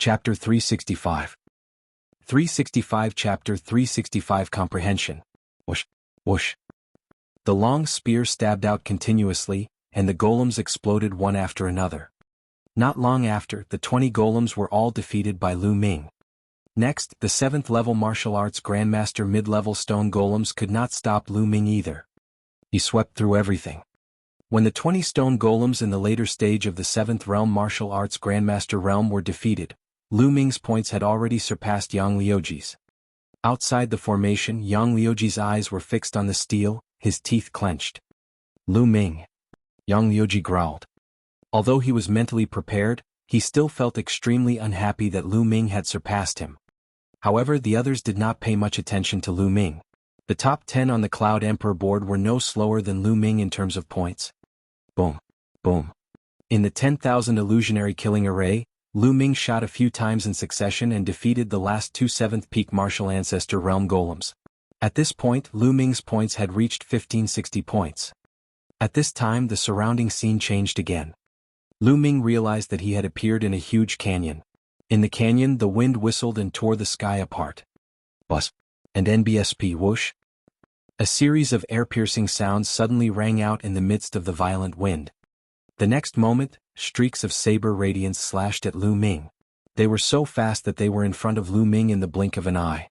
Chapter 365. 365 Chapter 365 Comprehension. Whoosh, whoosh. The long spear stabbed out continuously, and the golems exploded one after another. Not long after, the 20 golems were all defeated by Lu Ming. Next, the 7th level martial arts grandmaster mid-level stone golems could not stop Lu Ming either. He swept through everything. When the 20 stone golems in the later stage of the 7th realm martial arts grandmaster realm were defeated, Lu Ming's points had already surpassed Yang Liuji's. Outside the formation, Yang Liuji's eyes were fixed on the steel, his teeth clenched. Lu Ming. Yang Liuji growled. Although he was mentally prepared, he still felt extremely unhappy that Lu Ming had surpassed him. However, the others did not pay much attention to Lu Ming. The top 10 on the Cloud Emperor board were no slower than Lu Ming in terms of points. Boom. Boom. In the 10,000 illusionary killing array, Lu Ming shot a few times in succession and defeated the last two 7th peak martial ancestor realm golems. At this point, Lu Ming's points had reached 1560 points. At this time, the surrounding scene changed again. Lu Ming realized that he had appeared in a huge canyon. In the canyon, the wind whistled and tore the sky apart. Buzz. And NBSP whoosh. A series of air-piercing sounds suddenly rang out in the midst of the violent wind. The next moment, streaks of saber radiance slashed at Lu Ming. They were so fast that they were in front of Lu Ming in the blink of an eye.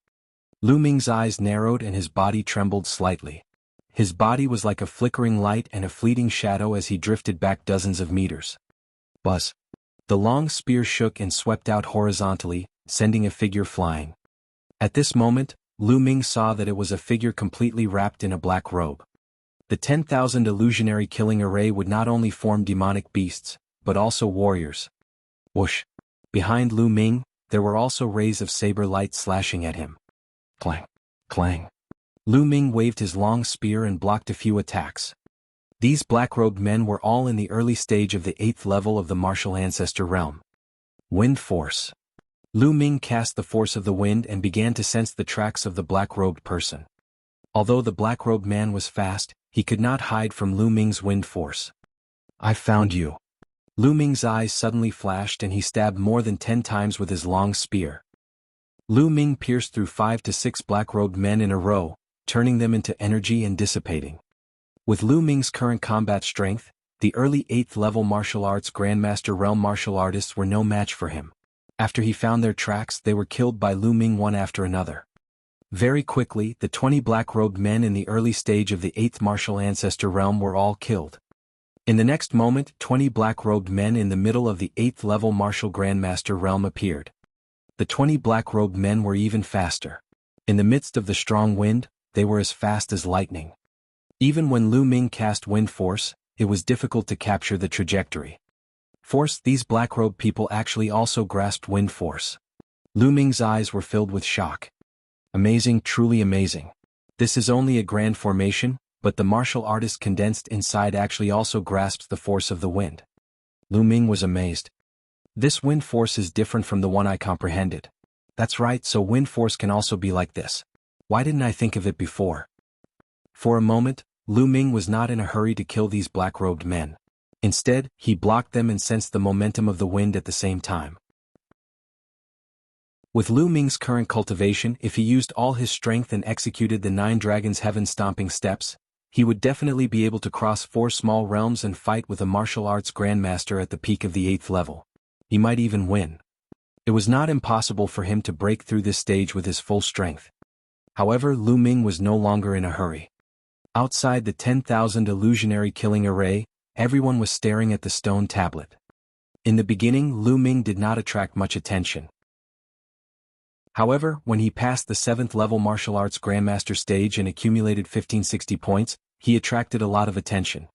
Lu Ming's eyes narrowed and his body trembled slightly. His body was like a flickering light and a fleeting shadow as he drifted back dozens of meters. Buzz. The long spear shook and swept out horizontally, sending a figure flying. At this moment, Lu Ming saw that it was a figure completely wrapped in a black robe. The 10,000 illusionary killing array would not only form demonic beasts, but also warriors. Whoosh. Behind Lu Ming, there were also rays of saber light slashing at him. Clang. Clang. Lu Ming waved his long spear and blocked a few attacks. These black-robed men were all in the early stage of the 8th level of the martial ancestor realm. Wind force. Lu Ming cast the force of the wind and began to sense the tracks of the black-robed person. Although the black-robed man was fast, he could not hide from Lu Ming's wind force. I found you. Lu Ming's eyes suddenly flashed and he stabbed more than 10 times with his long spear. Lu Ming pierced through 5 to 6 black-robed men in a row, turning them into energy and dissipating. With Lu Ming's current combat strength, the early 8th level martial arts grandmaster realm martial artists were no match for him. After he found their tracks, they were killed by Lu Ming one after another. Very quickly, the 20 black-robed men in the early stage of the 8th martial ancestor realm were all killed. In the next moment, 20 black-robed men in the middle of the 8th level martial grandmaster realm appeared. The 20 black-robed men were even faster. In the midst of the strong wind, they were as fast as lightning. Even when Lu Ming cast wind force, it was difficult to capture the trajectory. These black-robed people actually also grasped wind force. Lu Ming's eyes were filled with shock. Amazing, truly amazing. This is only a grand formation, but the martial artist condensed inside actually also grasps the force of the wind. Lu Ming was amazed. This wind force is different from the one I comprehended. That's right, so wind force can also be like this. Why didn't I think of it before? For a moment, Lu Ming was not in a hurry to kill these black-robed men. Instead, he blocked them and sensed the momentum of the wind at the same time. With Lu Ming's current cultivation, if he used all his strength and executed the 9 dragons' heaven-stomping steps, he would definitely be able to cross 4 small realms and fight with a martial arts grandmaster at the peak of the 8th level. He might even win. It was not impossible for him to break through this stage with his full strength. However, Lu Ming was no longer in a hurry. Outside the 10,000 illusionary killing array, everyone was staring at the stone tablet. In the beginning, Lu Ming did not attract much attention. However, when he passed the 7th level martial arts grandmaster stage and accumulated 1560 points, he attracted a lot of attention.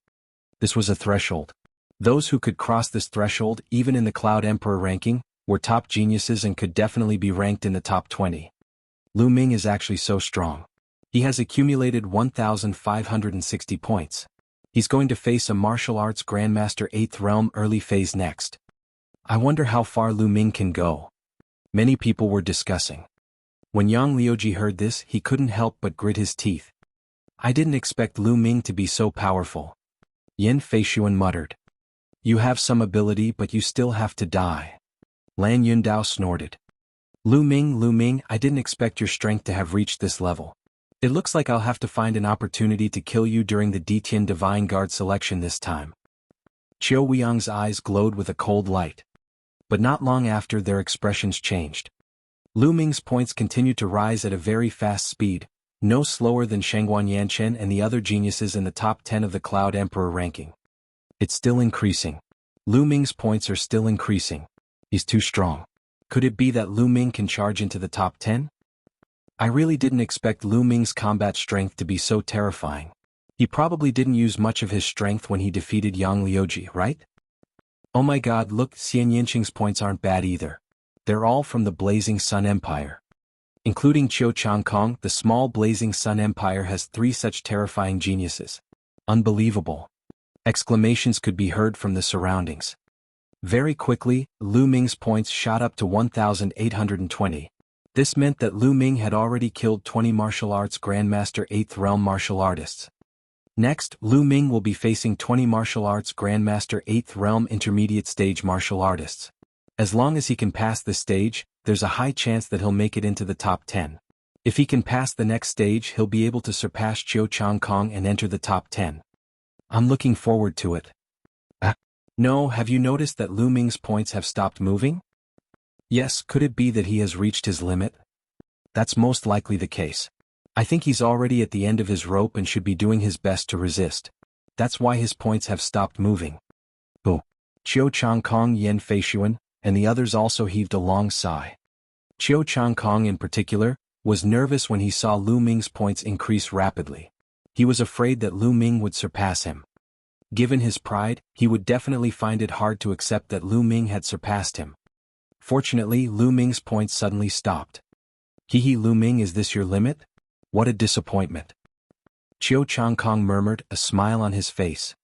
This was a threshold. Those who could cross this threshold, even in the Cloud Emperor ranking, were top geniuses and could definitely be ranked in the top 20. Lu Ming is actually so strong. He has accumulated 1,560 points. He's going to face a martial arts grandmaster 8th realm early phase next. I wonder how far Lu Ming can go. Many people were discussing. When Yang Liuji heard this, he couldn't help but grit his teeth. I didn't expect Lu Ming to be so powerful. Yin Feishuan muttered. You have some ability but you still have to die. Lan Yundao snorted. Lu Ming, I didn't expect your strength to have reached this level. It looks like I'll have to find an opportunity to kill you during the Detian Divine Guard selection this time. Qiu Weiyang's eyes glowed with a cold light. But not long after, their expressions changed. Lu Ming's points continued to rise at a very fast speed, no slower than Shangguan Yanchen and the other geniuses in the top 10 of the Cloud Emperor ranking. It's still increasing. Lu Ming's points are still increasing. He's too strong. Could it be that Lu Ming can charge into the top 10? I really didn't expect Lu Ming's combat strength to be so terrifying. He probably didn't use much of his strength when he defeated Yang Liuji, right? Oh my god, look, Xian Yinqing's points aren't bad either. They're all from the Blazing Sun Empire. Including Qiu Changkong, the small Blazing Sun Empire has 3 such terrifying geniuses. Unbelievable. Exclamations could be heard from the surroundings. Very quickly, Lu Ming's points shot up to 1,820. This meant that Lu Ming had already killed 20 martial arts Grandmaster 8th Realm martial artists. Next, Lu Ming will be facing 20 martial arts Grandmaster 8th Realm intermediate stage martial artists. As long as he can pass this stage, there's a high chance that he'll make it into the top 10. If he can pass the next stage, he'll be able to surpass Qiu Changkong and enter the top 10. I'm looking forward to it. No, have you noticed that Lu Ming's points have stopped moving? Yes, could it be that he has reached his limit? That's most likely the case. I think he's already at the end of his rope and should be doing his best to resist. That's why his points have stopped moving. Oh. Qiu Changkong, Yan Feishuan, and the others also heaved a long sigh. Qiu Changkong in particular, was nervous when he saw Lu Ming's points increase rapidly. He was afraid that Lu Ming would surpass him. Given his pride, he would definitely find it hard to accept that Lu Ming had surpassed him. Fortunately, Lu Ming's points suddenly stopped. Hehe, Lu Ming, is this your limit? What a disappointment. Qiu Changkong murmured, a smile on his face.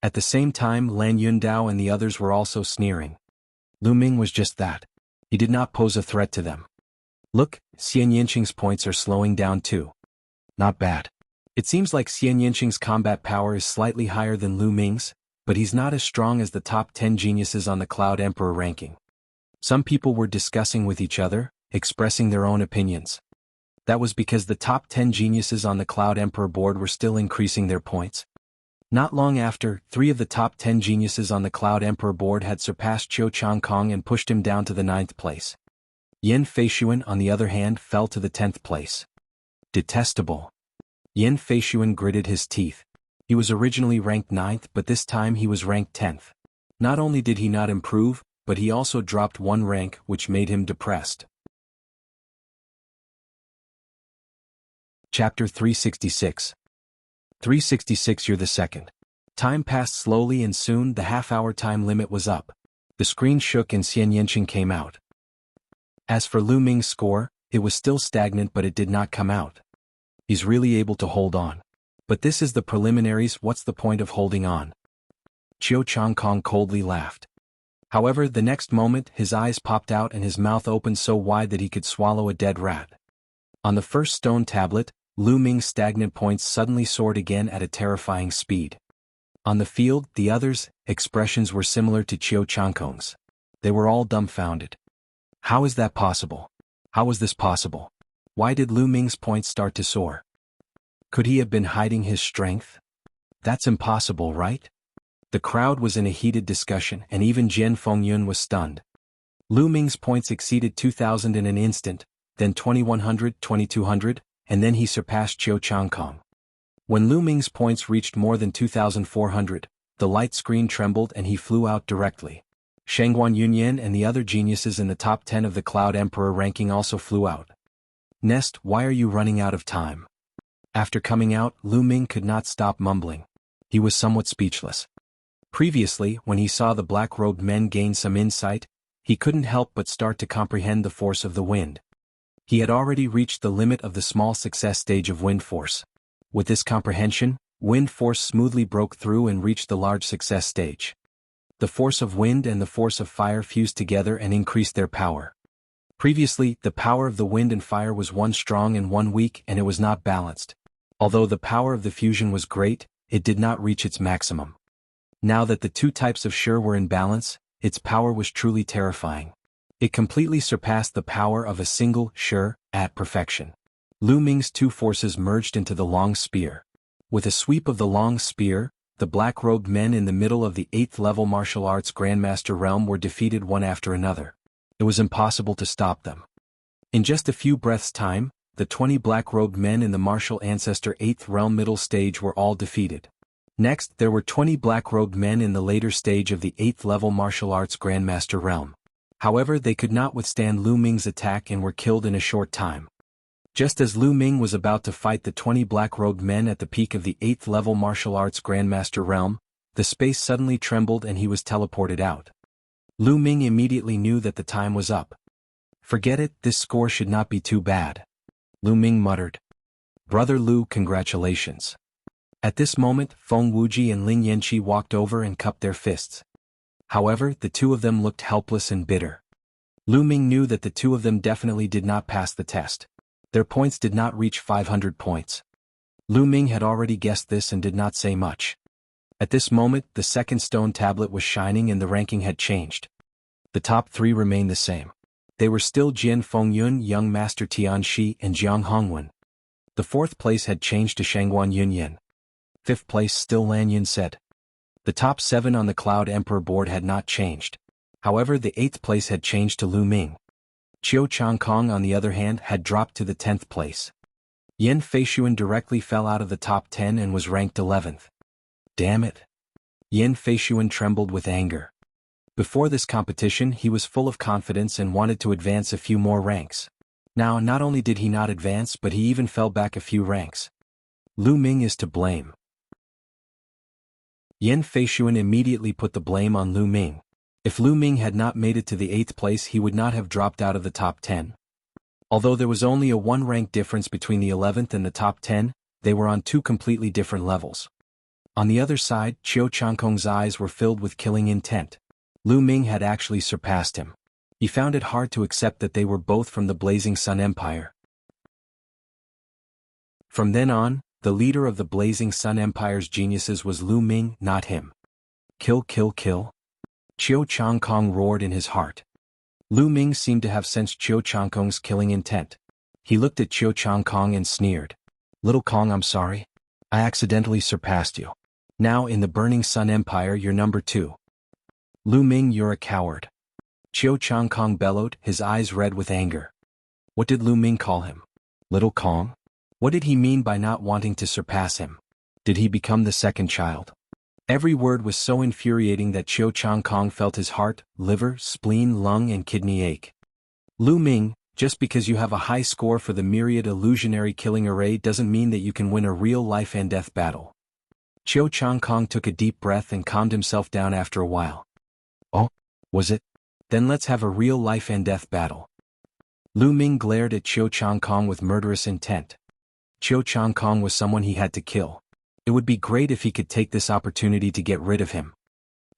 At the same time, Lan Yundao and the others were also sneering. Lu Ming was just that. He did not pose a threat to them. Look, Xian Yinqing's points are slowing down too. Not bad. It seems like Xian Yinqing's combat power is slightly higher than Lu Ming's, but he's not as strong as the top 10 geniuses on the Cloud Emperor ranking. Some people were discussing with each other, expressing their own opinions. That was because the top 10 geniuses on the Cloud Emperor board were still increasing their points. Not long after, 3 of the top 10 geniuses on the Cloud Emperor board had surpassed Qiu Changkong and pushed him down to the 9th place. Yan Feishuan, on the other hand, fell to the 10th place. Detestable. Yan Feishuan gritted his teeth. He was originally ranked 9th, but this time he was ranked 10th. Not only did he not improve, but he also dropped 1 rank, which made him depressed. Chapter 366. 366 You're the second. Time passed slowly and soon the half-hour time limit was up. The screen shook and Xian Yinqing came out. As for Lu Ming's score, it was still stagnant, but it did not come out. He's really able to hold on. But this is the preliminaries, what's the point of holding on? Qiu Changkong coldly laughed. However, the next moment, his eyes popped out and his mouth opened so wide that he could swallow a dead rat. On the first stone tablet, Lu Ming's stagnant points suddenly soared again at a terrifying speed. On the field, the others' expressions were similar to Qiu Changkong's. They were all dumbfounded. How is that possible? How was this possible? Why did Lu Ming's points start to soar? Could he have been hiding his strength? That's impossible, right? The crowd was in a heated discussion, and even Jian Fengyun was stunned. Lu Ming's points exceeded 2,000 in an instant, then 2,100, 2,200, and then he surpassed Qiu Changkong. When Lu Ming's points reached more than 2,400, the light screen trembled and he flew out directly. Shangguan Yunyan and the other geniuses in the top 10 of the Cloud Emperor ranking also flew out. Nest, why are you running out of time? After coming out, Lu Ming could not stop mumbling. He was somewhat speechless. Previously, when he saw the black-robed men gain some insight, he couldn't help but start to comprehend the force of the wind. He had already reached the limit of the small success stage of wind force. With this comprehension, wind force smoothly broke through and reached the large success stage. The force of wind and the force of fire fused together and increased their power. Previously, the power of the wind and fire was one strong and one weak, and it was not balanced. Although the power of the fusion was great, it did not reach its maximum. Now that the two types of Shi were in balance, its power was truly terrifying. It completely surpassed the power of a single at perfection. Lu Ming's two forces merged into the long spear. With a sweep of the long spear, the black-robed men in the middle of the 8th level martial arts Grandmaster realm were defeated one after another. It was impossible to stop them. In just a few breaths' time, the 20 black-robed men in the martial ancestor 8th realm middle stage were all defeated. Next, there were 20 black-robed men in the later stage of the 8th level martial arts Grandmaster realm. However, they could not withstand Lu Ming's attack and were killed in a short time. Just as Lu Ming was about to fight the 20 black-robed men at the peak of the 8th level martial arts Grandmaster realm, the space suddenly trembled and he was teleported out. Lu Ming immediately knew that the time was up. Forget it, this score should not be too bad. Lu Ming muttered. Brother Lu, congratulations. At this moment, Feng Wuji and Lin Yanqi walked over and cupped their fists. However, the two of them looked helpless and bitter. Lu Ming knew that the two of them definitely did not pass the test. Their points did not reach 500 points. Lu Ming had already guessed this and did not say much. At this moment, the second stone tablet was shining and the ranking had changed. The top three remained the same. They were still Jian Fengyun, Young Master Tian Shi, and Jiang Hongwen. The fourth place had changed to Shangguan Yunyan. Fifth place still Lan Yun said. The top 7 on the Cloud Emperor board had not changed. However, the 8th place had changed to Lu Ming. Qiu Changkong, on the other hand, had dropped to the 10th place. Yan Feishuan directly fell out of the top 10 and was ranked 11th. Damn it. Yan Feishuan trembled with anger. Before this competition, he was full of confidence and wanted to advance a few more ranks. Now, not only did he not advance, but he even fell back a few ranks. Lu Ming is to blame. Yan Feishuan immediately put the blame on Lu Ming. If Lu Ming had not made it to the 8th place, he would not have dropped out of the top 10. Although there was only a 1-rank difference between the 11th and the top 10, they were on 2 completely different levels. On the other side, Qiu Changkong's eyes were filled with killing intent. Lu Ming had actually surpassed him. He found it hard to accept that they were both from the Blazing Sun Empire. From then on, the leader of the Blazing Sun Empire's geniuses was Lu Ming, not him. Kill, kill, kill. Qiu Changkong roared in his heart. Lu Ming seemed to have sensed Qiu Changkong's killing intent. He looked at Qiu Changkong and sneered. Little Kong, I'm sorry. I accidentally surpassed you. Now in the Burning Sun Empire you're number 2. Lu Ming, you're a coward. Qiu Changkong bellowed, his eyes red with anger. What did Lu Ming call him? Little Kong? What did he mean by not wanting to surpass him? Did he become the second child? Every word was so infuriating that Qiu Changkong felt his heart, liver, spleen, lung and kidney ache. Lu Ming, just because you have a high score for the myriad illusionary killing array doesn't mean that you can win a real life and death battle. Qiu Changkong took a deep breath and calmed himself down after a while. Oh, was it? Then let's have a real life and death battle. Lu Ming glared at Qiu Changkong with murderous intent. Qiu Changkong was someone he had to kill. It would be great if he could take this opportunity to get rid of him.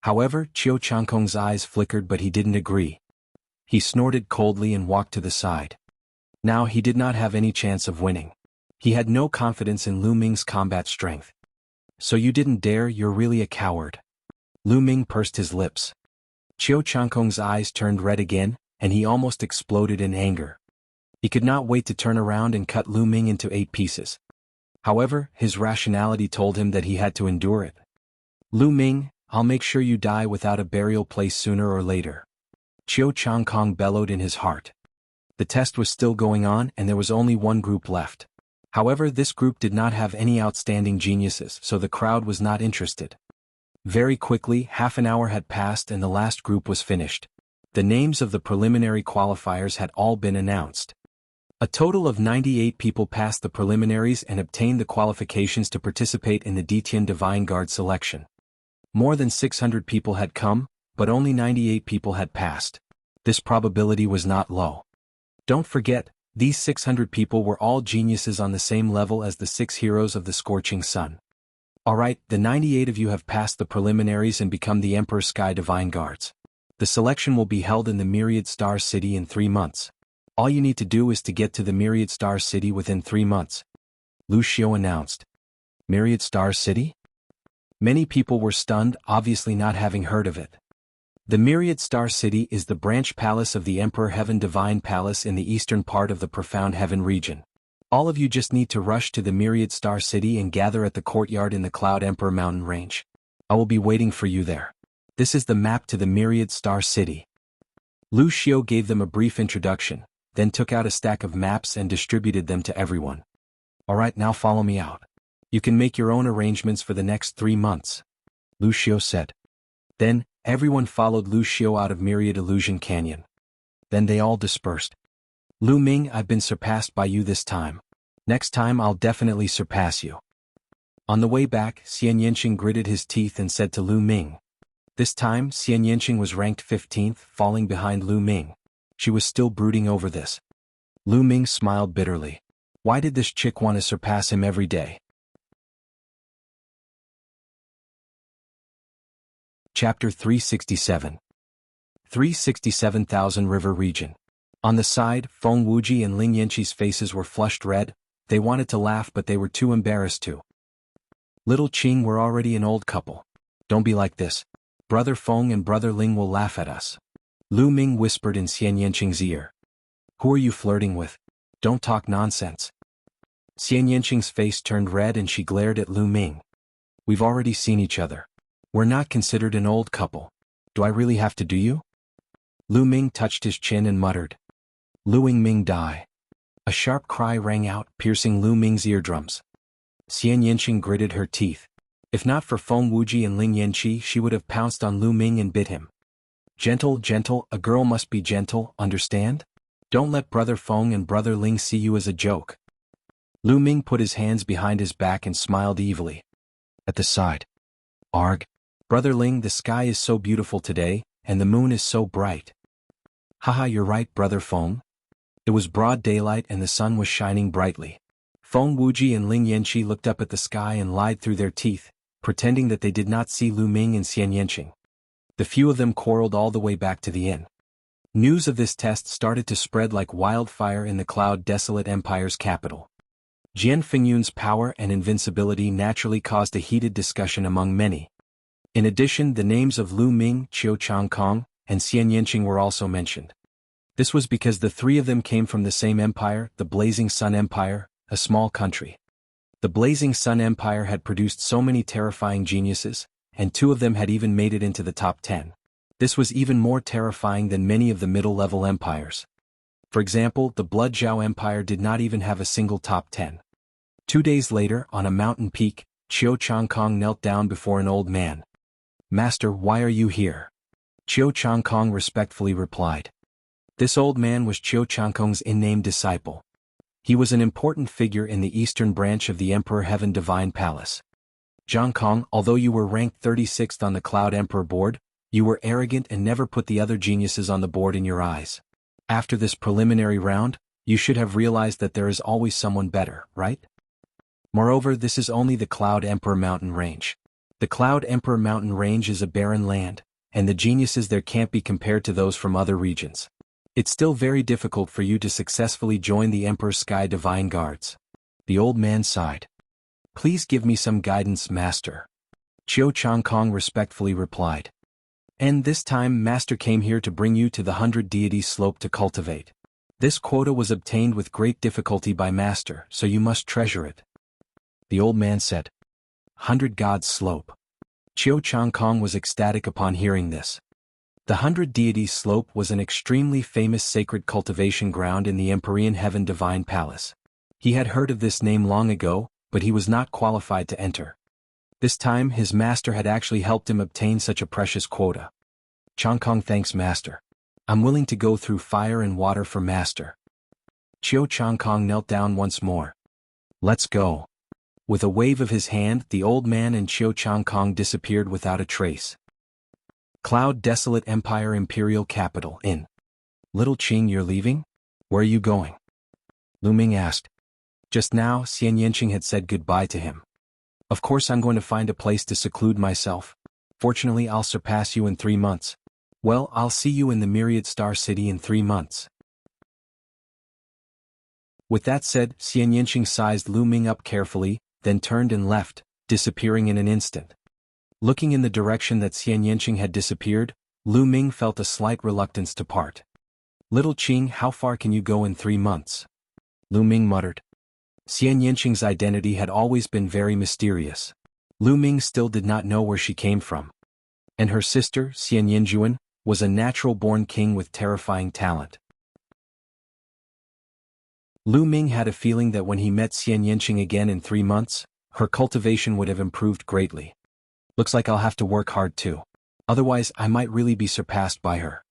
However, Qiu Changkong's eyes flickered, but he didn't agree. He snorted coldly and walked to the side. Now he did not have any chance of winning. He had no confidence in Lu Ming's combat strength. So you didn't dare, you're really a coward. Lu Ming pursed his lips. Qiu Changkong's eyes turned red again, and he almost exploded in anger. He could not wait to turn around and cut Lu Ming into 8 pieces. However, his rationality told him that he had to endure it. Lu Ming, I'll make sure you die without a burial place sooner or later. Qiu Changkong bellowed in his heart. The test was still going on and there was only one group left. However, this group did not have any outstanding geniuses, so the crowd was not interested. Very quickly, half an hour had passed and the last group was finished. The names of the preliminary qualifiers had all been announced. A total of 98 people passed the preliminaries and obtained the qualifications to participate in the Detian Divine Guard selection. More than 600 people had come, but only 98 people had passed. This probability was not low. Don't forget, these 600 people were all geniuses on the same level as the 6 heroes of the Scorching Sun. Alright, the 98 of you have passed the preliminaries and become the Emperor Sky Divine Guards. The selection will be held in the Myriad Star City in 3 months. All you need to do is to get to the Myriad Star City within 3 months. Lu Xiu announced. Myriad Star City? Many people were stunned, obviously not having heard of it. The Myriad Star City is the branch palace of the Emperor Heaven Divine Palace in the eastern part of the Profound Heaven region. All of you just need to rush to the Myriad Star City and gather at the courtyard in the Cloud Emperor mountain range. I will be waiting for you there. This is the map to the Myriad Star City. Lu Xiao gave them a brief introduction, then took out a stack of maps and distributed them to everyone. Alright, now follow me out. You can make your own arrangements for the next 3 months, Lu Xiao said. Then, everyone followed Lu Xiao out of Myriad Illusion Canyon. Then they all dispersed. Lu Ming, I've been surpassed by you this time. Next time I'll definitely surpass you. On the way back, Xian Yanqing gritted his teeth and said to Lu Ming. This time, Xian Yanqing was ranked 15th, falling behind Lu Ming. She was still brooding over this. Lu Ming smiled bitterly. Why did this chick want to surpass him every day? Chapter 367. 367,000 River Region. On the side, Feng Wuji and Ling Yanqi's faces were flushed red. They wanted to laugh but they were too embarrassed to. Little Qing, we're already an old couple. Don't be like this. Brother Feng and Brother Ling will laugh at us. Lu Ming whispered in Xian Yanqing's ear. Who are you flirting with? Don't talk nonsense. Xian Yanqing's face turned red and she glared at Lu Ming. We've already seen each other. We're not considered an old couple. Do I really have to do you? Lu Ming touched his chin and muttered. Lu Ming die. A sharp cry rang out, piercing Lu Ming's eardrums. Xian Yanqing gritted her teeth. If not for Feng Wuji and Ling Yanqi, she would have pounced on Lu Ming and bit him. Gentle, gentle, a girl must be gentle, understand? Don't let Brother Feng and Brother Ling see you as a joke. Lu Ming put his hands behind his back and smiled evilly. At the side. Arg. Brother Ling, the sky is so beautiful today, and the moon is so bright. Haha, you're right, Brother Feng. It was broad daylight and the sun was shining brightly. Feng Wuji and Ling Yanqi looked up at the sky and lied through their teeth, pretending that they did not see Lu Ming and Xian Yanqing. The few of them quarreled all the way back to the inn. News of this test started to spread like wildfire in the Cloud Desolate Empire's capital. Jian Fengyun's power and invincibility naturally caused a heated discussion among many. In addition, the names of Lu Ming, Qiu Changkong, and Xian Yanqing were also mentioned. This was because the three of them came from the same empire, the Blazing Sun Empire, a small country. The Blazing Sun Empire had produced so many terrifying geniuses, and 2 of them had even made it into the top 10. This was even more terrifying than many of the middle-level empires. For example, the Blood Zhao Empire did not even have a single top 10. 2 days later, on a mountain peak, Qiu Changkong knelt down before an old man. Master, why are you here? Qiu Changkong respectfully replied. This old man was Qiu Changkong's in-name disciple. He was an important figure in the eastern branch of the Emperor Heaven Divine Palace. Zhangkong, although you were ranked 36th on the Cloud Emperor board, you were arrogant and never put the other geniuses on the board in your eyes. After this preliminary round, you should have realized that there is always someone better, right? Moreover, this is only the Cloud Emperor mountain range. The Cloud Emperor mountain range is a barren land, and the geniuses there can't be compared to those from other regions. It's still very difficult for you to successfully join the Emperor's Sky Divine Guards. The old man sighed. Please give me some guidance, Master. Qiu Changkong respectfully replied. And this time Master came here to bring you to the 100 Deities slope to cultivate. This quota was obtained with great difficulty by Master, so you must treasure it. The old man said. 100 Gods slope. Qiu Changkong was ecstatic upon hearing this. The 100 Deities slope was an extremely famous sacred cultivation ground in the Empyrean Heaven Divine Palace. He had heard of this name long ago, but he was not qualified to enter. This time his master had actually helped him obtain such a precious quota. Changkong thanks Master. I'm willing to go through fire and water for Master. Qiu Changkong knelt down once more. Let's go. With a wave of his hand, the old man and Qiu Changkong disappeared without a trace. Cloud Desolate Empire Imperial Capital Inn. Little Qing, you're leaving? Where are you going? Lu Ming asked. Just now, Xian Yanqing had said goodbye to him. Of course I'm going to find a place to seclude myself. Fortunately I'll surpass you in 3 months. Well, I'll see you in the Myriad Star City in 3 months. With that said, Xian Yanqing sized Lu Ming up carefully, then turned and left, disappearing in an instant. Looking in the direction that Xian Yanqing had disappeared, Lu Ming felt a slight reluctance to part. "Little Qing, how far can you go in 3 months?" Lu Ming muttered. Xian Yanqing's identity had always been very mysterious. Lu Ming still did not know where she came from. And her sister, Xian Yinjuan, was a natural-born king with terrifying talent. Lu Ming had a feeling that when he met Xian Yanqing again in 3 months, her cultivation would have improved greatly. "Looks like I'll have to work hard too. Otherwise I might really be surpassed by her."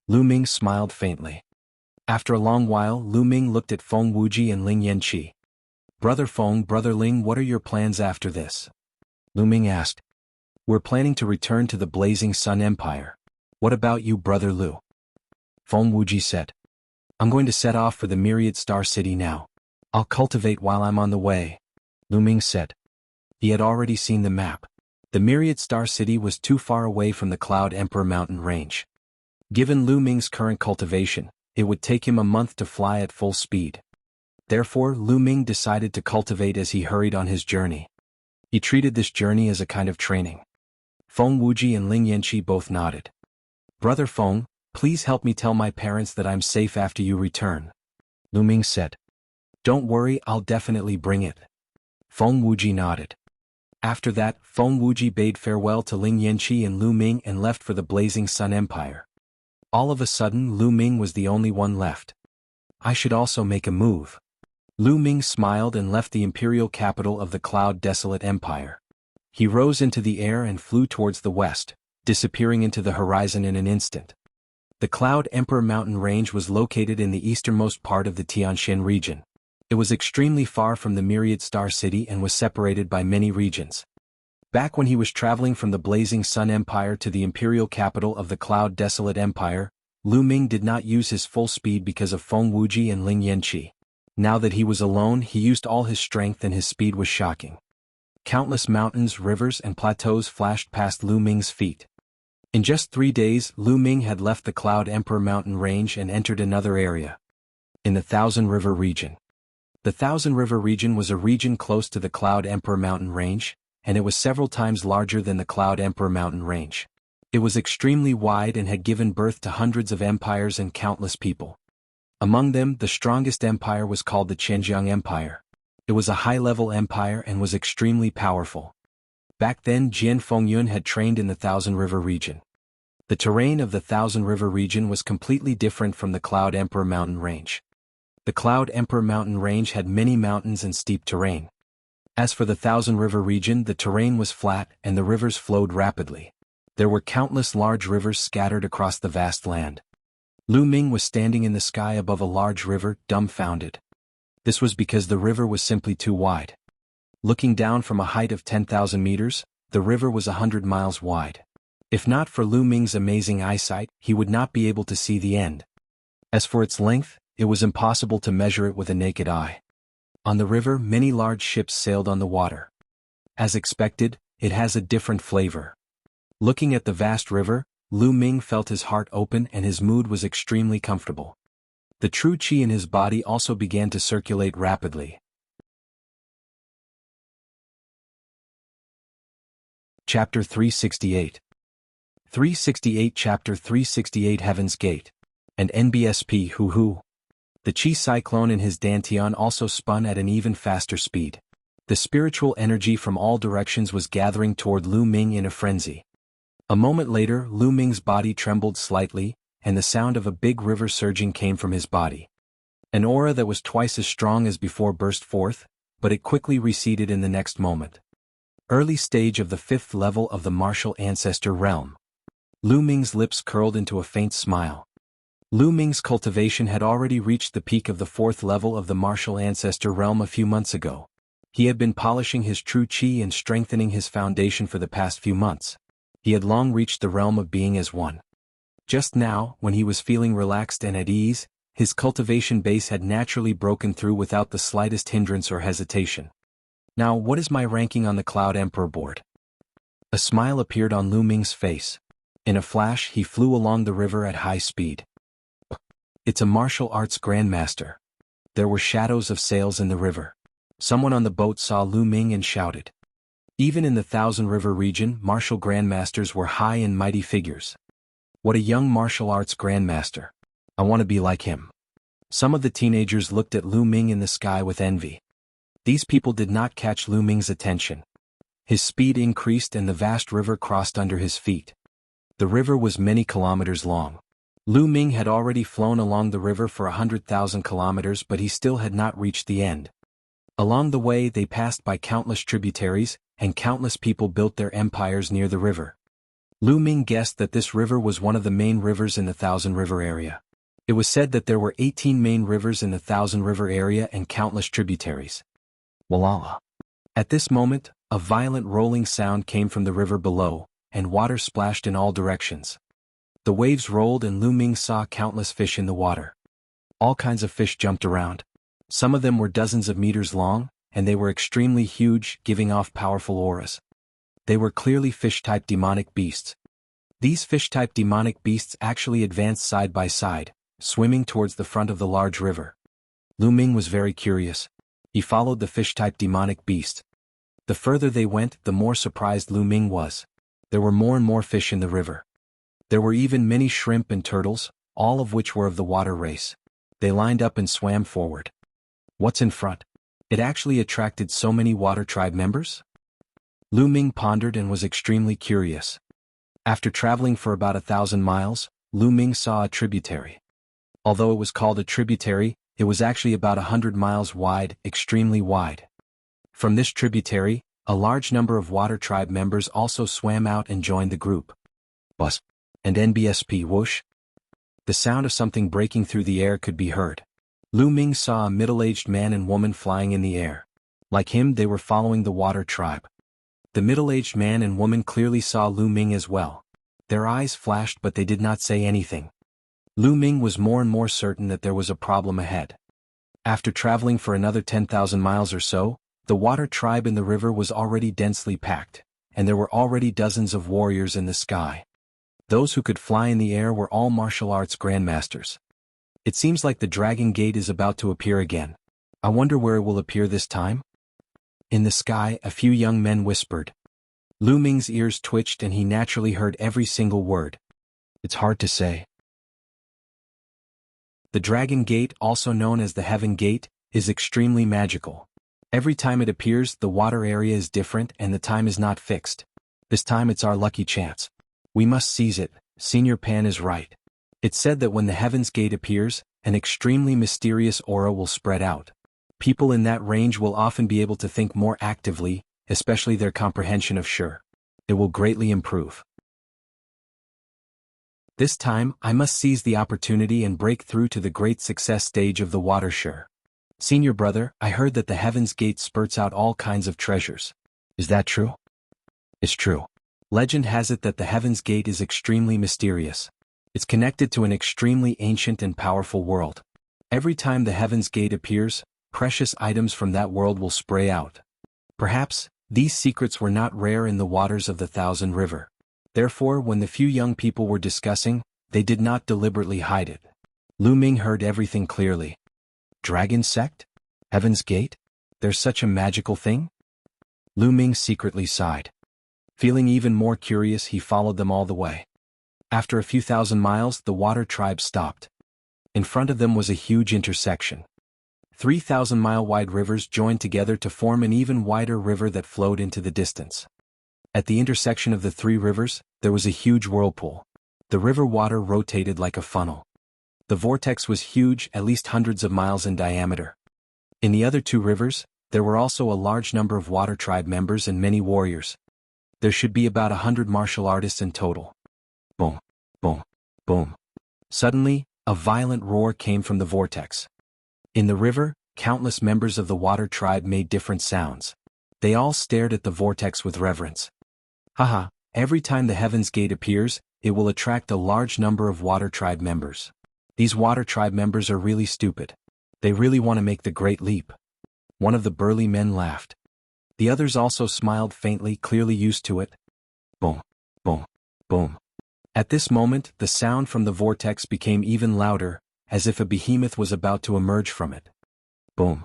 Lu Ming smiled faintly. After a long while, Lu Ming looked at Feng Wuji and Ling Yanqi. "Brother Feng, Brother Ling, what are your plans after this?" Lu Ming asked. "We're planning to return to the Blazing Sun Empire. What about you, Brother Lu?" Feng Wuji said. "I'm going to set off for the Myriad Star City now. I'll cultivate while I'm on the way," Lu Ming said. He had already seen the map. The Myriad Star City was too far away from the Cloud Emperor mountain range. Given Lu Ming's current cultivation, it would take him a month to fly at full speed. Therefore, Lu Ming decided to cultivate as he hurried on his journey. He treated this journey as a kind of training. Feng Wuji and Ling Yanqi both nodded. "Brother Feng, please help me tell my parents that I'm safe after you return," Lu Ming said. "Don't worry, I'll definitely bring it." Feng Wuji nodded. After that, Feng Wuji bade farewell to Ling Yanqi and Lu Ming and left for the Blazing Sun Empire. All of a sudden, Lu Ming was the only one left. "I should also make a move." Lu Ming smiled and left the imperial capital of the Cloud Desolate Empire. He rose into the air and flew towards the west, disappearing into the horizon in an instant. The Cloud Emperor mountain range was located in the easternmost part of the Tianshan region. It was extremely far from the Myriad Star City and was separated by many regions. Back when he was traveling from the Blazing Sun Empire to the imperial capital of the Cloud Desolate Empire, Lu Ming did not use his full speed because of Feng Wuji and Ling Yanqi. Now that he was alone, he used all his strength and his speed was shocking. Countless mountains, rivers, and plateaus flashed past Lu Ming's feet. In just 3 days, Lu Ming had left the Cloud Emperor mountain range and entered another area. In the Thousand River region. The Thousand River region was a region close to the Cloud Emperor mountain range, and it was several times larger than the Cloud Emperor mountain range. It was extremely wide and had given birth to hundreds of empires and countless people. Among them, the strongest empire was called the Zhenjiang Empire. It was a high-level empire and was extremely powerful. Back then, Jian Fengyun had trained in the Thousand River region. The terrain of the Thousand River region was completely different from the Cloud Emperor mountain range. The Cloud Emperor mountain range had many mountains and steep terrain. As for the Thousand River region, the terrain was flat and the rivers flowed rapidly. There were countless large rivers scattered across the vast land. Lu Ming was standing in the sky above a large river, dumbfounded. This was because the river was simply too wide. Looking down from a height of 10,000 meters, the river was 100 miles wide. If not for Lu Ming's amazing eyesight, he would not be able to see the end. As for its length, it was impossible to measure it with a naked eye. On the river, many large ships sailed on the water. As expected, it has a different flavor. Looking at the vast river, Lu Ming felt his heart open and his mood was extremely comfortable. The true qi in his body also began to circulate rapidly. Chapter 368. 368 Chapter 368 Heaven's Gate. And NBSP Hu. The qi cyclone in his dantian also spun at an even faster speed. The spiritual energy from all directions was gathering toward Lu Ming in a frenzy. A moment later, Lu Ming's body trembled slightly, and the sound of a big river surging came from his body. An aura that was twice as strong as before burst forth, but it quickly receded in the next moment. Early stage of the 5th level of the martial ancestor realm. Lu Ming's lips curled into a faint smile. Lu Ming's cultivation had already reached the peak of the 4th level of the martial ancestor realm a few months ago. He had been polishing his true qi and strengthening his foundation for the past few months. He had long reached the realm of being as one. Just now, when he was feeling relaxed and at ease, his cultivation base had naturally broken through without the slightest hindrance or hesitation. Now, what is my ranking on the Cloud Emperor board? A smile appeared on Lu Ming's face. In a flash, he flew along the river at high speed. It's a martial arts grandmaster. There were shadows of sails in the river. Someone on the boat saw Lu Ming and shouted. Even in the Thousand River region, martial grandmasters were high and mighty figures. What a young martial arts grandmaster. I want to be like him. Some of the teenagers looked at Lu Ming in the sky with envy. These people did not catch Lu Ming's attention. His speed increased and the vast river crossed under his feet. The river was many kilometers long. Lu Ming had already flown along the river for 100,000 kilometers, but he still had not reached the end. Along the way they passed by countless tributaries, and countless people built their empires near the river. Lu Ming guessed that this river was one of the main rivers in the Thousand River area. It was said that there were 18 main rivers in the Thousand River area and countless tributaries. Walala. At this moment, a violent rolling sound came from the river below, and water splashed in all directions. The waves rolled and Lu Ming saw countless fish in the water. All kinds of fish jumped around. Some of them were dozens of meters long, and they were extremely huge, giving off powerful auras. They were clearly fish-type demonic beasts. These fish-type demonic beasts actually advanced side by side, swimming towards the front of the large river. Lu Ming was very curious. He followed the fish-type demonic beast. The further they went, the more surprised Lu Ming was. There were more and more fish in the river. There were even many shrimp and turtles, all of which were of the water race. They lined up and swam forward. What's in front? It actually attracted so many water tribe members? Lu Ming pondered and was extremely curious. After traveling for about 1,000 miles, Lu Ming saw a tributary. Although it was called a tributary, it was actually about 100 miles wide, extremely wide. From this tributary, a large number of water tribe members also swam out and joined the group. Bus. And NBSP whoosh. The sound of something breaking through the air could be heard. Lu Ming saw a middle-aged man and woman flying in the air. Like him, they were following the water tribe. The middle-aged man and woman clearly saw Lu Ming as well. Their eyes flashed but they did not say anything. Lu Ming was more and more certain that there was a problem ahead. After traveling for another 10,000 miles or so, the water tribe in the river was already densely packed, and there were already dozens of warriors in the sky. Those who could fly in the air were all martial arts grandmasters. It seems like the Dragon Gate is about to appear again. I wonder where it will appear this time? In the sky, a few young men whispered. Lu Ming's ears twitched and he naturally heard every single word. It's hard to say. The Dragon Gate, also known as the Heaven Gate, is extremely magical. Every time it appears, the water area is different and the time is not fixed. This time it's our lucky chance. We must seize it. Senior Pan is right. It's said that when the Heaven's Gate appears, an extremely mysterious aura will spread out. People in that range will often be able to think more actively, especially their comprehension of Sure. It will greatly improve. This time, I must seize the opportunity and break through to the great success stage of the water Sure. Senior brother, I heard that the Heaven's Gate spurts out all kinds of treasures. Is that true? It's true. Legend has it that the Heaven's Gate is extremely mysterious. It's connected to an extremely ancient and powerful world. Every time the Heaven's Gate appears, precious items from that world will spray out. Perhaps, these secrets were not rare in the waters of the Thousand River. Therefore, when the few young people were discussing, they did not deliberately hide it. Lu Ming heard everything clearly. Dragon Sect? Heaven's Gate? There's such a magical thing? Lu Ming secretly sighed. Feeling even more curious, he followed them all the way. After a few thousand miles, the water tribe stopped. In front of them was a huge intersection. 3,000-mile-wide rivers joined together to form an even wider river that flowed into the distance. At the intersection of the three rivers, there was a huge whirlpool. The river water rotated like a funnel. The vortex was huge, at least hundreds of miles in diameter. In the other two rivers, there were also a large number of water tribe members and many warriors. There should be about 100 martial artists in total. Boom, boom, boom. Suddenly, a violent roar came from the vortex. In the river, countless members of the water tribe made different sounds. They all stared at the vortex with reverence. Haha, every time the Heaven's Gate appears, it will attract a large number of water tribe members. These water tribe members are really stupid. They really want to make the great leap. One of the burly men laughed. The others also smiled faintly, clearly used to it. Boom, boom, boom. At this moment, the sound from the vortex became even louder, as if a behemoth was about to emerge from it. Boom.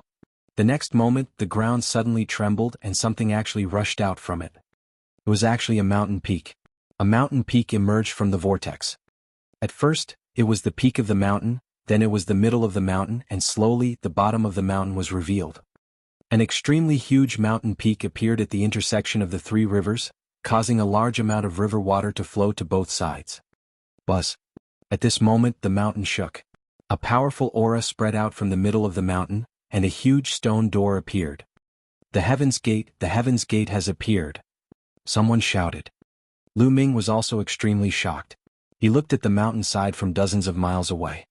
The next moment, the ground suddenly trembled and something actually rushed out from it. It was actually a mountain peak. A mountain peak emerged from the vortex. At first, it was the peak of the mountain, then it was the middle of the mountain, and slowly the bottom of the mountain was revealed. An extremely huge mountain peak appeared at the intersection of the three rivers, causing a large amount of river water to flow to both sides. Buzz. At this moment the mountain shook. A powerful aura spread out from the middle of the mountain, and a huge stone door appeared. The Heaven's Gate has appeared. Someone shouted. Lu Ming was also extremely shocked. He looked at the mountainside from dozens of miles away.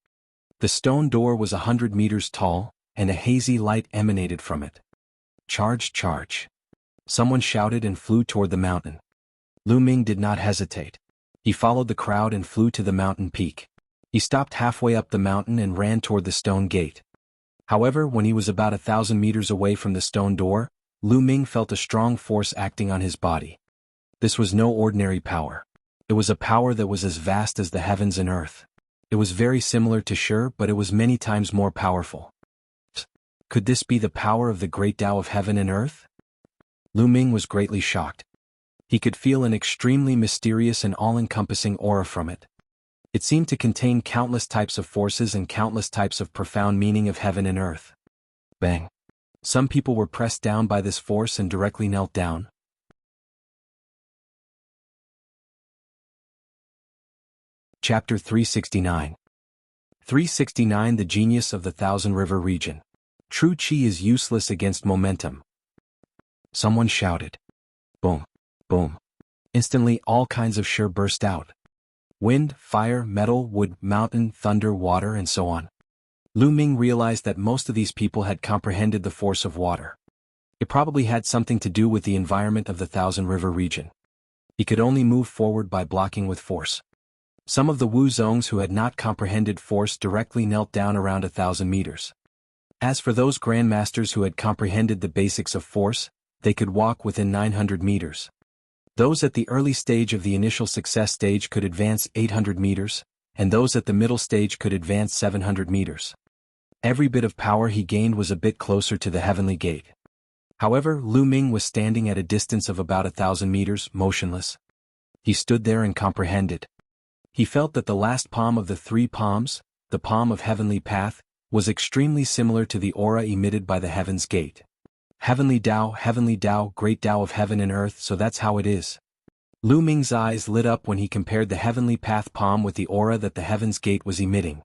The stone door was 100 meters tall, and a hazy light emanated from it. Charge, charge. Someone shouted and flew toward the mountain. Lu Ming did not hesitate. He followed the crowd and flew to the mountain peak. He stopped halfway up the mountain and ran toward the stone gate. However, when he was about 1,000 meters away from the stone door, Lu Ming felt a strong force acting on his body. This was no ordinary power. It was a power that was as vast as the heavens and earth. It was very similar to Shi, but it was many times more powerful. Could this be the power of the great Tao of heaven and earth? Lu Ming was greatly shocked. He could feel an extremely mysterious and all-encompassing aura from it. It seemed to contain countless types of forces and countless types of profound meaning of heaven and earth. Bang. Some people were pressed down by this force and directly knelt down. Chapter 369. 369 The Genius of the Thousand River Region. True Qi is useless against momentum. Someone shouted. Boom. Boom. Instantly all kinds of Shi burst out. Wind, fire, metal, wood, mountain, thunder, water, and so on. Lu Ming realized that most of these people had comprehended the force of water. It probably had something to do with the environment of the Thousand River region. He could only move forward by blocking with force. Some of the Wu Zongs who had not comprehended force directly knelt down around 1,000 meters. As for those grandmasters who had comprehended the basics of force, they could walk within 900 meters. Those at the early stage of the initial success stage could advance 800 meters, and those at the middle stage could advance 700 meters. Every bit of power he gained was a bit closer to the heavenly gate. However, Lu Ming was standing at a distance of about 1,000 meters, motionless. He stood there and comprehended. He felt that the last palm of the three palms, the palm of heavenly path, was extremely similar to the aura emitted by the heaven's gate. Heavenly Tao, great Tao of heaven and earth, so that's how it is. Lu Ming's eyes lit up when he compared the heavenly path palm with the aura that the heaven's gate was emitting.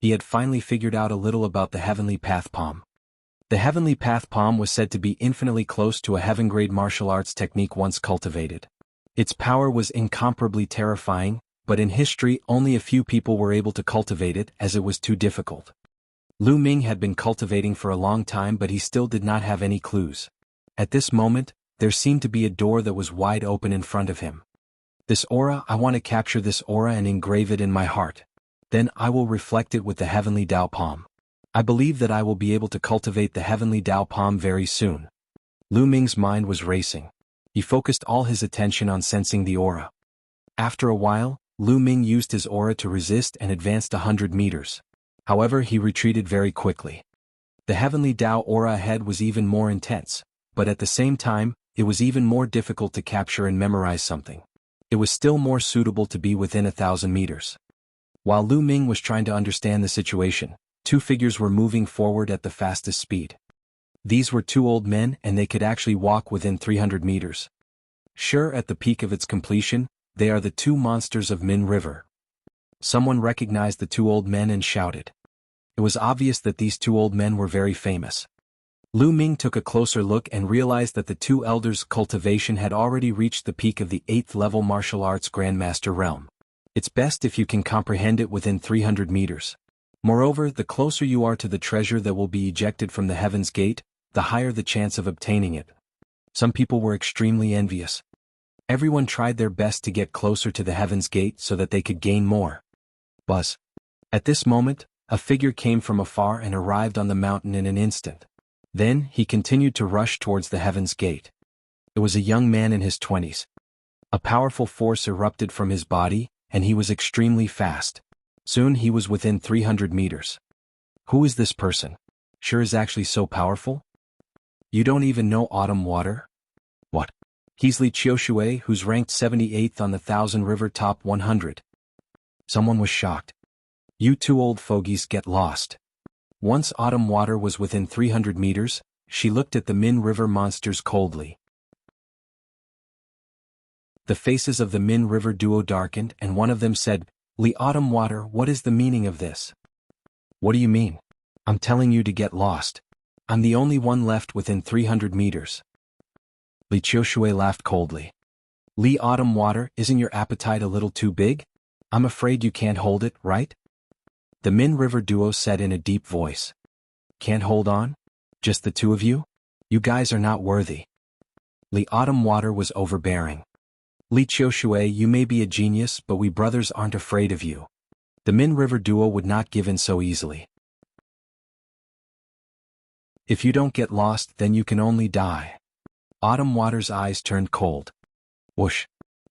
He had finally figured out a little about the heavenly path palm. The heavenly path palm was said to be infinitely close to a heaven-grade martial arts technique once cultivated. Its power was incomparably terrifying, but in history only a few people were able to cultivate it as it was too difficult. Lu Ming had been cultivating for a long time, but he still did not have any clues. At this moment, there seemed to be a door that was wide open in front of him. This aura, I want to capture this aura and engrave it in my heart. Then I will reflect it with the heavenly Tao palm. I believe that I will be able to cultivate the heavenly Tao palm very soon. Lu Ming's mind was racing. He focused all his attention on sensing the aura. After a while, Lu Ming used his aura to resist and advanced 100 meters. However, he retreated very quickly. The heavenly Tao aura ahead was even more intense, but at the same time, it was even more difficult to capture and memorize something. It was still more suitable to be within 1,000 meters. While Lu Ming was trying to understand the situation, two figures were moving forward at the fastest speed. These were two old men and they could actually walk within 300 meters. Sure, at the peak of its completion, they are the two monsters of Min River. Someone recognized the two old men and shouted. It was obvious that these two old men were very famous. Lu Ming took a closer look and realized that the two elders' cultivation had already reached the peak of the 8th level martial arts grandmaster realm. It's best if you can comprehend it within 300 meters. Moreover, the closer you are to the treasure that will be ejected from the heaven's gate, the higher the chance of obtaining it. Some people were extremely envious. Everyone tried their best to get closer to the heaven's gate so that they could gain more. Buzz. At this moment, a figure came from afar and arrived on the mountain in an instant. Then, he continued to rush towards the heaven's gate. It was a young man in his 20s. A powerful force erupted from his body, and he was extremely fast. Soon he was within 300 meters. Who is this person? Sure is actually so powerful? You don't even know Autumn Water? What? He's Li Qiushui, who's ranked 78th on the Thousand River Top 100. Someone was shocked. You two old fogies get lost. Once Autumn Water was within 300 meters, she looked at the Min River monsters coldly. The faces of the Min River duo darkened and one of them said, Li Autumn Water, what is the meaning of this? What do you mean? I'm telling you to get lost. I'm the only one left within 300 meters. Li Qiushui laughed coldly. Li Autumn Water, isn't your appetite a little too big? I'm afraid you can't hold it, right? The Min River duo said in a deep voice. Can't hold on? Just the two of you? You guys are not worthy. Li Autumn Water was overbearing. Li Qiushui, you may be a genius, but we brothers aren't afraid of you. The Min River duo would not give in so easily. If you don't get lost, then you can only die. Autumn Water's eyes turned cold. Whoosh!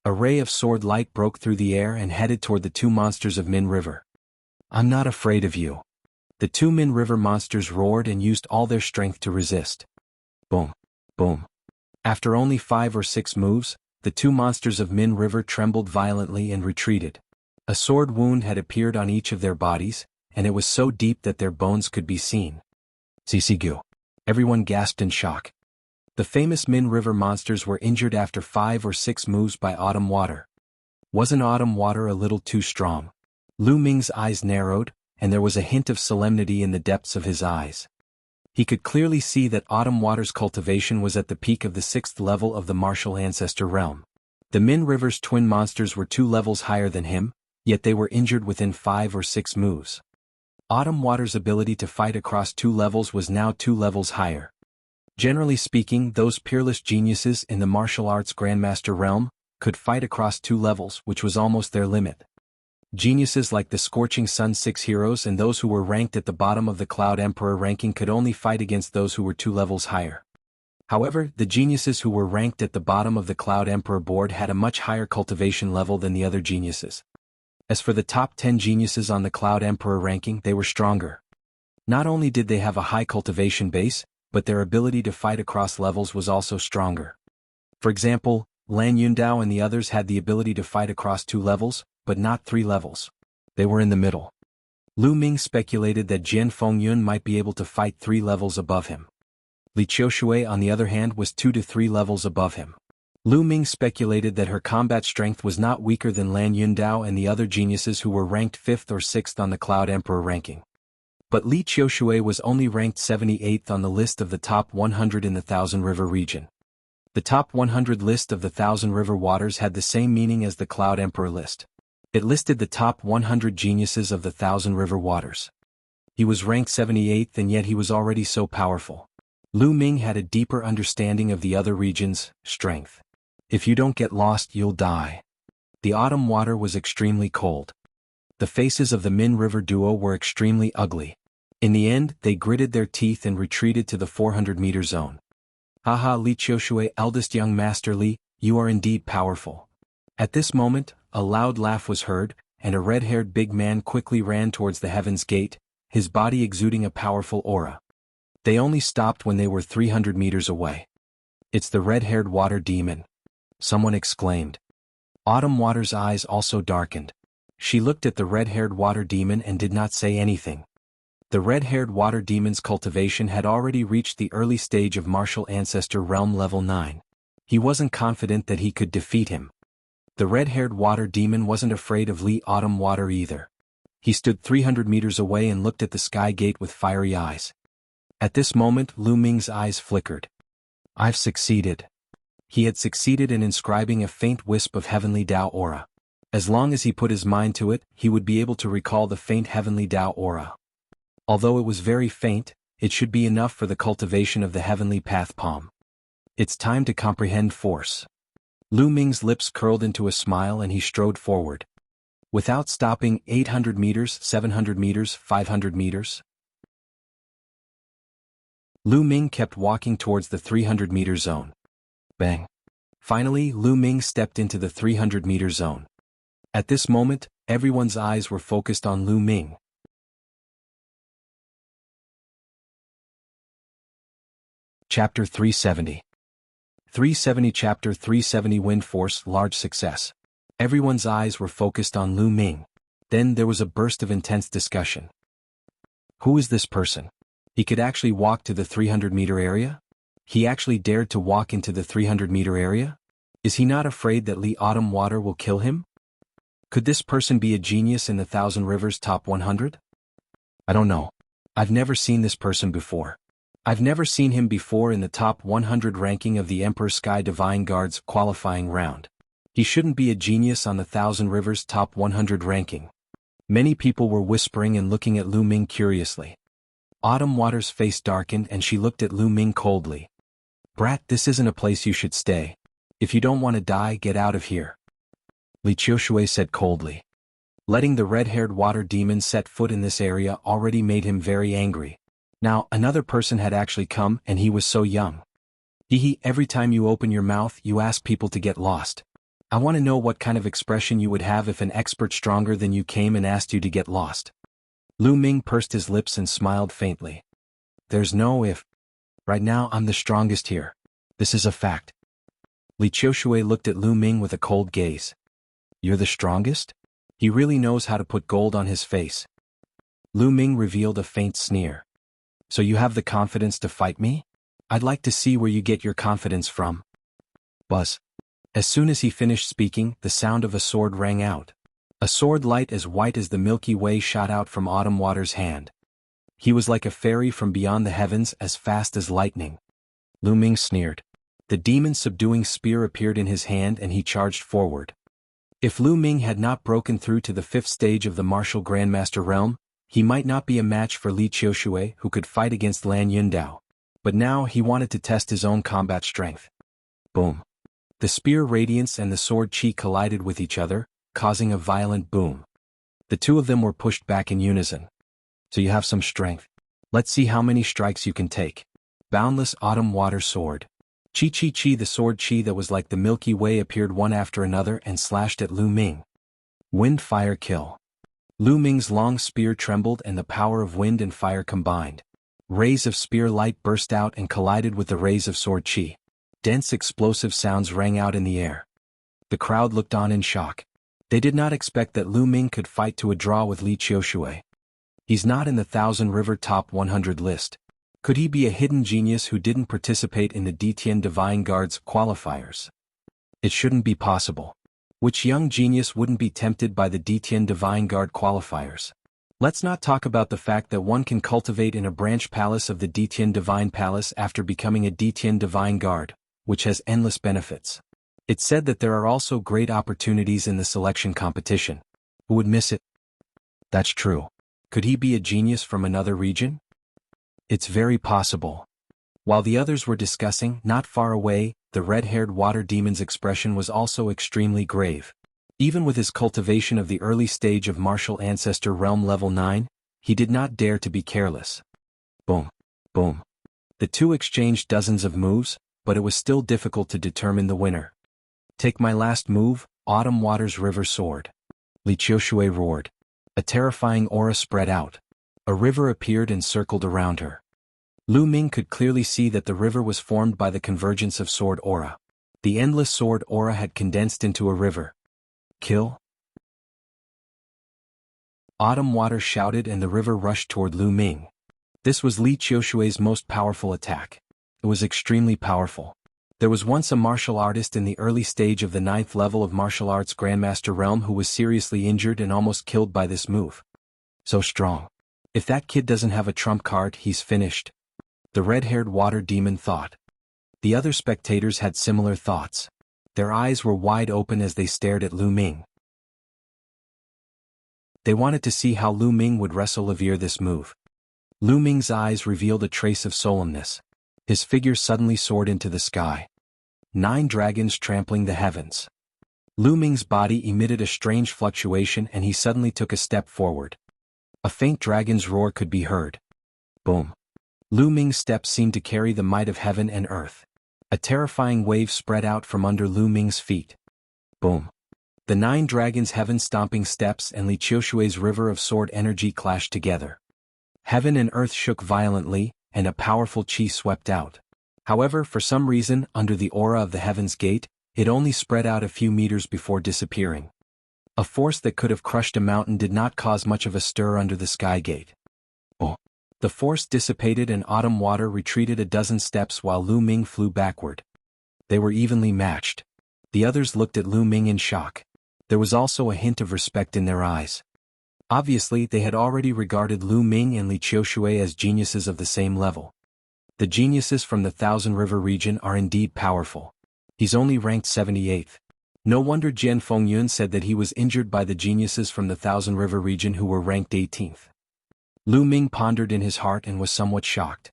A ray of sword light broke through the air and headed toward the two monsters of Min River. I'm not afraid of you. The two Min River monsters roared and used all their strength to resist. Boom! Boom! After only 5 or 6 moves, the two monsters of Min River trembled violently and retreated. A sword wound had appeared on each of their bodies, and it was so deep that their bones could be seen. Sisigu. Everyone gasped in shock. The famous Min River monsters were injured after 5 or 6 moves by Autumn Water. Wasn't Autumn Water a little too strong? Lu Ming's eyes narrowed, and there was a hint of solemnity in the depths of his eyes. He could clearly see that Autumn Water's cultivation was at the peak of the 6th level of the martial ancestor realm. The Min River's twin monsters were 2 levels higher than him, yet they were injured within 5 or 6 moves. Autumn Water's ability to fight across 2 levels was now 2 levels higher. Generally speaking, those peerless geniuses in the martial arts grandmaster realm could fight across 2 levels, which was almost their limit. Geniuses like the Scorching Sun 6 heroes and those who were ranked at the bottom of the Cloud Emperor ranking could only fight against those who were 2 levels higher. However, the geniuses who were ranked at the bottom of the Cloud Emperor board had a much higher cultivation level than the other geniuses. As for the top 10 geniuses on the Cloud Emperor ranking, they were stronger. Not only did they have a high cultivation base, but their ability to fight across levels was also stronger. For example, Lan Yundao and the others had the ability to fight across 2 levels, but not 3 levels. They were in the middle. Lu Ming speculated that Jian Fengyun might be able to fight 3 levels above him. Li Qiushui, on the other hand, was 2 to 3 levels above him. Lu Ming speculated that her combat strength was not weaker than Lan Yundao and the other geniuses who were ranked 5th or 6th on the Cloud Emperor ranking. But Li Qiushui was only ranked 78th on the list of the top 100 in the Thousand River region. The top 100 list of the Thousand River waters had the same meaning as the Cloud Emperor list. It listed the top 100 geniuses of the Thousand River waters. He was ranked 78th and yet he was already so powerful. Lu Ming had a deeper understanding of the other region's strength. If you don't get lost, you'll die. The Autumn Water was extremely cold. The faces of the Min River duo were extremely ugly. In the end, they gritted their teeth and retreated to the 400-meter zone. Haha, Li Qiushui, eldest young master Li, you are indeed powerful. At this moment, a loud laugh was heard, and a red-haired big man quickly ran towards the Heaven's Gate, his body exuding a powerful aura. They only stopped when they were 300 meters away. It's the red-haired water demon. Someone exclaimed. Autumn Water's eyes also darkened. She looked at the red-haired water demon and did not say anything. The red-haired water demon's cultivation had already reached the early stage of martial ancestor realm level 9. He wasn't confident that he could defeat him. The red-haired water demon wasn't afraid of Li Autumn Water either. He stood 300 meters away and looked at the sky gate with fiery eyes. At this moment, Lu Ming's eyes flickered. I've succeeded. He had succeeded in inscribing a faint wisp of heavenly Dao aura. As long as he put his mind to it, he would be able to recall the faint heavenly Dao aura. Although it was very faint, it should be enough for the cultivation of the heavenly path palm. It's time to comprehend force. Lu Ming's lips curled into a smile and he strode forward. Without stopping, 800 meters, 700 meters, 500 meters. Lu Ming kept walking towards the 300-meter zone. Bang. Finally, Lu Ming stepped into the 300-meter zone. At this moment, everyone's eyes were focused on Lu Ming. Chapter 370. 370 Chapter 370 Wind Force Large Success. Everyone's eyes were focused on Lu Ming. Then there was a burst of intense discussion. Who is this person? He could actually walk to the 300-meter area? He actually dared to walk into the 300-meter area? Is he not afraid that Li Autumn Water will kill him? Could this person be a genius in the Thousand Rivers top 100? I don't know. I've never seen this person before. I've never seen him before in the top 100 ranking of the Emperor Sky Divine Guard's qualifying round. He shouldn't be a genius on the Thousand Rivers top 100 ranking. Many people were whispering and looking at Lu Ming curiously. Autumn Water's face darkened and she looked at Lu Ming coldly. Brat, this isn't a place you should stay. If you don't want to die, get out of here. Li Qiushui said coldly. Letting the red-haired water demon set foot in this area already made him very angry. Now, another person had actually come and he was so young. Hehe, every time you open your mouth you ask people to get lost. I want to know what kind of expression you would have if an expert stronger than you came and asked you to get lost. Lu Ming pursed his lips and smiled faintly. There's no if. Right now I'm the strongest here. This is a fact. Li Qiushui looked at Lu Ming with a cold gaze. You're the strongest? He really knows how to put gold on his face. Lu Ming revealed a faint sneer. So you have the confidence to fight me? I'd like to see where you get your confidence from. Buzz. As soon as he finished speaking, the sound of a sword rang out. A sword light as white as the Milky Way shot out from Autumn Water's hand. He was like a fairy from beyond the heavens, as fast as lightning. Lu Ming sneered. The demon's subduing spear appeared in his hand and he charged forward. If Lu Ming had not broken through to the 5th stage of the martial Grandmaster realm, he might not be a match for Li Qiushui, who could fight against Lan Yundao. But now he wanted to test his own combat strength. Boom. The spear radiance and the sword chi collided with each other, causing a violent boom. The two of them were pushed back in unison. So you have some strength. Let's see how many strikes you can take. Boundless Autumn Water Sword. Chi chi chi. The sword chi that was like the Milky Way appeared one after another and slashed at Lu Ming. Wind fire kill. Lu Ming's long spear trembled and the power of wind and fire combined. Rays of spear light burst out and collided with the rays of sword chi. Dense explosive sounds rang out in the air. The crowd looked on in shock. They did not expect that Lu Ming could fight to a draw with Li Qiushui. He's not in the Thousand River top 100 list. Could he be a hidden genius who didn't participate in the Ditian Divine Guard's qualifiers? It shouldn't be possible. Which young genius wouldn't be tempted by the Ditian Divine Guard qualifiers? Let's not talk about the fact that one can cultivate in a branch palace of the Ditian Divine Palace after becoming a Ditian Divine Guard, which has endless benefits. It's said that there are also great opportunities in the selection competition. Who would miss it? That's true. Could he be a genius from another region? It's very possible. While the others were discussing, not far away, the red-haired water demon's expression was also extremely grave. Even with his cultivation of the early stage of Martial Ancestor Realm Level 9, he did not dare to be careless. Boom. Boom. The two exchanged dozens of moves, but it was still difficult to determine the winner. Take my last move, Autumn Water's River Sword. Li Qiushui roared. A terrifying aura spread out. A river appeared and circled around her. Lu Ming could clearly see that the river was formed by the convergence of sword aura. The endless sword aura had condensed into a river. Kill? Autumn Water shouted and the river rushed toward Lu Ming. This was Li Qiushui's most powerful attack. It was extremely powerful. There was once a martial artist in the early stage of the 9th level of martial arts Grandmaster Realm who was seriously injured and almost killed by this move. So strong. If that kid doesn't have a trump card, he's finished. The red-haired water demon thought. The other spectators had similar thoughts. Their eyes were wide open as they stared at Lu Ming. They wanted to see how Lu Ming would wrestle this move. Lu Ming's eyes revealed a trace of solemnness. His figure suddenly soared into the sky. 9 dragons trampling the heavens. Lu Ming's body emitted a strange fluctuation and he suddenly took a step forward. A faint dragon's roar could be heard. Boom. Lu Ming's steps seemed to carry the might of heaven and earth. A terrifying wave spread out from under Lu Ming's feet. Boom. The 9 dragons' heaven-stomping steps and Li Qiushui's river of sword energy clashed together. Heaven and earth shook violently, and a powerful chi swept out. However, for some reason, under the aura of the Heaven's Gate, it only spread out a few meters before disappearing. A force that could have crushed a mountain did not cause much of a stir under the sky gate. Oh. The force dissipated and Autumn Water retreated a dozen steps while Lu Ming flew backward. They were evenly matched. The others looked at Lu Ming in shock. There was also a hint of respect in their eyes. Obviously, they had already regarded Lu Ming and Li Qiushui as geniuses of the same level. The geniuses from the Thousand River region are indeed powerful. He's only ranked 78th. No wonder Jian Fengyun said that he was injured by the geniuses from the Thousand River region who were ranked 18th. Lu Ming pondered in his heart and was somewhat shocked.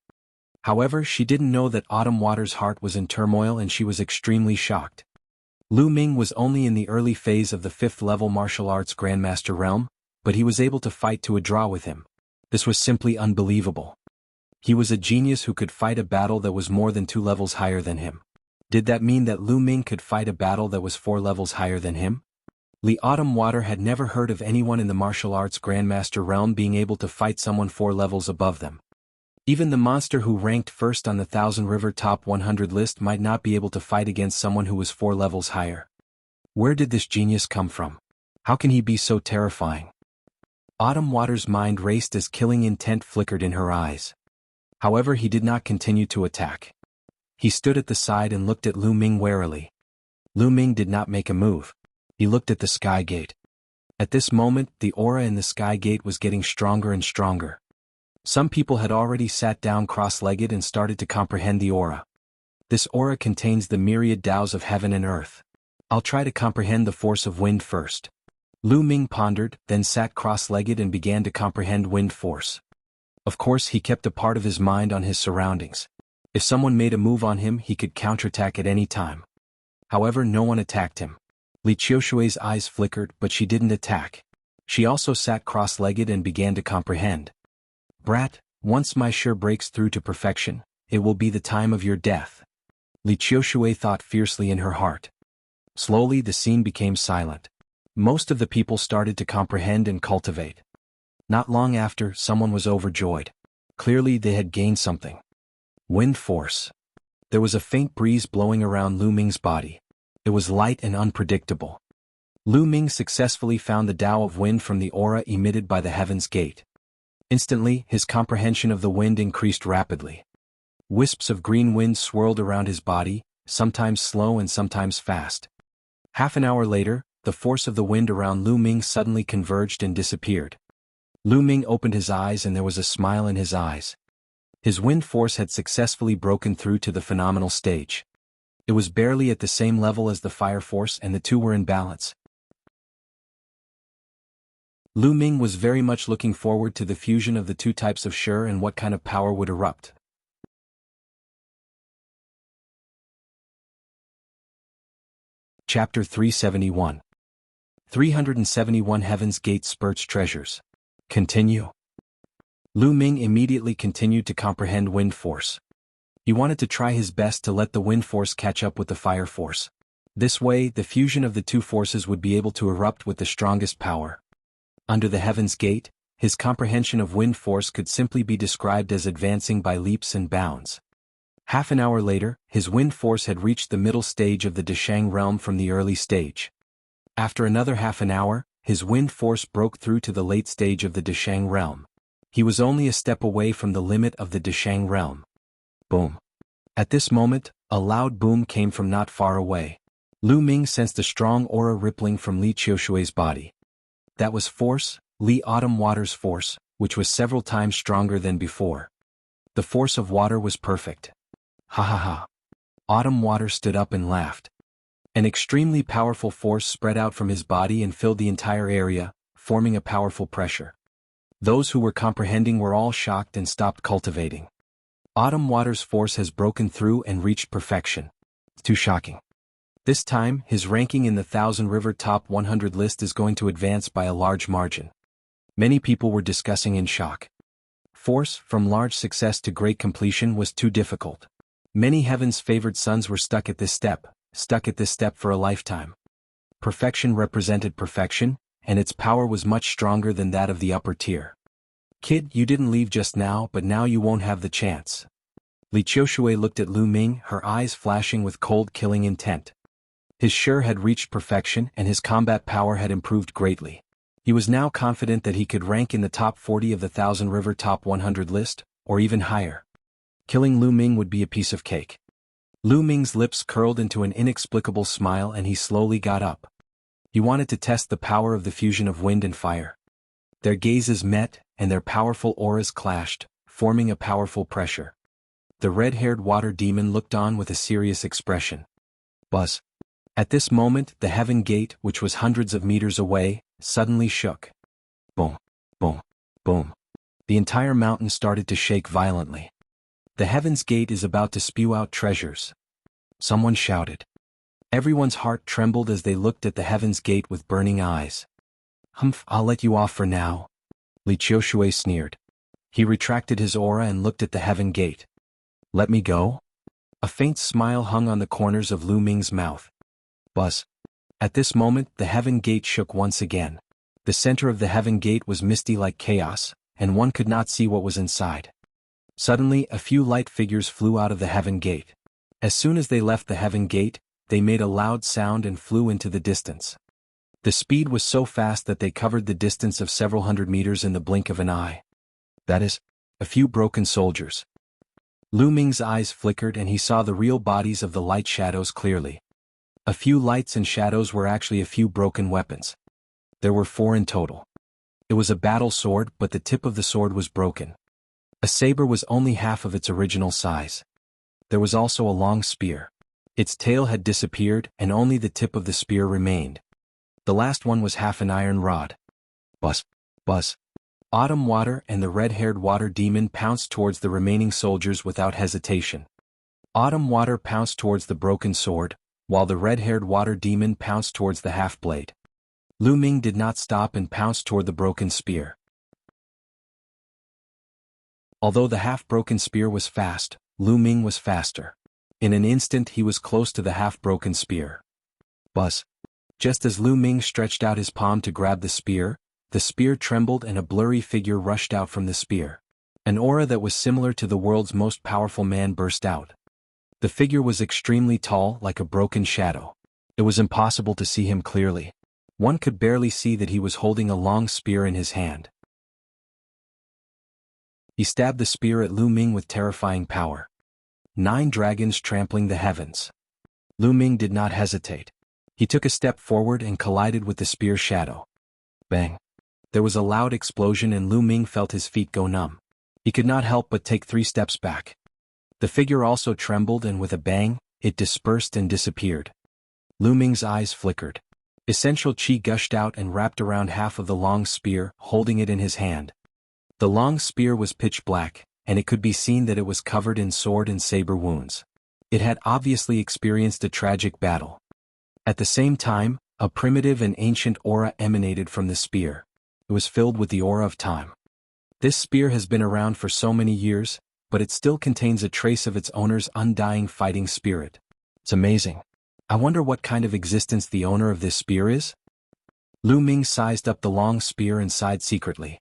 However, she didn't know that Autumn Water's heart was in turmoil and she was extremely shocked. Lu Ming was only in the early phase of the 5th level martial arts Grandmaster realm, but he was able to fight to a draw with him. This was simply unbelievable. He was a genius who could fight a battle that was more than 2 levels higher than him. Did that mean that Lu Ming could fight a battle that was 4 levels higher than him? Li Autumn Water had never heard of anyone in the martial arts Grandmaster realm being able to fight someone 4 levels above them. Even the monster who ranked first on the Thousand River Top 100 list might not be able to fight against someone who was 4 levels higher. Where did this genius come from? How can he be so terrifying? Autumn Water's mind raced as killing intent flickered in her eyes. However, he did not continue to attack. He stood at the side and looked at Lu Ming warily. Lu Ming did not make a move. He looked at the sky gate. At this moment, the aura in the sky gate was getting stronger and stronger. Some people had already sat down cross-legged and started to comprehend the aura. This aura contains the myriad Taos of heaven and earth. I'll try to comprehend the force of wind first. Lu Ming pondered, then sat cross-legged and began to comprehend wind force. Of course, he kept a part of his mind on his surroundings. If someone made a move on him, he could counterattack at any time. However, no one attacked him. Li Qiushui's eyes flickered, but she didn't attack. She also sat cross-legged and began to comprehend. Brat, once my Shi breaks through to perfection, it will be the time of your death. Li Qiushui thought fiercely in her heart. Slowly the scene became silent. Most of the people started to comprehend and cultivate. Not long after, someone was overjoyed. Clearly they had gained something. Wind force. There was a faint breeze blowing around Lu Ming's body. It was light and unpredictable. Lu Ming successfully found the Tao of wind from the aura emitted by the heaven's gate. Instantly, his comprehension of the wind increased rapidly. Wisps of green wind swirled around his body, sometimes slow and sometimes fast. Half an hour later, the force of the wind around Lu Ming suddenly converged and disappeared. Lu Ming opened his eyes and there was a smile in his eyes. His wind force had successfully broken through to the phenomenal stage. It was barely at the same level as the fire force and the two were in balance. Lu Ming was very much looking forward to the fusion of the two types of Shi and what kind of power would erupt. Chapter 371. 371 Heaven's Gate Spurts Treasures. Continue. Lu Ming immediately continued to comprehend wind force. He wanted to try his best to let the wind force catch up with the fire force. This way, the fusion of the two forces would be able to erupt with the strongest power. Under the Heaven's Gate, his comprehension of wind force could simply be described as advancing by leaps and bounds. Half an hour later, his wind force had reached the middle stage of the Deshang realm from the early stage. After another half an hour, his wind force broke through to the late stage of the Deshang realm. He was only a step away from the limit of the Deshang realm. Boom. At this moment, a loud boom came from not far away. Lu Ming sensed a strong aura rippling from Li Qiushui's body. That was force, Li Autumn Water's force, which was several times stronger than before. The force of water was perfect. Ha ha ha. Autumn Water stood up and laughed. An extremely powerful force spread out from his body and filled the entire area, forming a powerful pressure. Those who were comprehending were all shocked and stopped cultivating. Autumn Water's force has broken through and reached perfection. Too shocking. This time, his ranking in the Thousand River Top 100 list is going to advance by a large margin. Many people were discussing in shock. Force, from large success to great completion, was too difficult. Many heaven's favored sons were stuck at this step for a lifetime. Perfection represented perfection, and its power was much stronger than that of the upper tier. Kid, you didn't leave just now, but now you won't have the chance. Li Qiushui looked at Lu Ming, her eyes flashing with cold killing intent. His Shi had reached perfection and his combat power had improved greatly. He was now confident that he could rank in the top 40 of the Thousand River top 100 list, or even higher. Killing Lu Ming would be a piece of cake. Lu Ming's lips curled into an inexplicable smile and he slowly got up. He wanted to test the power of the fusion of wind and fire. Their gazes met, and their powerful auras clashed, forming a powerful pressure. The red-haired water demon looked on with a serious expression. Buzz. At this moment, the heaven gate, which was hundreds of meters away, suddenly shook. Boom, boom, boom. The entire mountain started to shake violently. The heaven's gate is about to spew out treasures. Someone shouted. Everyone's heart trembled as they looked at the heaven's gate with burning eyes. Humph, I'll let you off for now. Li Qiushui sneered. He retracted his aura and looked at the heaven gate. Let me go? A faint smile hung on the corners of Lu Ming's mouth. Buzz. At this moment, the heaven gate shook once again. The center of the heaven gate was misty like chaos, and one could not see what was inside. Suddenly, a few light figures flew out of the heaven gate. As soon as they left the heaven gate, they made a loud sound and flew into the distance. The speed was so fast that they covered the distance of several hundred meters in the blink of an eye. That is, a few broken soldiers. Lu Ming's eyes flickered and he saw the real bodies of the light shadows clearly. A few lights and shadows were actually a few broken weapons. There were 4 in total. It was a battle sword, but the tip of the sword was broken. A saber was only half of its original size. There was also a long spear. Its tail had disappeared and only the tip of the spear remained. The last one was half an iron rod. Buzz, buzz. Autumn Water and the red-haired water demon pounced towards the remaining soldiers without hesitation. Autumn Water pounced towards the broken sword, while the red-haired water demon pounced towards the half-blade. Lu Ming did not stop and pounced toward the broken spear. Although the half-broken spear was fast, Lu Ming was faster. In an instant he was close to the half-broken spear. Buzz. Just as Lu Ming stretched out his palm to grab the spear trembled and a blurry figure rushed out from the spear. An aura that was similar to the world's most powerful man burst out. The figure was extremely tall, like a broken shadow. It was impossible to see him clearly. One could barely see that he was holding a long spear in his hand. He stabbed the spear at Lu Ming with terrifying power. 9 dragons trampling the heavens. Lu Ming did not hesitate. He took a step forward and collided with the spear shadow. Bang. There was a loud explosion and Lu Ming felt his feet go numb. He could not help but take 3 steps back. The figure also trembled and with a bang, it dispersed and disappeared. Lu Ming's eyes flickered. Essential chi gushed out and wrapped around half of the long spear, holding it in his hand. The long spear was pitch black, and it could be seen that it was covered in sword and saber wounds. It had obviously experienced a tragic battle. At the same time, a primitive and ancient aura emanated from the spear. It was filled with the aura of time. This spear has been around for so many years, but it still contains a trace of its owner's undying fighting spirit. It's amazing. I wonder what kind of existence the owner of this spear is? Lu Ming sized up the long spear and sighed secretly.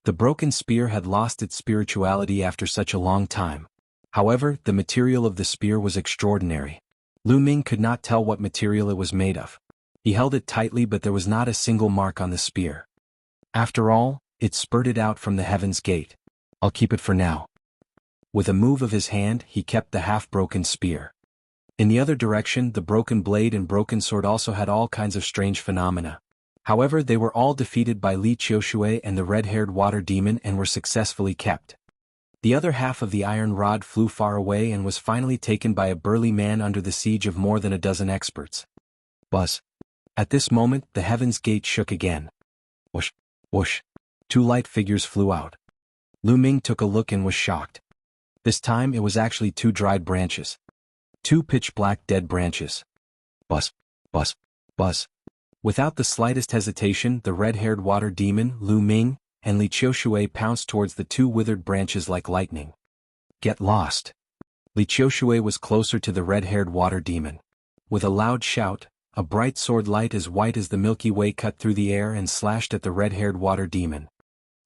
The broken spear had lost its spirituality after such a long time. However, the material of the spear was extraordinary. Lu Ming could not tell what material it was made of. He held it tightly but there was not a single mark on the spear. After all, it spurted out from the heaven's gate. I'll keep it for now. With a move of his hand, he kept the half-broken spear. In the other direction, the broken blade and broken sword also had all kinds of strange phenomena. However, they were all defeated by Li Qiushui and the red-haired water demon and were successfully kept. The other half of the iron rod flew far away and was finally taken by a burly man under the siege of more than a dozen experts. Buzz. At this moment, the heaven's gate shook again. Whoosh, whoosh. 2 light figures flew out. Lu Ming took a look and was shocked. This time it was actually 2 dried branches. 2 pitch-black dead branches. Buzz, buzz, buzz. Without the slightest hesitation, the red-haired water demon, Lu Ming, and Li Qiushui pounced towards the 2 withered branches like lightning. Get lost. Li Qiushui was closer to the red-haired water demon. With a loud shout, a bright sword light as white as the Milky Way cut through the air and slashed at the red-haired water demon.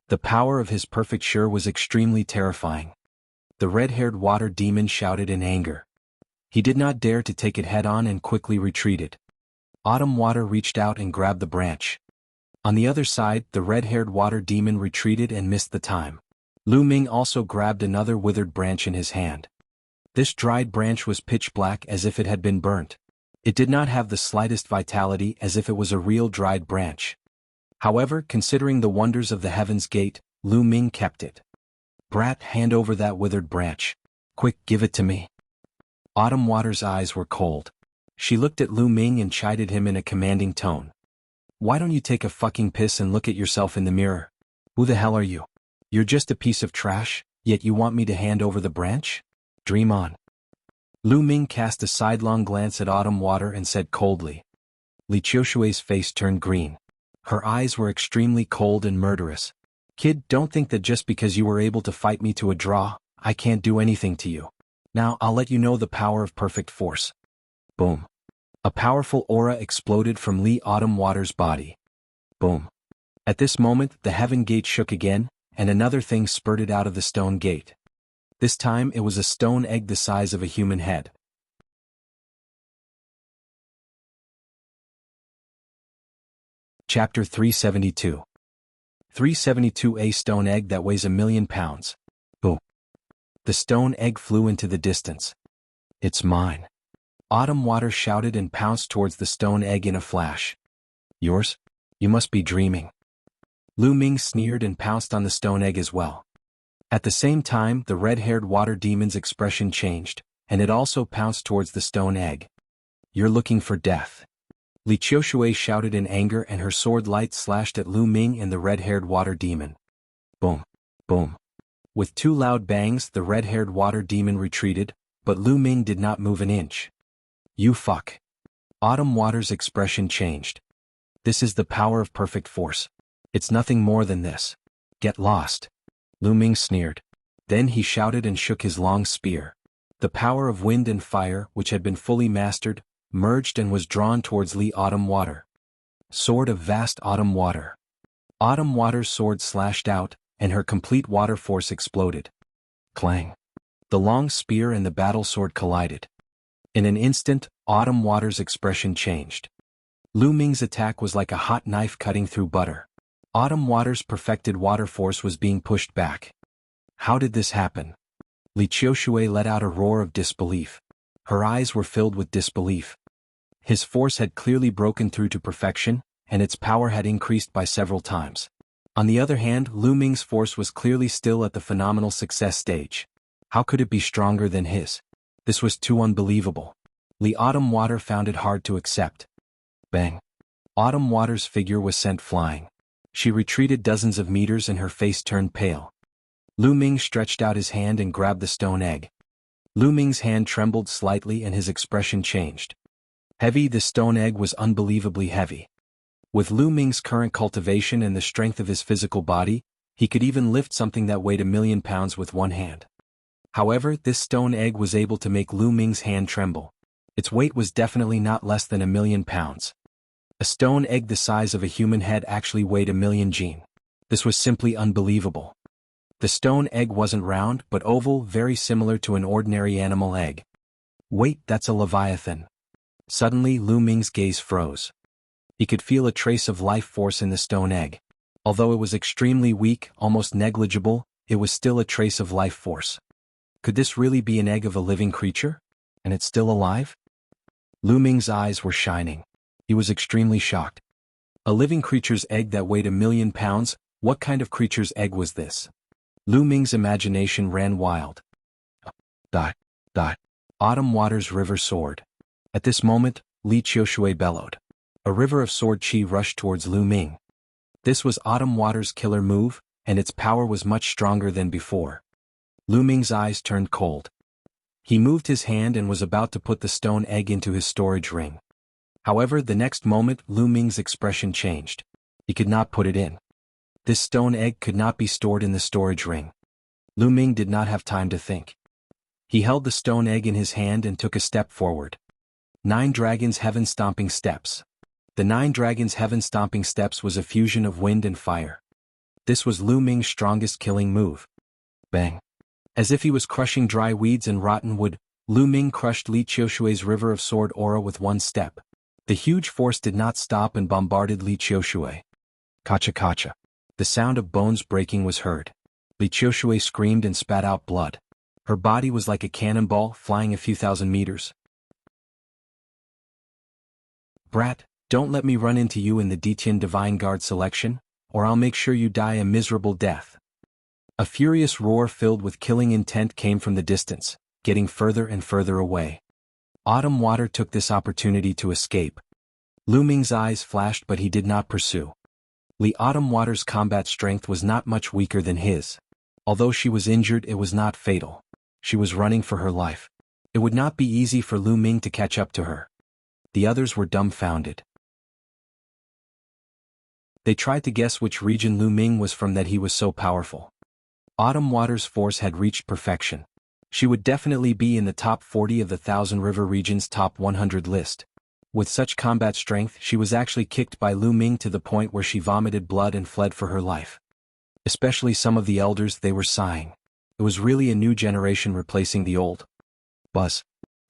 The power of his perfect Shi was extremely terrifying. The red-haired water demon shouted in anger. He did not dare to take it head-on and quickly retreated. Autumn Water reached out and grabbed the branch. On the other side, the red-haired water demon retreated and missed the time. Lu Ming also grabbed another withered branch in his hand. This dried branch was pitch black as if it had been burnt. It did not have the slightest vitality as if it was a real dried branch. However, considering the wonders of the Heaven's Gate, Lu Ming kept it. Brat, hand over that withered branch. Quick, give it to me. Autumn Water's eyes were cold. She looked at Lu Ming and chided him in a commanding tone. Why don't you take a fucking piss and look at yourself in the mirror? Who the hell are you? You're just a piece of trash, yet you want me to hand over the branch? Dream on. Lu Ming cast a sidelong glance at Autumn Water and said coldly. Li Qiushui's face turned green. Her eyes were extremely cold and murderous. Kid, don't think that just because you were able to fight me to a draw, I can't do anything to you. Now I'll let you know the power of perfect force. Boom. A powerful aura exploded from Li Autumn Water's body. Boom. At this moment, the heaven gate shook again, and another thing spurted out of the stone gate. This time it was a stone egg the size of a human head. Chapter 372. 372. A stone egg that weighs 1,000,000 pounds. Boom. The stone egg flew into the distance. It's mine. Autumn Water shouted and pounced towards the stone egg in a flash. Yours? You must be dreaming. Lu Ming sneered and pounced on the stone egg as well. At the same time, the red-haired water demon's expression changed, and it also pounced towards the stone egg. You're looking for death. Li Qiushui shouted in anger and her sword light slashed at Lu Ming and the red-haired water demon. Boom. Boom. With two loud bangs, the red-haired water demon retreated, but Lu Ming did not move an inch. You fuck. Autumn Water's expression changed. This is the power of perfect force. It's nothing more than this. Get lost. Lu Ming sneered. Then he shouted and shook his long spear. The power of wind and fire, which had been fully mastered, merged and was drawn towards Li Autumn Water. Sword of vast Autumn Water. Autumn Water's sword slashed out, and her complete water force exploded. Clang. The long spear and the battle sword collided. In an instant, Autumn Water's expression changed. Lu Ming's attack was like a hot knife cutting through butter. Autumn Water's perfected water force was being pushed back. How did this happen? Li Qiushui let out a roar of disbelief. Her eyes were filled with disbelief. His force had clearly broken through to perfection, and its power had increased by several times. On the other hand, Lu Ming's force was clearly still at the phenomenal success stage. How could it be stronger than his? This was too unbelievable. Li Autumn Water found it hard to accept. Bang. Autumn Water's figure was sent flying. She retreated dozens of meters and her face turned pale. Lu Ming stretched out his hand and grabbed the stone egg. Lu Ming's hand trembled slightly and his expression changed. Heavy, the stone egg was unbelievably heavy. With Lu Ming's current cultivation and the strength of his physical body, he could even lift something that weighed 1,000,000 pounds with one hand. However, this stone egg was able to make Lu Ming's hand tremble. Its weight was definitely not less than 1,000,000 pounds. A stone egg the size of a human head actually weighed 1,000,000 jin. This was simply unbelievable. The stone egg wasn't round but oval, very similar to an ordinary animal egg. Wait, that's a leviathan. Suddenly Lu Ming's gaze froze. He could feel a trace of life force in the stone egg. Although it was extremely weak, almost negligible, it was still a trace of life force. Could this really be an egg of a living creature? And it's still alive? Lu Ming's eyes were shining. He was extremely shocked. A living creature's egg that weighed 1,000,000 pounds, what kind of creature's egg was this? Lu Ming's imagination ran wild. Dot. Autumn Water's river soared. At this moment, Li Qiushui bellowed. A river of sword chi rushed towards Lu Ming. This was Autumn Water's killer move, and its power was much stronger than before. Lu Ming's eyes turned cold. He moved his hand and was about to put the stone egg into his storage ring. However, the next moment, Lu Ming's expression changed. He could not put it in. This stone egg could not be stored in the storage ring. Lu Ming did not have time to think. He held the stone egg in his hand and took a step forward. 9 Dragons Heaven Stomping Steps. The 9 Dragons Heaven Stomping Steps was a fusion of wind and fire. This was Lu Ming's strongest killing move. Bang. As if he was crushing dry weeds and rotten wood, Lu Ming crushed Li Qiushui's river of sword aura with one step. The huge force did not stop and bombarded Li Qiushui. Kacha. The sound of bones breaking was heard. Li Qiushui screamed and spat out blood. Her body was like a cannonball flying a few thousand meters. Brat, don't let me run into you in the Detian Divine Guard selection, or I'll make sure you die a miserable death. A furious roar filled with killing intent came from the distance, getting further and further away. Autumn Water took this opportunity to escape. Lu Ming's eyes flashed, but he did not pursue. Li Autumn Water's combat strength was not much weaker than his. Although she was injured, it was not fatal. She was running for her life. It would not be easy for Lu Ming to catch up to her. The others were dumbfounded. They tried to guess which region Lu Ming was from, that he was so powerful. Autumn Water's force had reached perfection. She would definitely be in the top 40 of the Thousand River region's top 100 list. With such combat strength, she was actually kicked by Lu Ming to the point where she vomited blood and fled for her life. Especially some of the elders, they were sighing. It was really a new generation replacing the old. Buzz.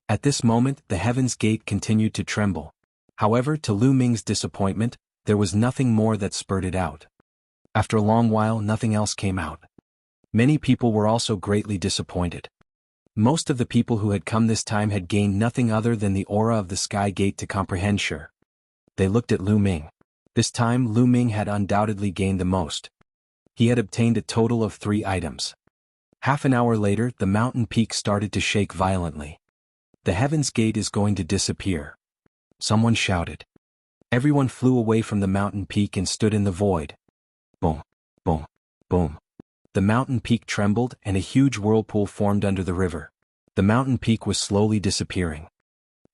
At this moment, the Heaven's Gate continued to tremble. However, to Lu Ming's disappointment, there was nothing more that spurted out. After a long while, nothing else came out. Many people were also greatly disappointed. Most of the people who had come this time had gained nothing other than the aura of the Sky Gate to comprehend. Sure. They looked at Lu Ming. This time Lu Ming had undoubtedly gained the most. He had obtained a total of 3 items. Half an hour later, the mountain peak started to shake violently. The Heaven's Gate is going to disappear. Someone shouted. Everyone flew away from the mountain peak and stood in the void. Boom, boom, boom. The mountain peak trembled and a huge whirlpool formed under the river. The mountain peak was slowly disappearing.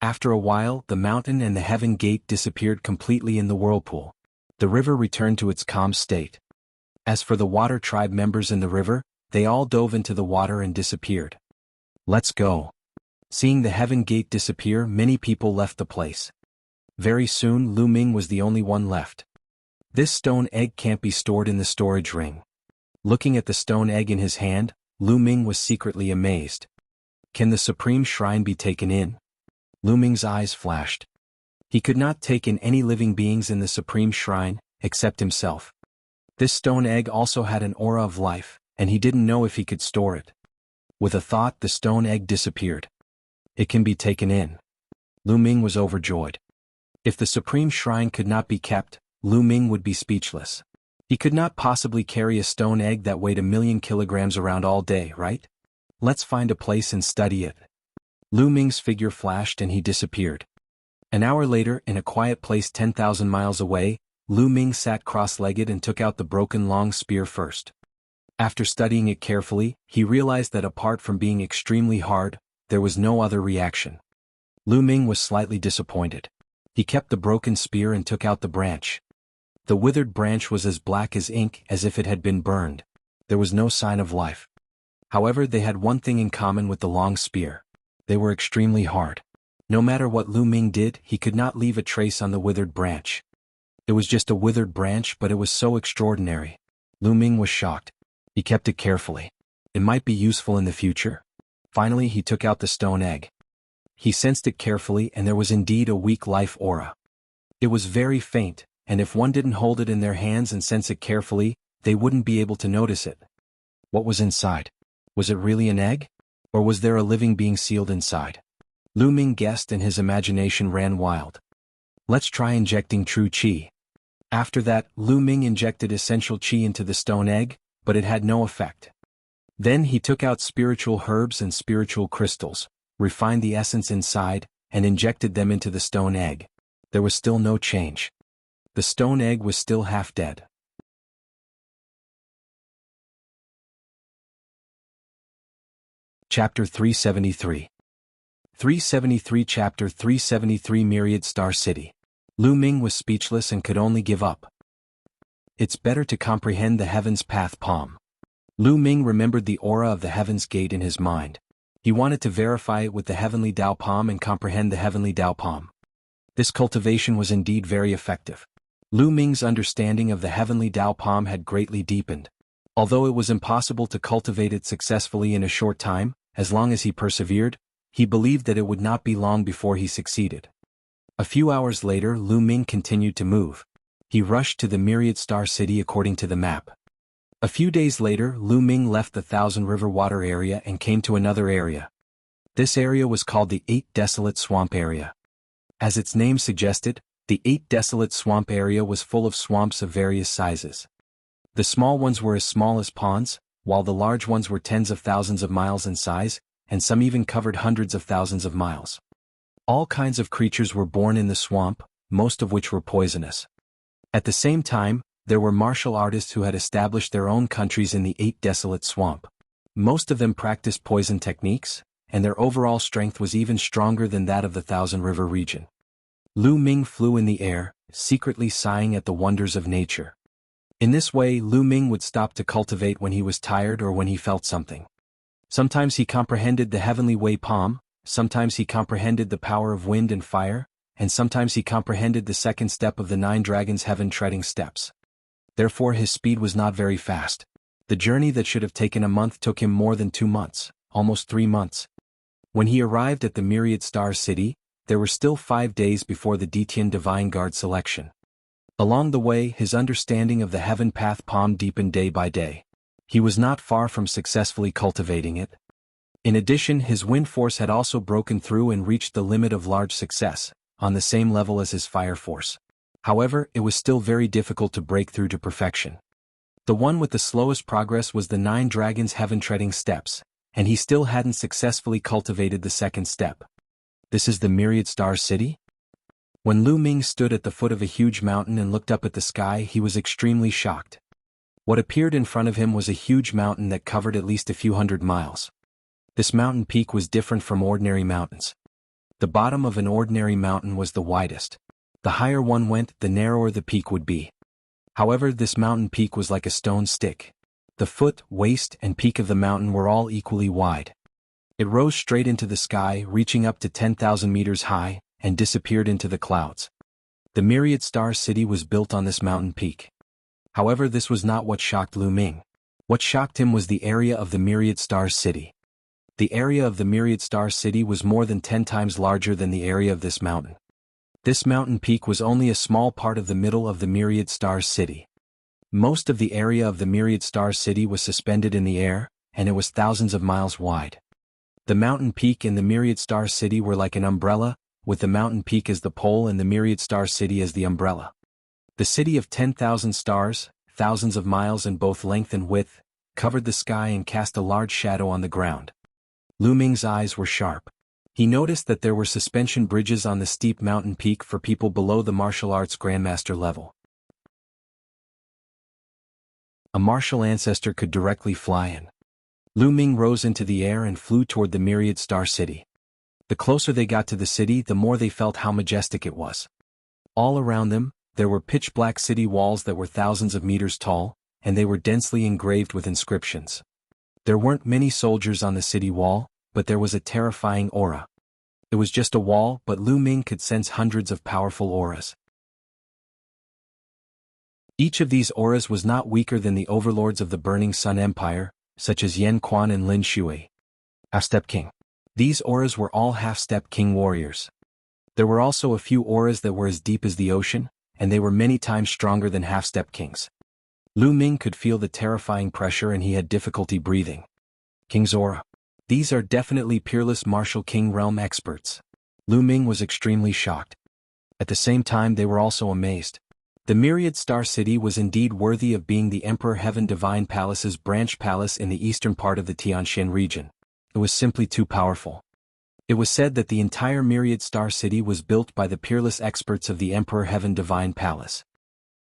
After a while, the mountain and the Heaven Gate disappeared completely in the whirlpool. The river returned to its calm state. As for the water tribe members in the river, they all dove into the water and disappeared. Let's go. Seeing the Heaven Gate disappear, many people left the place. Very soon Lu Ming was the only one left. This stone egg can't be stored in the storage ring. Looking at the stone egg in his hand, Lu Ming was secretly amazed. Can the Supreme Shrine be taken in? Lu Ming's eyes flashed. He could not take in any living beings in the Supreme Shrine, except himself. This stone egg also had an aura of life, and he didn't know if he could store it. With a thought, the stone egg disappeared. It can be taken in. Lu Ming was overjoyed. If the Supreme Shrine could not be kept, Lu Ming would be speechless. He could not possibly carry a stone egg that weighed 1,000,000 kilograms around all day, right? Let's find a place and study it. Lu Ming's figure flashed and he disappeared. An hour later, in a quiet place 10,000 miles away, Lu Ming sat cross-legged and took out the broken long spear first. After studying it carefully, he realized that apart from being extremely hard, there was no other reaction. Lu Ming was slightly disappointed. He kept the broken spear and took out the branch. The withered branch was as black as ink, as if it had been burned. There was no sign of life. However, they had one thing in common with the long spear. They were extremely hard. No matter what Lu Ming did, he could not leave a trace on the withered branch. It was just a withered branch, but it was so extraordinary. Lu Ming was shocked. He kept it carefully. It might be useful in the future. Finally, he took out the stone egg. He sensed it carefully, and there was indeed a weak life aura. It was very faint, and if one didn't hold it in their hands and sense it carefully, they wouldn't be able to notice it. What was inside? Was it really an egg? Or was there a living being sealed inside? Lu Ming guessed and his imagination ran wild. Let's try injecting true qi. After that, Lu Ming injected essential qi into the stone egg, but it had no effect. Then he took out spiritual herbs and spiritual crystals, refined the essence inside, and injected them into the stone egg. There was still no change. The stone egg was still half dead. Chapter 373. 373 Chapter 373 Myriad Star City. Lu Ming was speechless and could only give up. It's better to comprehend the Heaven's Path Palm. Lu Ming remembered the aura of the Heaven's Gate in his mind. He wanted to verify it with the Heavenly Dao Palm and comprehend the Heavenly Dao Palm. This cultivation was indeed very effective. Lu Ming's understanding of the Heavenly Dao Palm had greatly deepened. Although it was impossible to cultivate it successfully in a short time, as long as he persevered, he believed that it would not be long before he succeeded. A few hours later, Lu Ming continued to move. He rushed to the Myriad Star City according to the map. A few days later, Lu Ming left the Thousand River Water area and came to another area. This area was called the Eight Desolate Swamp Area. As its name suggested, the Eight Desolate Swamp Area was full of swamps of various sizes. The small ones were as small as ponds, while the large ones were tens of thousands of miles in size, and some even covered hundreds of thousands of miles. All kinds of creatures were born in the swamp, most of which were poisonous. At the same time, there were martial artists who had established their own countries in the Eight Desolate Swamp. Most of them practiced poison techniques, and their overall strength was even stronger than that of the Thousand River region. Lu Ming flew in the air, secretly sighing at the wonders of nature. In this way, Lu Ming would stop to cultivate when he was tired or when he felt something. Sometimes he comprehended the heavenly way palm, sometimes he comprehended the power of wind and fire, and sometimes he comprehended the second step of the 9 dragons' heaven-treading steps. Therefore his speed was not very fast. The journey that should have taken a month took him more than 2 months, almost 3 months. When he arrived at the Myriad Star City, there were still 5 days before the Detian Divine Guard selection. Along the way, his understanding of the heaven path palm deepened day by day. He was not far from successfully cultivating it. In addition, his wind force had also broken through and reached the limit of large success, on the same level as his fire force. However, it was still very difficult to break through to perfection. The one with the slowest progress was the 9 dragons' heaven-treading steps, and he still hadn't successfully cultivated the second step. This is the Myriad Star City? When Lu Ming stood at the foot of a huge mountain and looked up at the sky, he was extremely shocked. What appeared in front of him was a huge mountain that covered at least a few hundred miles. This mountain peak was different from ordinary mountains. The bottom of an ordinary mountain was the widest. The higher one went, the narrower the peak would be. However, this mountain peak was like a stone stick. The foot, waist, and peak of the mountain were all equally wide. It rose straight into the sky, reaching up to 10,000 meters high, and disappeared into the clouds. The Myriad Star City was built on this mountain peak. However, this was not what shocked Lu Ming. What shocked him was the area of the Myriad Star City. The area of the Myriad Star City was more than 10 times larger than the area of this mountain. This mountain peak was only a small part of the middle of the Myriad Star City. Most of the area of the Myriad Star City was suspended in the air, and it was thousands of miles wide. The mountain peak and the Myriad Star City were like an umbrella, with the mountain peak as the pole and the Myriad Star City as the umbrella. The city of 10,000 stars, thousands of miles in both length and width, covered the sky and cast a large shadow on the ground. Lu Ming's eyes were sharp. He noticed that there were suspension bridges on the steep mountain peak for people below the martial arts grandmaster level. A martial ancestor could directly fly in. Lu Ming rose into the air and flew toward the Myriad Star City. The closer they got to the city, the more they felt how majestic it was. All around them, there were pitch-black city walls that were thousands of meters tall, and they were densely engraved with inscriptions. There weren't many soldiers on the city wall, but there was a terrifying aura. It was just a wall, but Lu Ming could sense hundreds of powerful auras. Each of these auras was not weaker than the overlords of the Burning Sun Empire, such as Yan Quan and Lin Shui. Half-Step King. These auras were all half-step king warriors. There were also a few auras that were as deep as the ocean, and they were many times stronger than half-step kings. Lu Ming could feel the terrifying pressure and he had difficulty breathing. King's aura. These are definitely peerless martial king realm experts. Lu Ming was extremely shocked. At the same time, they were also amazed. The Myriad Star City was indeed worthy of being the Emperor Heaven Divine Palace's branch palace in the eastern part of the Tianxin region. It was simply too powerful. It was said that the entire Myriad Star City was built by the peerless experts of the Emperor Heaven Divine Palace.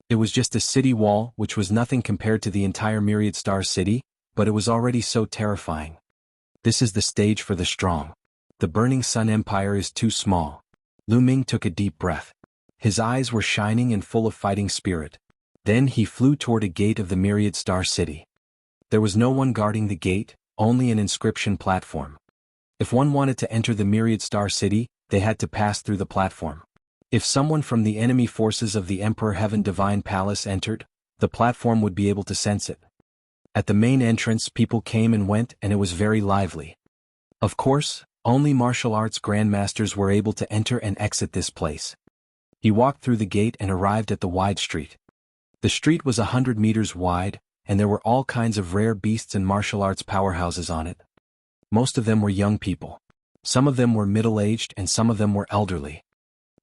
It was just a city wall, which was nothing compared to the entire Myriad Star City, but it was already so terrifying. This is the stage for the strong. The Burning Sun Empire is too small. Lu Ming took a deep breath. His eyes were shining and full of fighting spirit. Then he flew toward a gate of the Myriad Star City. There was no one guarding the gate, only an inscription platform. If one wanted to enter the Myriad Star City, they had to pass through the platform. If someone from the enemy forces of the Emperor Heaven Divine Palace entered, the platform would be able to sense it. At the main entrance, people came and went, and it was very lively. Of course, only martial arts grandmasters were able to enter and exit this place. He walked through the gate and arrived at the wide street. The street was 100 meters wide, and there were all kinds of rare beasts and martial arts powerhouses on it. Most of them were young people. Some of them were middle-aged and some of them were elderly.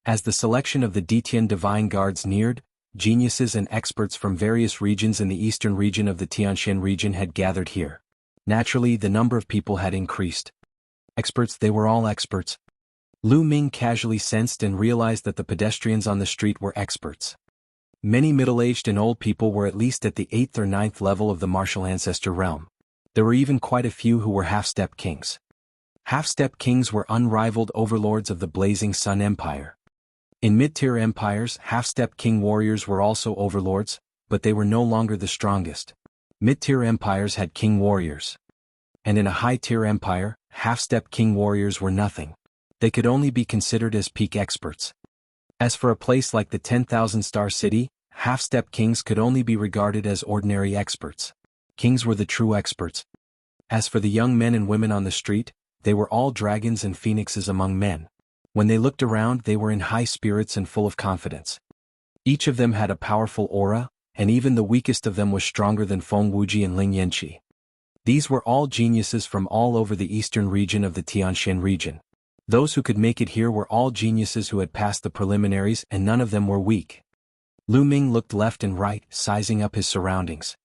As the selection of the Detian Divine Guards neared, geniuses and experts from various regions in the eastern region of the Tianshan region had gathered here. Naturally, the number of people had increased. Experts, they were all experts. Lu Ming casually sensed and realized that the pedestrians on the street were experts. Many middle-aged and old people were at least at the 8th or 9th level of the martial ancestor realm. There were even quite a few who were half-step kings. Half-step kings were unrivaled overlords of the Blazing Sun Empire. In mid-tier empires, half-step king warriors were also overlords, but they were no longer the strongest. Mid-tier empires had king warriors. And in a high-tier empire, half-step king warriors were nothing. They could only be considered as peak experts. As for a place like the 10,000-star city, half-step kings could only be regarded as ordinary experts. Kings were the true experts. As for the young men and women on the street, they were all dragons and phoenixes among men. When they looked around, they were in high spirits and full of confidence. Each of them had a powerful aura, and even the weakest of them was stronger than Feng Wuji and Ling Yanqi. These were all geniuses from all over the eastern region of the Tianshan region. Those who could make it here were all geniuses who had passed the preliminaries, and none of them were weak. Lu Ming looked left and right, sizing up his surroundings.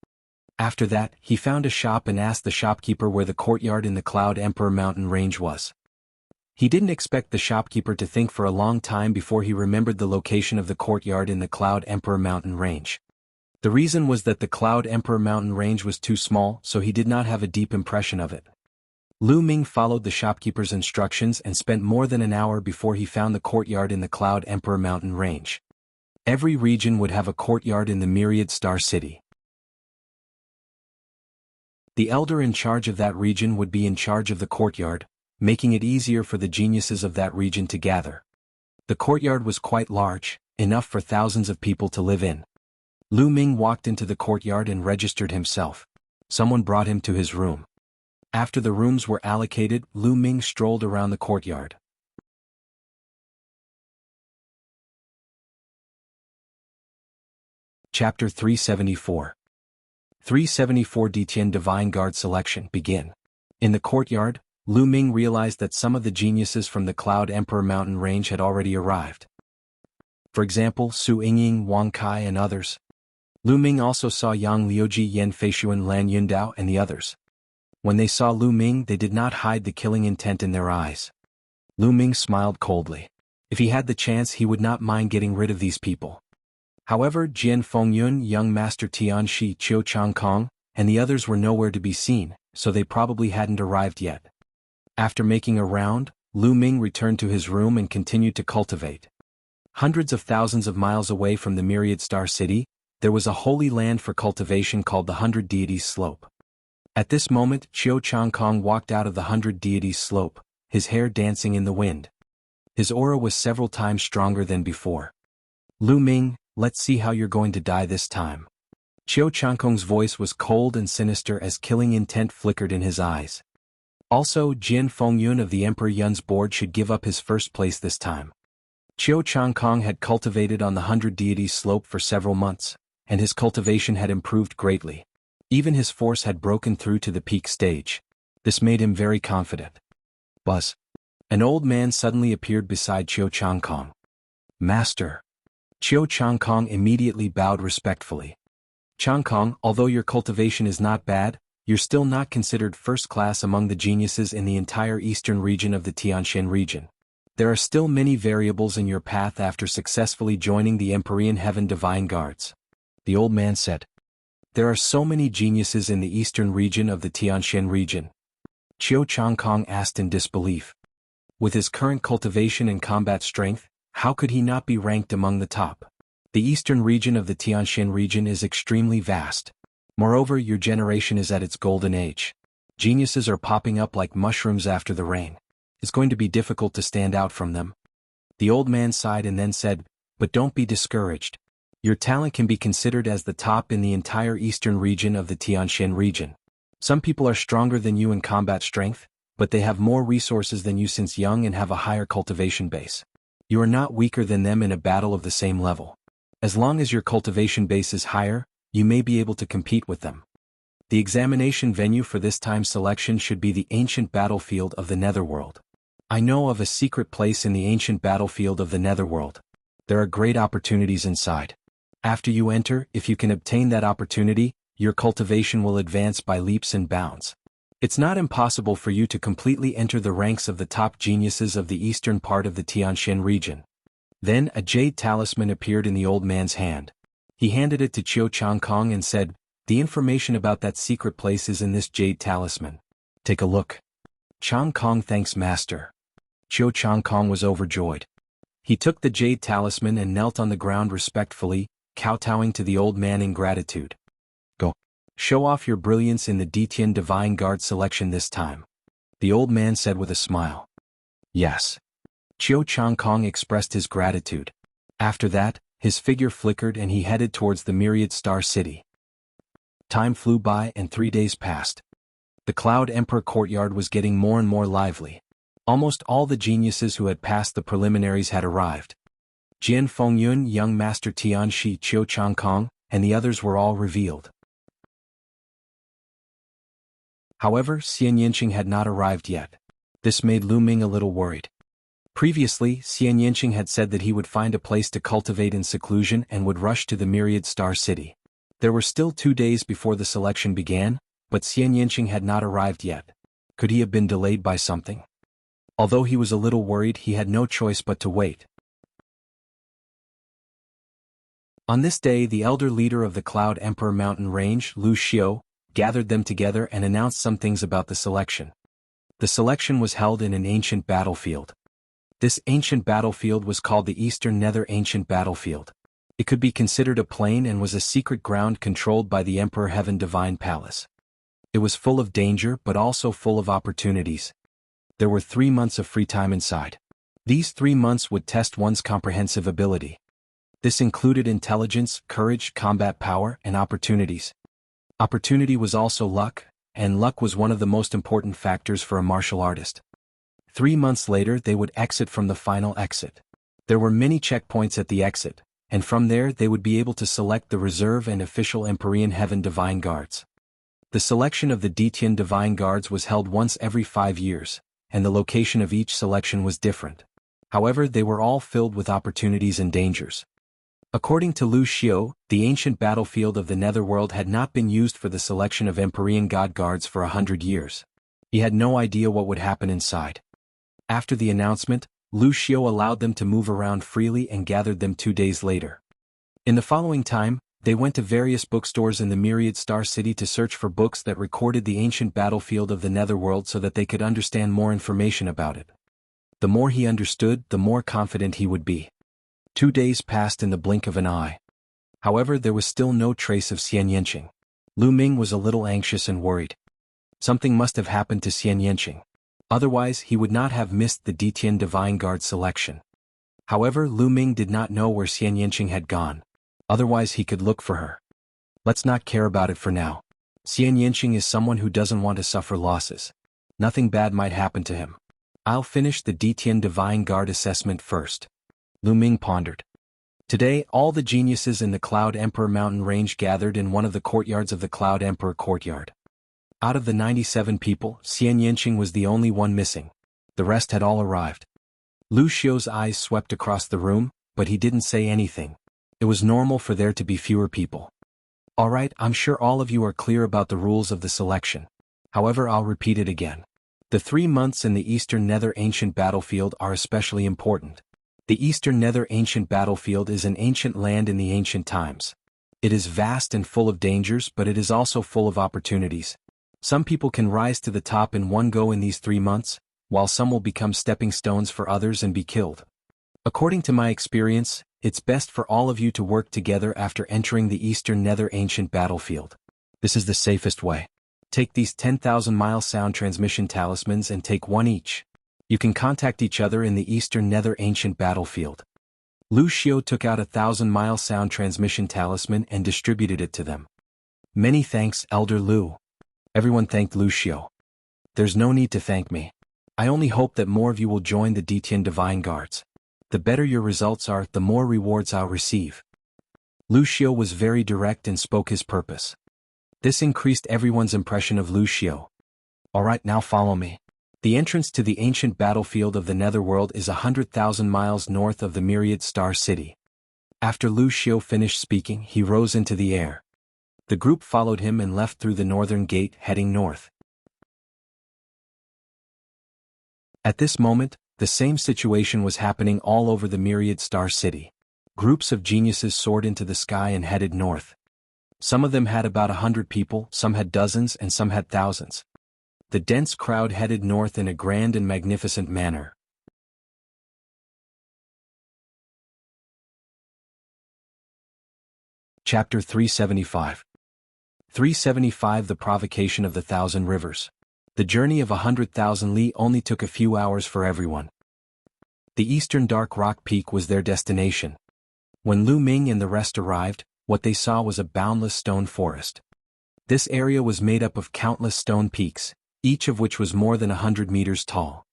After that, he found a shop and asked the shopkeeper where the courtyard in the Cloud Emperor mountain range was. He didn't expect the shopkeeper to think for a long time before he remembered the location of the courtyard in the Cloud Emperor mountain range. The reason was that the Cloud Emperor mountain range was too small, so he did not have a deep impression of it. Lu Ming followed the shopkeeper's instructions and spent more than an hour before he found the courtyard in the Cloud Emperor mountain range. Every region would have a courtyard in the Myriad Star City. The elder in charge of that region would be in charge of the courtyard, making it easier for the geniuses of that region to gather. The courtyard was quite large, enough for thousands of people to live in. Lu Ming walked into the courtyard and registered himself. Someone brought him to his room. After the rooms were allocated, Lu Ming strolled around the courtyard. Chapter 374. 374 Detian Divine Guard Selection begin. In the courtyard, Lu Ming realized that some of the geniuses from the Cloud Emperor mountain range had already arrived. For example, Su Yingying, Wang Kai and others. Lu Ming also saw Yang Liuji, Yan Feishuan, Lan Yundao and the others. When they saw Lu Ming, they did not hide the killing intent in their eyes. Lu Ming smiled coldly. If he had the chance, he would not mind getting rid of these people. However, Jian Fengyun, young master Tian Shi, Qiu Changkong, and the others were nowhere to be seen, so they probably hadn't arrived yet. After making a round, Lu Ming returned to his room and continued to cultivate. Hundreds of thousands of miles away from the Myriad Star City, there was a holy land for cultivation called the 100 Deities Slope. At this moment, Qiu Changkong walked out of the 100 Deities Slope, his hair dancing in the wind. His aura was several times stronger than before. Lu Ming, let's see how you're going to die this time. Qiu Changkong's voice was cold and sinister as killing intent flickered in his eyes. Also, Jian Fengyun of the Emperor Yun's board should give up his first place this time. Qiu Changkong had cultivated on the 100 Deities Slope for several months, and his cultivation had improved greatly. Even his force had broken through to the peak stage. This made him very confident. Buzz. An old man suddenly appeared beside Qiu Changkong. Master. Qiu Changkong immediately bowed respectfully. Changkong, although your cultivation is not bad, you're still not considered first class among the geniuses in the entire eastern region of the Tianshan region. There are still many variables in your path after successfully joining the Empyrean Heaven Divine Guards. The old man said. There are so many geniuses in the eastern region of the Tianshan region. Qiu Changkong asked in disbelief. With his current cultivation and combat strength, how could he not be ranked among the top? The eastern region of the Tianshan region is extremely vast. Moreover, your generation is at its golden age. Geniuses are popping up like mushrooms after the rain. It's going to be difficult to stand out from them. The old man sighed and then said, but don't be discouraged. Your talent can be considered as the top in the entire eastern region of the Tianshan region. Some people are stronger than you in combat strength, but they have more resources than you since young and have a higher cultivation base. You are not weaker than them in a battle of the same level. As long as your cultivation base is higher, you may be able to compete with them. The examination venue for this time's selection should be the ancient battlefield of the Netherworld. I know of a secret place in the ancient battlefield of the Netherworld. There are great opportunities inside. After you enter, if you can obtain that opportunity, your cultivation will advance by leaps and bounds. It's not impossible for you to completely enter the ranks of the top geniuses of the eastern part of the Tianxin region. Then a jade talisman appeared in the old man's hand. He handed it to Qiu Changkong and said, "The information about that secret place is in this jade talisman. Take a look." Changkong thanks master. Qiu Changkong was overjoyed. He took the jade talisman and knelt on the ground respectfully, kowtowing to the old man in gratitude. "Go. Show off your brilliance in the Detian Divine Guard selection this time," the old man said with a smile. "Yes." Qiu Changkong expressed his gratitude. After that, his figure flickered and he headed towards the Myriad Star City. Time flew by and 3 days passed. The Cloud Emperor courtyard was getting more and more lively. Almost all the geniuses who had passed the preliminaries had arrived. Jian Fengyun, young master Tianxi, Qiu Changkong, and the others were all revealed. However, Xian Yinqing had not arrived yet. This made Lu Ming a little worried. Previously, Xian Yinqing had said that he would find a place to cultivate in seclusion and would rush to the Myriad Star City. There were still 2 days before the selection began, but Xian Yinqing had not arrived yet. Could he have been delayed by something? Although he was a little worried, he had no choice but to wait. On this day, the elder leader of the Cloud Emperor mountain range, Lu Xiu, gathered them together and announced some things about the selection. The selection was held in an ancient battlefield. This ancient battlefield was called the Eastern Nether Ancient Battlefield. It could be considered a plain and was a secret ground controlled by the Emperor Heaven Divine Palace. It was full of danger but also full of opportunities. There were 3 months of free time inside. These 3 months would test one's comprehensive ability. This included intelligence, courage, combat power, and opportunities. Opportunity was also luck, and luck was one of the most important factors for a martial artist. 3 months later they would exit from the final exit. There were many checkpoints at the exit, and from there they would be able to select the reserve and official Empyrean Heaven Divine Guards. The selection of the Detian Divine Guards was held once every 5 years, and the location of each selection was different. However, they were all filled with opportunities and dangers. According to Lu Xiu, the ancient battlefield of the Netherworld had not been used for the selection of Empyrean God Guards for 100 years. He had no idea what would happen inside. After the announcement, Lu Xiu allowed them to move around freely and gathered them 2 days later. In the following time, they went to various bookstores in the Myriad Star City to search for books that recorded the ancient battlefield of the Netherworld so that they could understand more information about it. The more he understood, the more confident he would be. 2 days passed in the blink of an eye. However, there was still no trace of Xian Yinqing. Lu Ming was a little anxious and worried. Something must have happened to Xian Yinqing. Otherwise, he would not have missed the Detian Divine Guard selection. However, Lu Ming did not know where Xian Yinqing had gone. Otherwise he could look for her. Let's not care about it for now. Xian Yinqing is someone who doesn't want to suffer losses. Nothing bad might happen to him. I'll finish the Detian Divine Guard assessment first. Lu Ming pondered. Today, all the geniuses in the Cloud Emperor mountain range gathered in one of the courtyards of the Cloud Emperor courtyard. Out of the 97 people, Xian Yinqing was the only one missing. The rest had all arrived. Lu Xiu's eyes swept across the room, but he didn't say anything. It was normal for there to be fewer people. Alright, I'm sure all of you are clear about the rules of the selection. However, I'll repeat it again. The 3 months in the Eastern Nether Ancient Battlefield are especially important. The Eastern Nether Ancient Battlefield is an ancient land in the ancient times. It is vast and full of dangers, but it is also full of opportunities. Some people can rise to the top in one go in these 3 months, while some will become stepping stones for others and be killed. According to my experience, it's best for all of you to work together after entering the Eastern Nether Ancient Battlefield. This is the safest way. Take these 10,000-mile sound transmission talismans and take one each. You can contact each other in the Eastern Nether Ancient Battlefield. Lu Xiu took out a 1,000-mile sound transmission talisman and distributed it to them. Many thanks, Elder Lu. Everyone thanked Lu Xiu. There's no need to thank me. I only hope that more of you will join the Detian Divine Guards. The better your results are, the more rewards I'll receive. Lucio was very direct and spoke his purpose. This increased everyone's impression of Lucio. Alright, now follow me. The entrance to the ancient battlefield of the Netherworld is 100,000 miles north of the Myriad Star City. After Lucio finished speaking, he rose into the air. The group followed him and left through the northern gate, heading north. At this moment, the same situation was happening all over the Myriad Star City. Groups of geniuses soared into the sky and headed north. Some of them had about 100 people, some had dozens, and some had thousands. The dense crowd headed north in a grand and magnificent manner. Chapter 375. 375 The Provocation of the Thousand Rivers. The journey of 100,000 li only took a few hours for everyone. The eastern dark rock peak was their destination. When Lu Ming and the rest arrived, what they saw was a boundless stone forest. This area was made up of countless stone peaks, each of which was more than 100 meters tall.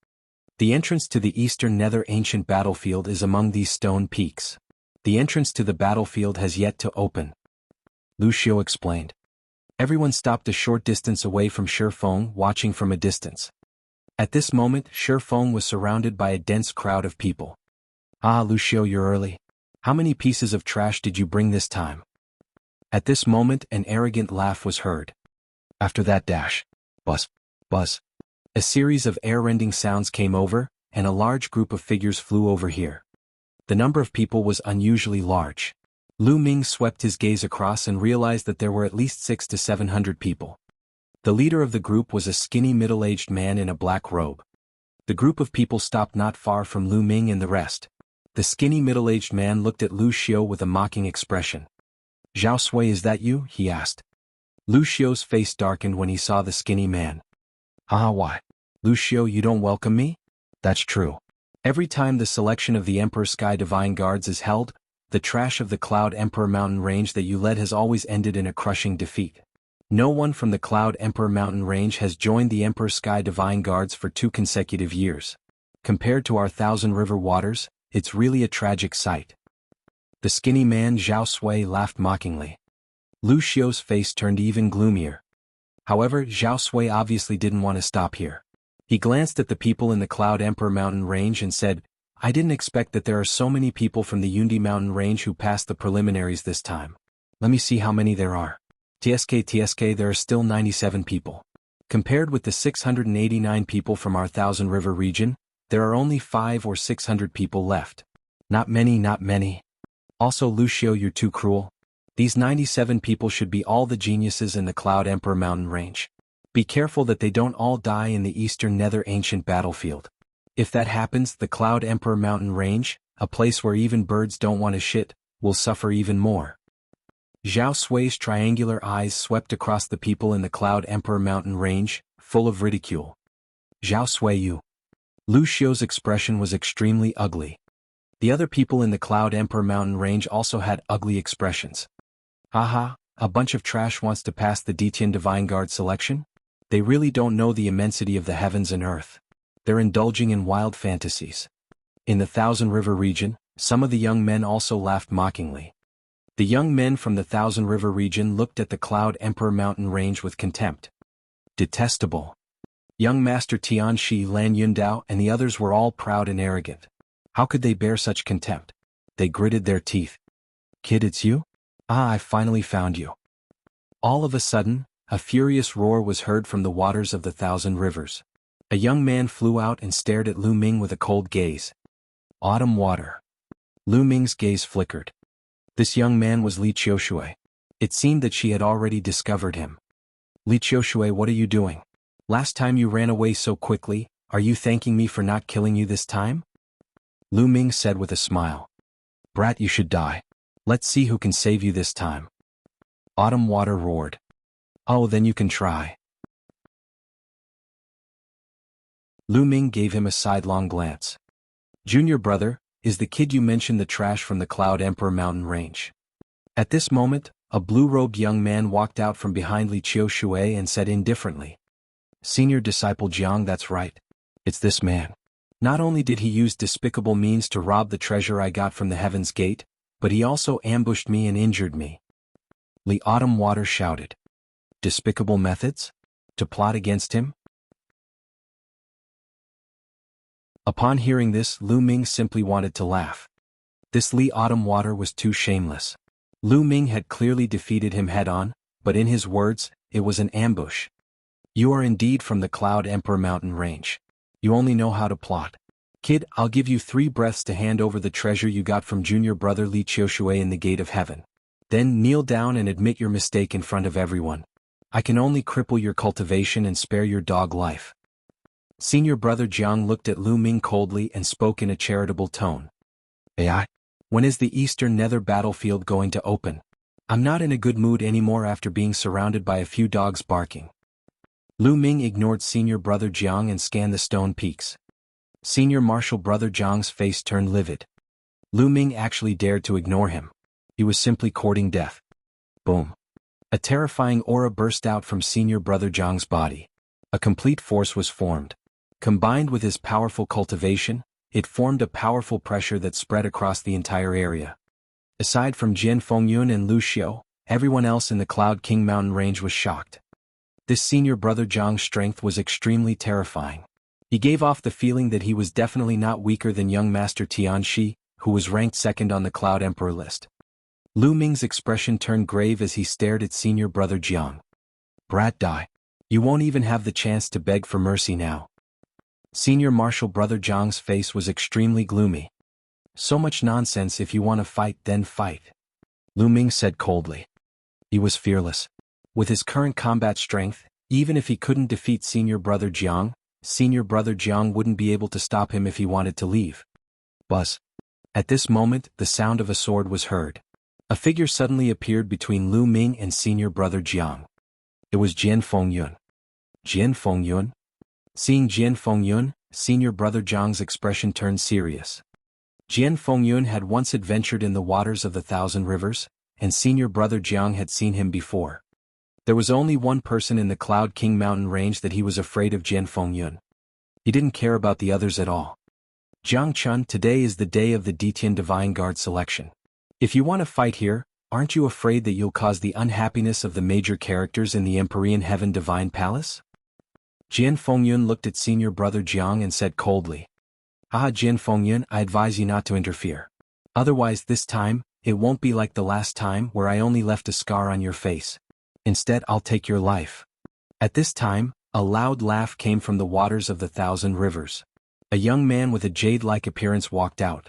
The entrance to the eastern nether ancient battlefield is among these stone peaks. The entrance to the battlefield has yet to open. Lucio explained. Everyone stopped a short distance away from Shifeng, watching from a distance. At this moment, Shifeng was surrounded by a dense crowd of people. Ah, Lucio, you're early. How many pieces of trash did you bring this time? At this moment, an arrogant laugh was heard. After that dash, buzz, buzz. A series of air-rending sounds came over, and a large group of figures flew over here. The number of people was unusually large. Lu Ming swept his gaze across and realized that there were at least 600 to 700 people. The leader of the group was a skinny middle-aged man in a black robe. The group of people stopped not far from Lu Ming and the rest. The skinny middle-aged man looked at Lucio with a mocking expression. Zhao Sui, is that you? He asked. Lucio's face darkened when he saw the skinny man. Ah, why? Lucio, you don't welcome me? That's true. Every time the selection of the Emperor Sky Divine Guards is held, the trash of the Cloud Emperor Mountain Range that you led has always ended in a crushing defeat. No one from the Cloud Emperor Mountain Range has joined the Emperor Sky Divine Guards for 2 consecutive years. Compared to our Thousand River Waters, it's really a tragic sight. The skinny man Zhao Sui laughed mockingly. Lucio's face turned even gloomier. However, Zhao Sui obviously didn't want to stop here. He glanced at the people in the Cloud Emperor Mountain Range and said, I didn't expect that there are so many people from the Yundi Mountain Range who passed the preliminaries this time. Let me see how many there are. TSK, there are still 97 people. Compared with the 689 people from our Thousand River region, there are only 500 or 600 people left. Not many, not many. Also, Lucio, you're too cruel. These 97 people should be all the geniuses in the Cloud Emperor Mountain Range. Be careful that they don't all die in the eastern nether ancient battlefield. If that happens, the Cloud Emperor Mountain Range, a place where even birds don't want to shit, will suffer even more. Zhao Sui's triangular eyes swept across the people in the Cloud Emperor Mountain Range, full of ridicule. Zhao Sui, you. Lucio's expression was extremely ugly. The other people in the Cloud Emperor Mountain Range also had ugly expressions. Haha, a bunch of trash wants to pass the Detian Divine Guard selection? They really don't know the immensity of the heavens and earth. They're indulging in wild fantasies. In the Thousand River region, some of the young men also laughed mockingly. The young men from the Thousand River region looked at the Cloud Emperor Mountain Range with contempt. Detestable. Young Master Tianxi, Lan Yundao, and the others were all proud and arrogant. How could they bear such contempt? They gritted their teeth. Kid, it's you? Ah, I finally found you. All of a sudden, a furious roar was heard from the waters of the Thousand Rivers. A young man flew out and stared at Lu Ming with a cold gaze. Autumn water. Lu Ming's gaze flickered. This young man was Li Qiushui. It seemed that she had already discovered him. Li Qiushui, what are you doing? Last time you ran away so quickly, are you thanking me for not killing you this time? Lu Ming said with a smile. Brat, you should die. Let's see who can save you this time. Autumn water roared. Oh, then you can try. Lu Ming gave him a sidelong glance. Junior brother, is the kid you mentioned the trash from the Cloud Emperor Mountain Range? At this moment, a blue-robed young man walked out from behind Li Qiushui and said indifferently. Senior disciple Jiang, that's right. It's this man. Not only did he use despicable means to rob the treasure I got from the Heaven's Gate, but he also ambushed me and injured me. Li Autumn Water shouted. Despicable methods? To plot against him? Upon hearing this, Lu Ming simply wanted to laugh. This Li Autumn Water was too shameless. Lu Ming had clearly defeated him head-on, but in his words, it was an ambush. You are indeed from the Cloud Emperor mountain range. You only know how to plot. Kid, I'll give you 3 breaths to hand over the treasure you got from junior brother Li Qiushui in the Gate of Heaven. Then kneel down and admit your mistake in front of everyone. I can only cripple your cultivation and spare your dog life. Senior brother Jiang looked at Lu Ming coldly and spoke in a charitable tone. AI? When is the Eastern Nether battlefield going to open? I'm not in a good mood anymore after being surrounded by a few dogs barking. Lu Ming ignored senior brother Jiang and scanned the stone peaks. Senior martial brother Jiang's face turned livid. Lu Ming actually dared to ignore him. He was simply courting death. Boom. A terrifying aura burst out from senior brother Jiang's body. A complete force was formed. Combined with his powerful cultivation, it formed a powerful pressure that spread across the entire area. Aside from Jian Fengyun and Lu Xiu, everyone else in the Cloud King mountain range was shocked. This senior brother Jiang's strength was extremely terrifying. He gave off the feeling that he was definitely not weaker than young Master Tianxi, who was ranked second on the Cloud Emperor list. Lu Ming's expression turned grave as he stared at senior brother Jiang. Brat die. You won't even have the chance to beg for mercy now. Senior martial brother Jiang's face was extremely gloomy. So much nonsense. If you want to fight, then fight. Lu Ming said coldly. He was fearless. With his current combat strength, even if he couldn't defeat senior brother Jiang wouldn't be able to stop him if he wanted to leave. Buzz. At this moment, the sound of a sword was heard. A figure suddenly appeared between Lu Ming and senior brother Jiang. It was Jian Fengyun. Jian Fengyun? Seeing Jian Fengyun, senior brother Jiang's expression turned serious. Jian Fengyun had once adventured in the waters of the Thousand Rivers, and senior brother Jiang had seen him before. There was only one person in the Cloud King mountain range that he was afraid of, Jian Fengyun. He didn't care about the others at all. Jiang Chun, today is the day of the Detian Divine Guard selection. If you want to fight here, aren't you afraid that you'll cause the unhappiness of the major characters in the Empyrean Heaven Divine Palace? Jian Fengyun looked at senior brother Jiang and said coldly. Jian Fengyun, I advise you not to interfere. Otherwise this time, it won't be like the last time where I only left a scar on your face. Instead, I'll take your life. At this time, a loud laugh came from the waters of the Thousand Rivers. A young man with a jade-like appearance walked out.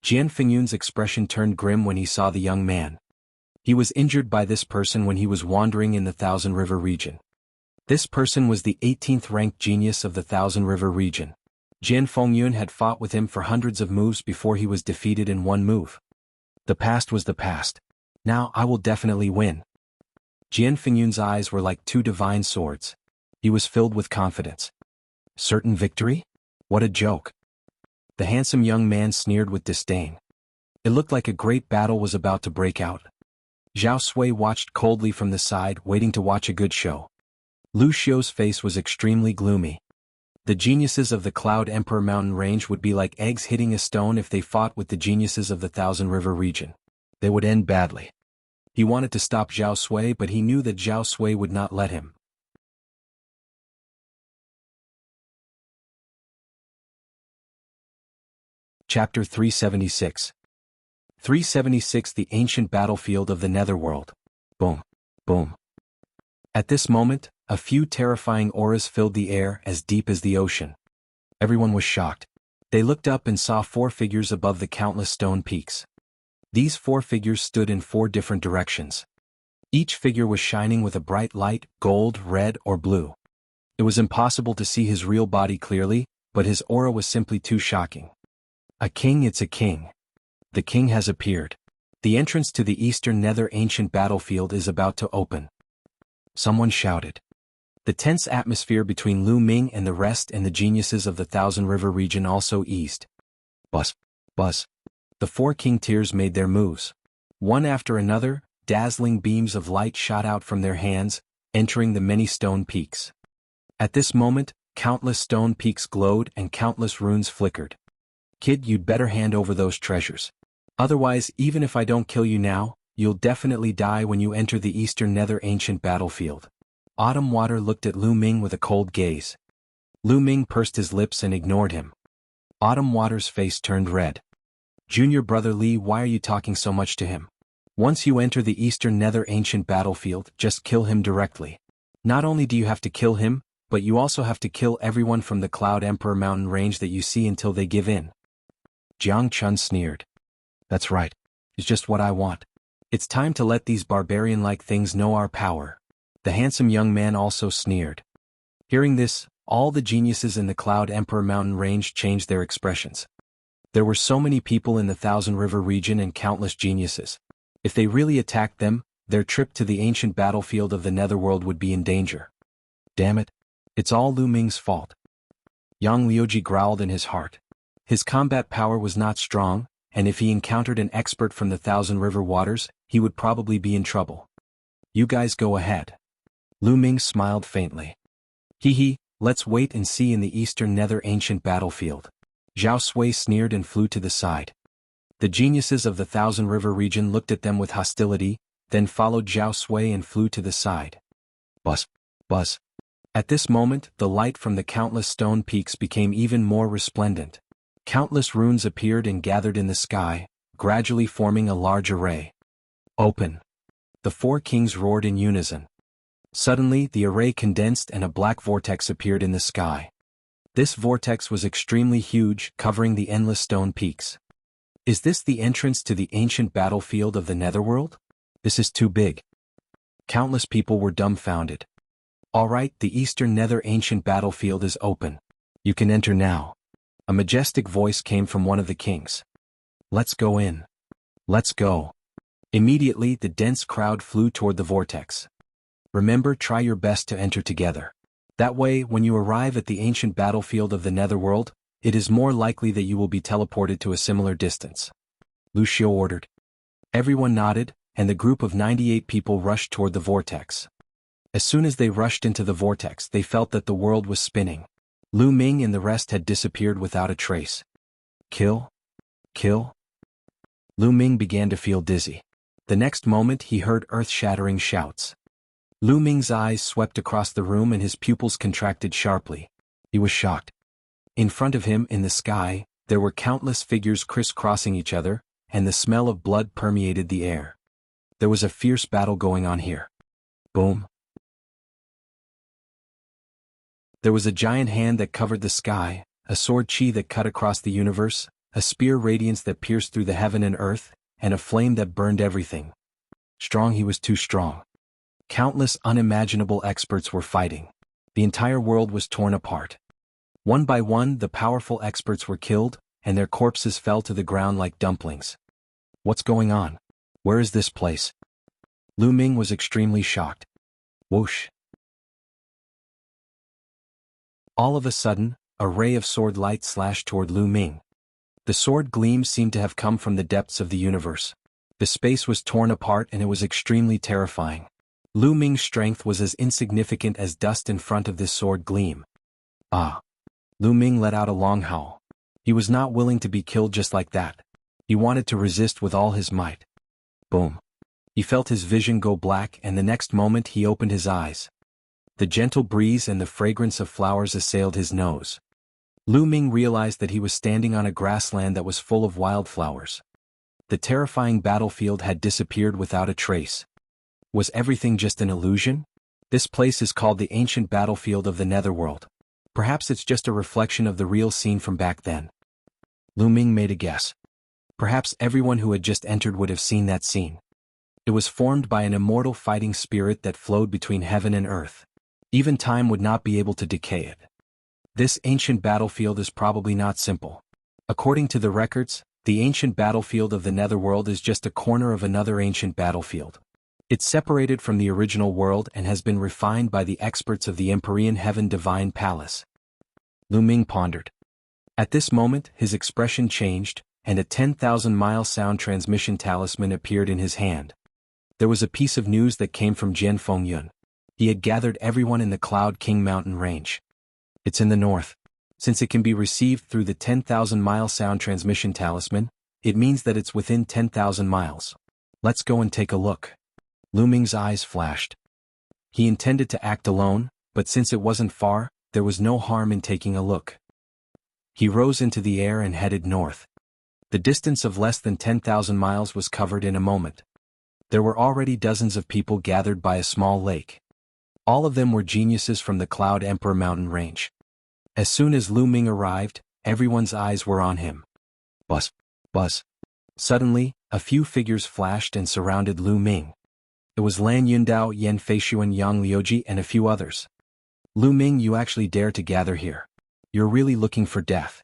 Jian Fengyun's expression turned grim when he saw the young man. He was injured by this person when he was wandering in the Thousand River region. This person was the 18th ranked genius of the Thousand River region. Jian Fengyun had fought with him for hundreds of moves before he was defeated in one move. The past was the past. Now I will definitely win. Jian Fengyun's eyes were like 2 divine swords. He was filled with confidence. Certain victory? What a joke. The handsome young man sneered with disdain. It looked like a great battle was about to break out. Zhao Sui watched coldly from the side, waiting to watch a good show. Lu Xiu's face was extremely gloomy. The geniuses of the Cloud Emperor mountain range would be like eggs hitting a stone if they fought with the geniuses of the Thousand River region. They would end badly. He wanted to stop Zhao Sui, but he knew that Zhao Sui would not let him. Chapter 376. 376, the ancient battlefield of the Netherworld. Boom. Boom. At this moment, a few terrifying auras filled the air as deep as the ocean. Everyone was shocked. They looked up and saw 4 figures above the countless stone peaks. These 4 figures stood in 4 different directions. Each figure was shining with a bright light, gold, red, or blue. It was impossible to see his real body clearly, but his aura was simply too shocking. A king, it's a king. The king has appeared. The entrance to the Eastern Nether ancient battlefield is about to open. Someone shouted. The tense atmosphere between Lu Ming and the rest and the geniuses of the Thousand River region also eased. Buzz. Buzz. The 4 king tiers made their moves. One after another, dazzling beams of light shot out from their hands, entering the many stone peaks. At this moment, Countless stone peaks glowed and countless runes flickered. Kid, you'd better hand over those treasures. Otherwise, even if I don't kill you now, you'll definitely die when you enter the Eastern Nether Ancient battlefield. Autumn Water looked at Lu Ming with a cold gaze. Lu Ming pursed his lips and ignored him. Autumn Water's face turned red. Junior brother Li, why are you talking so much to him? Once you enter the Eastern Nether Ancient battlefield, just kill him directly. Not only do you have to kill him, but you also have to kill everyone from the Cloud Emperor mountain range that you see until they give in. Jiang Chun sneered. That's right. It's just what I want. It's time to let these barbarian-like things know our power. The handsome young man also sneered. Hearing this, all the geniuses in the Cloud Emperor mountain range changed their expressions. There were so many people in the Thousand River region and countless geniuses. If they really attacked them, their trip to the ancient battlefield of the Netherworld would be in danger. Damn it. It's all Lu Ming's fault. Yang Liuji growled in his heart. His combat power was not strong, and if he encountered an expert from the Thousand River waters, he would probably be in trouble. You guys go ahead. Lu Ming smiled faintly. Hee, let's wait and see in the Eastern Nether Ancient battlefield. Zhao Sui sneered and flew to the side. The geniuses of the Thousand River region looked at them with hostility, then followed Zhao Sui and flew to the side. Buzz, buzz. At this moment, the light from the countless stone peaks became even more resplendent. Countless runes appeared and gathered in the sky, gradually forming a large array. Open. The four kings roared in unison. Suddenly, the array condensed and a black vortex appeared in the sky. This vortex was extremely huge, covering the endless stone peaks. Is this the entrance to the ancient battlefield of the Netherworld? This is too big. Countless people were dumbfounded. All right, the Eastern Nether Ancient battlefield is open. You can enter now. A majestic voice came from one of the kings. Let's go in. Let's go. Immediately, the dense crowd flew toward the vortex. Remember, try your best to enter together. That way, when you arrive at the ancient battlefield of the Netherworld, it is more likely that you will be teleported to a similar distance. Lucio ordered. Everyone nodded, and the group of 98 people rushed toward the vortex. As soon as they rushed into the vortex, they felt that the world was spinning. Lu Ming and the rest had disappeared without a trace. Kill? Kill? Lu Ming began to feel dizzy. The next moment he heard earth-shattering shouts. Lu Ming's eyes swept across the room and his pupils contracted sharply. He was shocked. In front of him, in the sky, there were countless figures crisscrossing each other, and the smell of blood permeated the air. There was a fierce battle going on here. Boom. There was a giant hand that covered the sky, a sword chi that cut across the universe, a spear radiance that pierced through the heaven and earth, and a flame that burned everything. Strong, he was too strong. Countless unimaginable experts were fighting. The entire world was torn apart. One by one, the powerful experts were killed, and their corpses fell to the ground like dumplings. What's going on? Where is this place? Lu Ming was extremely shocked. Whoosh. All of a sudden, a ray of sword light slashed toward Lu Ming. The sword gleam seemed to have come from the depths of the universe. The space was torn apart and it was extremely terrifying. Lu Ming's strength was as insignificant as dust in front of this sword gleam. Ah! Lu Ming let out a long howl. He was not willing to be killed just like that. He wanted to resist with all his might. Boom. He felt his vision go black and the next moment he opened his eyes. The gentle breeze and the fragrance of flowers assailed his nose. Lu Ming realized that he was standing on a grassland that was full of wildflowers. The terrifying battlefield had disappeared without a trace. Was everything just an illusion? This place is called the ancient battlefield of the Netherworld. Perhaps it's just a reflection of the real scene from back then. Lu Ming made a guess. Perhaps everyone who had just entered would have seen that scene. It was formed by an immortal fighting spirit that flowed between heaven and earth. Even time would not be able to decay it. This ancient battlefield is probably not simple. According to the records, the ancient battlefield of the Netherworld is just a corner of another ancient battlefield. It's separated from the original world and has been refined by the experts of the Empyrean Heaven Divine Palace. Lu Ming pondered. At this moment, his expression changed, and a 10,000-mile sound transmission talisman appeared in his hand. There was a piece of news that came from Jian Fengyun. He had gathered everyone in the Cloud King mountain range. It's in the north. Since it can be received through the 10,000-mile sound transmission talisman, it means that it's within 10,000 miles. Let's go and take a look. Lu Ming's eyes flashed. He intended to act alone, but since it wasn't far, there was no harm in taking a look. He rose into the air and headed north. The distance of less than 10,000 miles was covered in a moment. There were already dozens of people gathered by a small lake. All of them were geniuses from the Cloud Emperor mountain range. As soon as Lu Ming arrived, everyone's eyes were on him. Buzz, buzz. Suddenly, a few figures flashed and surrounded Lu Ming. It was Lan Yundao, Yan Feishuan, Yang Liuji, and a few others. Lu Ming, you actually dare to gather here. You're really looking for death.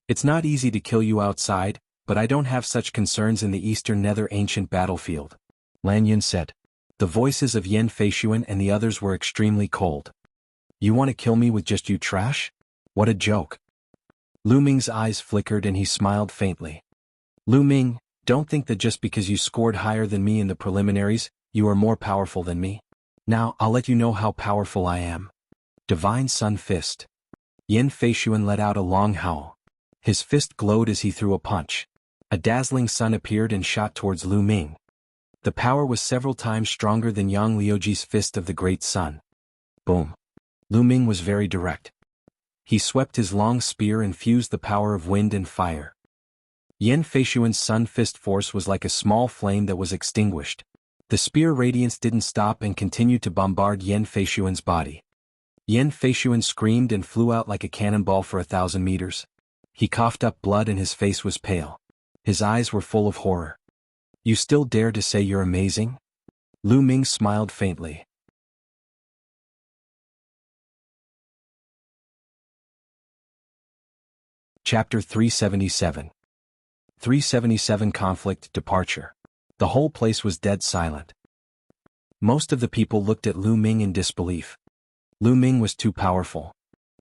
It's not easy to kill you outside, but I don't have such concerns in the Eastern Nether ancient battlefield, Lan Yun said. The voices of Yan Feishuan and the others were extremely cold. You want to kill me with just you trash? What a joke. Lu Ming's eyes flickered and he smiled faintly. Lu Ming, don't think that just because you scored higher than me in the preliminaries, you are more powerful than me. Now, I'll let you know how powerful I am. Divine Sun Fist. Yan Feishuan let out a long howl. His fist glowed as he threw a punch. A dazzling sun appeared and shot towards Lu Ming. The power was several times stronger than Yang Liuji's fist of the Great Sun. Boom. Lu Ming was very direct. He swept his long spear and fused the power of wind and fire. Yan Feishuan's sun fist force was like a small flame that was extinguished. The spear radiance didn't stop and continued to bombard Yan Feishuan's body. Yan Feishuan screamed and flew out like a cannonball for 1,000 meters. He coughed up blood and his face was pale. His eyes were full of horror. You still dare to say you're amazing? Lu Ming smiled faintly. Chapter 377. 377 Conflict Departure. The whole place was dead silent. Most of the people looked at Lu Ming in disbelief. Lu Ming was too powerful.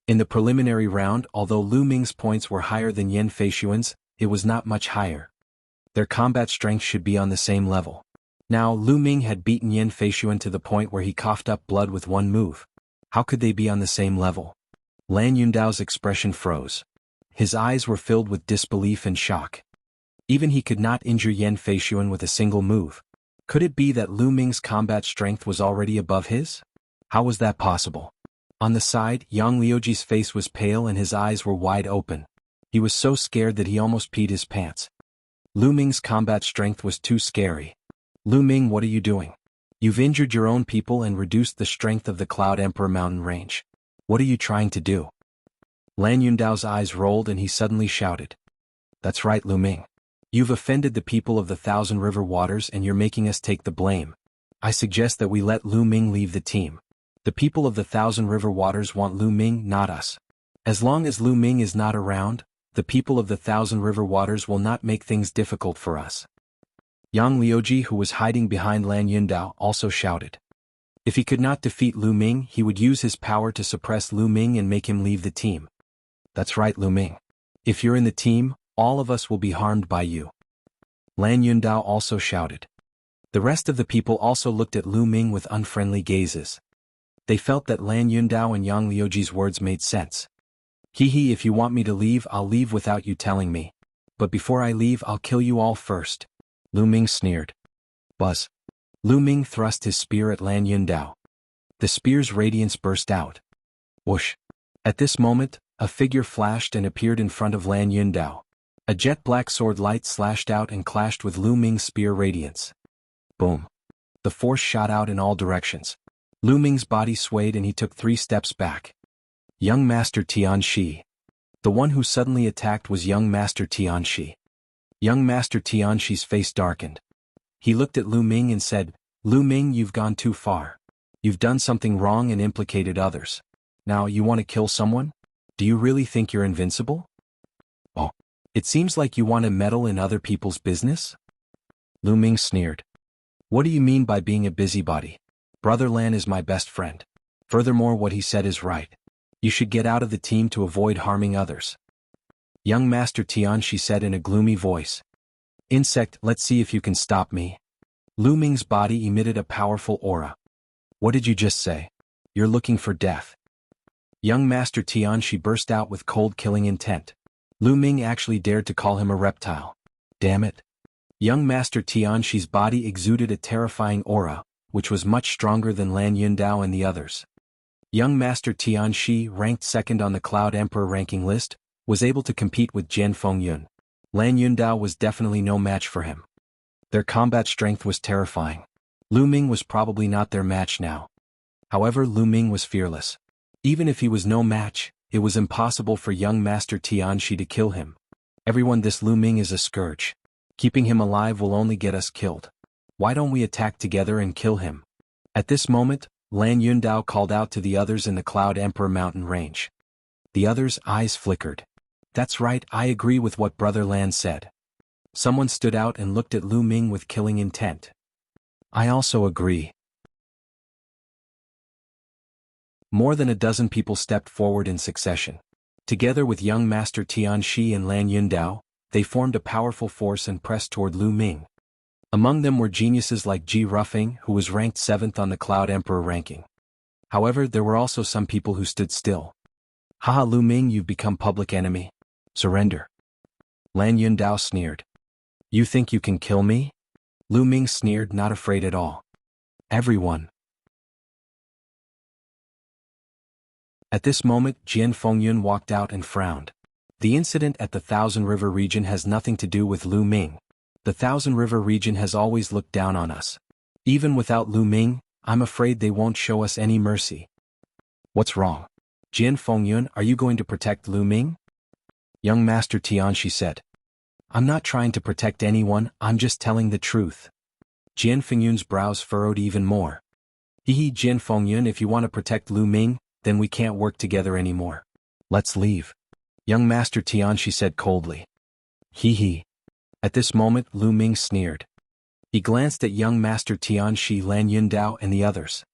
In the preliminary round, although Lu Ming's points were higher than Yan Feishuan's, it was not much higher. Their combat strength should be on the same level. Now Lu Ming had beaten Yan Feishuan to the point where he coughed up blood with one move. How could they be on the same level? Lan Yundao's expression froze. His eyes were filled with disbelief and shock. Even he could not injure Yan Feishuan with a single move. Could it be that Lu Ming's combat strength was already above his? How was that possible? On the side, Yang Liuji's face was pale and his eyes were wide open. He was so scared that he almost peed his pants. Lu Ming's combat strength was too scary. Lu Ming, what are you doing? You've injured your own people and reduced the strength of the Cloud Emperor mountain range. What are you trying to do? Lan Yundao's eyes rolled and he suddenly shouted. That's right, Lu Ming. You've offended the people of the Thousand River Waters and you're making us take the blame. I suggest that we let Lu Ming leave the team. The people of the Thousand River Waters want Lu Ming, not us. As long as Lu Ming is not around, the people of the Thousand River Waters will not make things difficult for us. Yang Liuji, who was hiding behind Lan Yundao, also shouted. If he could not defeat Lu Ming, he would use his power to suppress Lu Ming and make him leave the team. That's right, Lu Ming. If you're in the team, all of us will be harmed by you. Lan Yundao also shouted. The rest of the people also looked at Lu Ming with unfriendly gazes. They felt that Lan Yundao and Yang Liuji's words made sense. Hee, if you want me to leave, I'll leave without you telling me. But before I leave, I'll kill you all first. Lu Ming sneered. Buzz. Lu Ming thrust his spear at Lan Yundao. The spear's radiance burst out. Whoosh. At this moment, a figure flashed and appeared in front of Lan Yundao. A jet-black sword light slashed out and clashed with Lu Ming's spear radiance. Boom. The force shot out in all directions. Lu Ming's body swayed and he took 3 steps back. Young Master Tianxi. The one who suddenly attacked was Young Master Tianxi. Young Master Tianxi's face darkened. He looked at Lu Ming and said, Lu Ming, you've gone too far. You've done something wrong and implicated others. Now you want to kill someone? Do you really think you're invincible? Oh. It seems like you want to meddle in other people's business? Lu Ming sneered. What do you mean by being a busybody? Brother Lan is my best friend. Furthermore, what he said is right. You should get out of the team to avoid harming others. Young Master Tianxi said in a gloomy voice. Insect, let's see if you can stop me. Lu Ming's body emitted a powerful aura. What did you just say? You're looking for death. Young Master Tianxi burst out with cold killing intent. Lu Ming actually dared to call him a reptile. Damn it. Young Master Tianxi's body exuded a terrifying aura, which was much stronger than Lan Yundao and the others. Young Master Tianxi, ranked second on the Cloud Emperor ranking list, was able to compete with Jian Fengyun. Lan Yundao was definitely no match for him. Their combat strength was terrifying. Lu Ming was probably not their match now. However, Lu Ming was fearless. Even if he was no match, it was impossible for young Master Tianxi to kill him. Everyone, this Lu Ming is a scourge. Keeping him alive will only get us killed. Why don't we attack together and kill him? At this moment, Lan Yundao called out to the others in the Cloud Emperor mountain range. The others' eyes flickered. That's right, I agree with what Brother Lan said. Someone stood out and looked at Lu Ming with killing intent. I also agree. More than a dozen people stepped forward in succession. Together with young Master Tianxi and Lan Yundao, they formed a powerful force and pressed toward Lu Ming. Among them were geniuses like Ji Ruffing, who was ranked 7th on the Cloud Emperor ranking. However, there were also some people who stood still. Haha, Lu Ming, you've become public enemy. Surrender. Lan Yundao sneered. You think you can kill me? Lu Ming sneered, not afraid at all. Everyone. At this moment, Jian Fengyun walked out and frowned. The incident at the Thousand River region has nothing to do with Lu Ming. The Thousand River region has always looked down on us. Even without Lu Ming, I'm afraid they won't show us any mercy. What's wrong? Jian Fengyun, are you going to protect Lu Ming? Young Master Tianxi said. I'm not trying to protect anyone, I'm just telling the truth. Jian Fengyun's brows furrowed even more. Hehe, Jian Fengyun, if you want to protect Lu Ming, then we can't work together anymore. Let's leave. Young Master Tianxi said coldly. Hehe. At this moment, Lu Ming sneered. He glanced at young Master Tianxi, Lan Yundao and the others.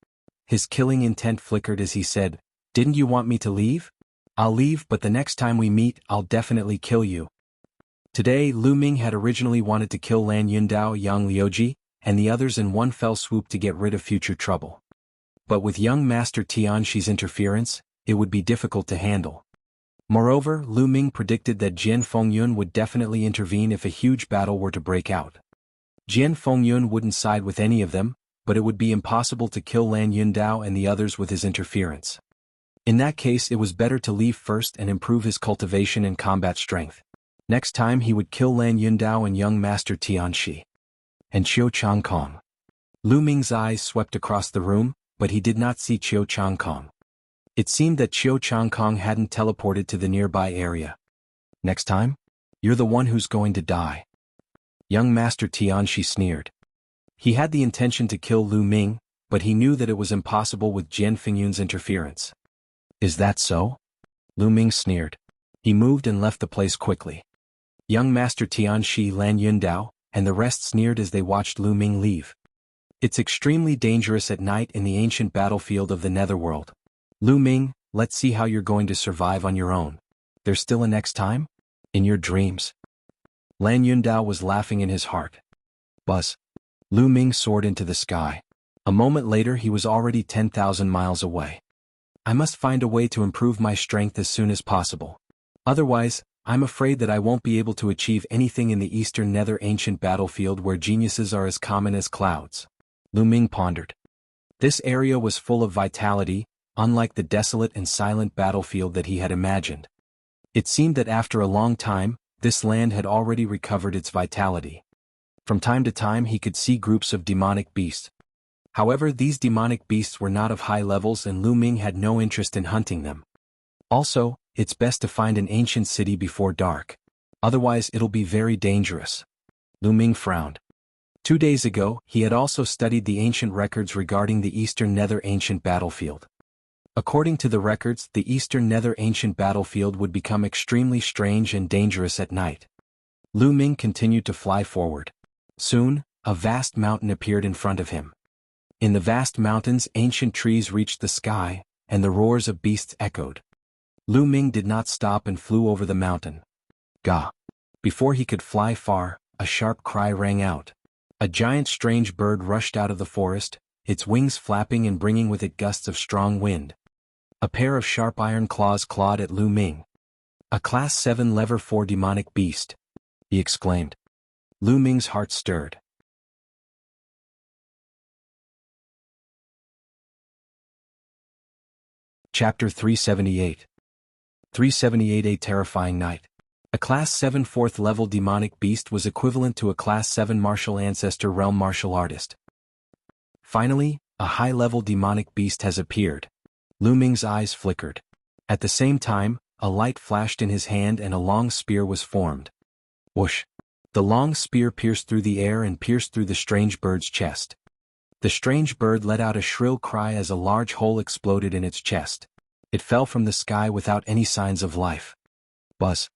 His killing intent flickered as he said, Didn't you want me to leave? I'll leave, but the next time we meet, I'll definitely kill you. Today, Lu Ming had originally wanted to kill Lan Yundao, Yang Liuji, and the others in one fell swoop to get rid of future trouble. But with young Master Tianxi's interference, it would be difficult to handle. Moreover, Lu Ming predicted that Jian Fengyun would definitely intervene if a huge battle were to break out. Jian Fengyun wouldn't side with any of them, but it would be impossible to kill Lan Yundao and the others with his interference. In that case, it was better to leave first and improve his cultivation and combat strength. Next time he would kill Lan Yundao and young Master Tianxi. And Qiu Changkong. Lu Ming's eyes swept across the room, but he did not see Qiu Changkong. It seemed that Qiu Changkong hadn't teleported to the nearby area. Next time? You're the one who's going to die. Young Master Tianxi sneered. He had the intention to kill Lu Ming, but he knew that it was impossible with Jian Fengyun's interference. Is that so? Lu Ming sneered. He moved and left the place quickly. Young Master Tianxi, Lan Yundao, and the rest sneered as they watched Lu Ming leave. It's extremely dangerous at night in the ancient battlefield of the Netherworld. Lu Ming, let's see how you're going to survive on your own. There's still a next time? In your dreams. Lan Yundao was laughing in his heart. Buzz. Lu Ming soared into the sky. A moment later he was already 10,000 miles away. I must find a way to improve my strength as soon as possible. Otherwise, I'm afraid that I won't be able to achieve anything in the Eastern Nether ancient battlefield where geniuses are as common as clouds. Lu Ming pondered. This area was full of vitality, unlike the desolate and silent battlefield that he had imagined. It seemed that after a long time, this land had already recovered its vitality. From time to time he could see groups of demonic beasts. However, these demonic beasts were not of high levels and Lu Ming had no interest in hunting them. Also, it's best to find an ancient city before dark. Otherwise it'll be very dangerous. Lu Ming frowned. 2 days ago, he had also studied the ancient records regarding the Eastern Nether ancient battlefield. According to the records, the Eastern Nether ancient battlefield would become extremely strange and dangerous at night. Lu Ming continued to fly forward. Soon, a vast mountain appeared in front of him. In the vast mountains, ancient trees reached the sky, and the roars of beasts echoed. Lu Ming did not stop and flew over the mountain. Gah! Before he could fly far, a sharp cry rang out. A giant strange bird rushed out of the forest, its wings flapping and bringing with it gusts of strong wind. A pair of sharp iron claws clawed at Lu Ming. "A Class 7 Level 4 demonic beast," he exclaimed. Lu Ming's heart stirred. Chapter 378. 378. A terrifying night. A Class 7 4th level demonic beast was equivalent to a Class 7 martial ancestor realm martial artist. Finally, a high-level demonic beast has appeared. Lu Ming's eyes flickered. At the same time, a light flashed in his hand and a long spear was formed. Whoosh! The long spear pierced through the air and pierced through the strange bird's chest. The strange bird let out a shrill cry as a large hole exploded in its chest. It fell from the sky without any signs of life. Buzz!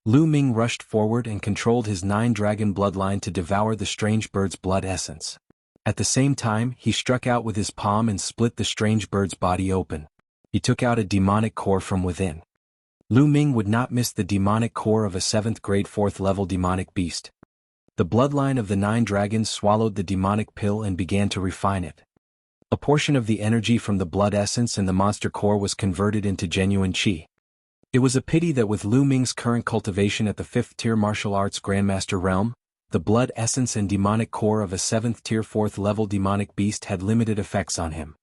Lu Ming rushed forward and controlled his 9-dragon bloodline to devour the strange bird's blood essence. At the same time, he struck out with his palm and split the strange bird's body open. He took out a demonic core from within. Lu Ming would not miss the demonic core of a 7th grade 4th level demonic beast. The bloodline of the 9 dragons swallowed the demonic pill and began to refine it. A portion of the energy from the blood essence and the monster core was converted into genuine qi. It was a pity that with Lu Ming's current cultivation at the 5th tier martial arts grandmaster realm, the blood essence and demonic core of a 7th tier 4th level demonic beast had limited effects on him.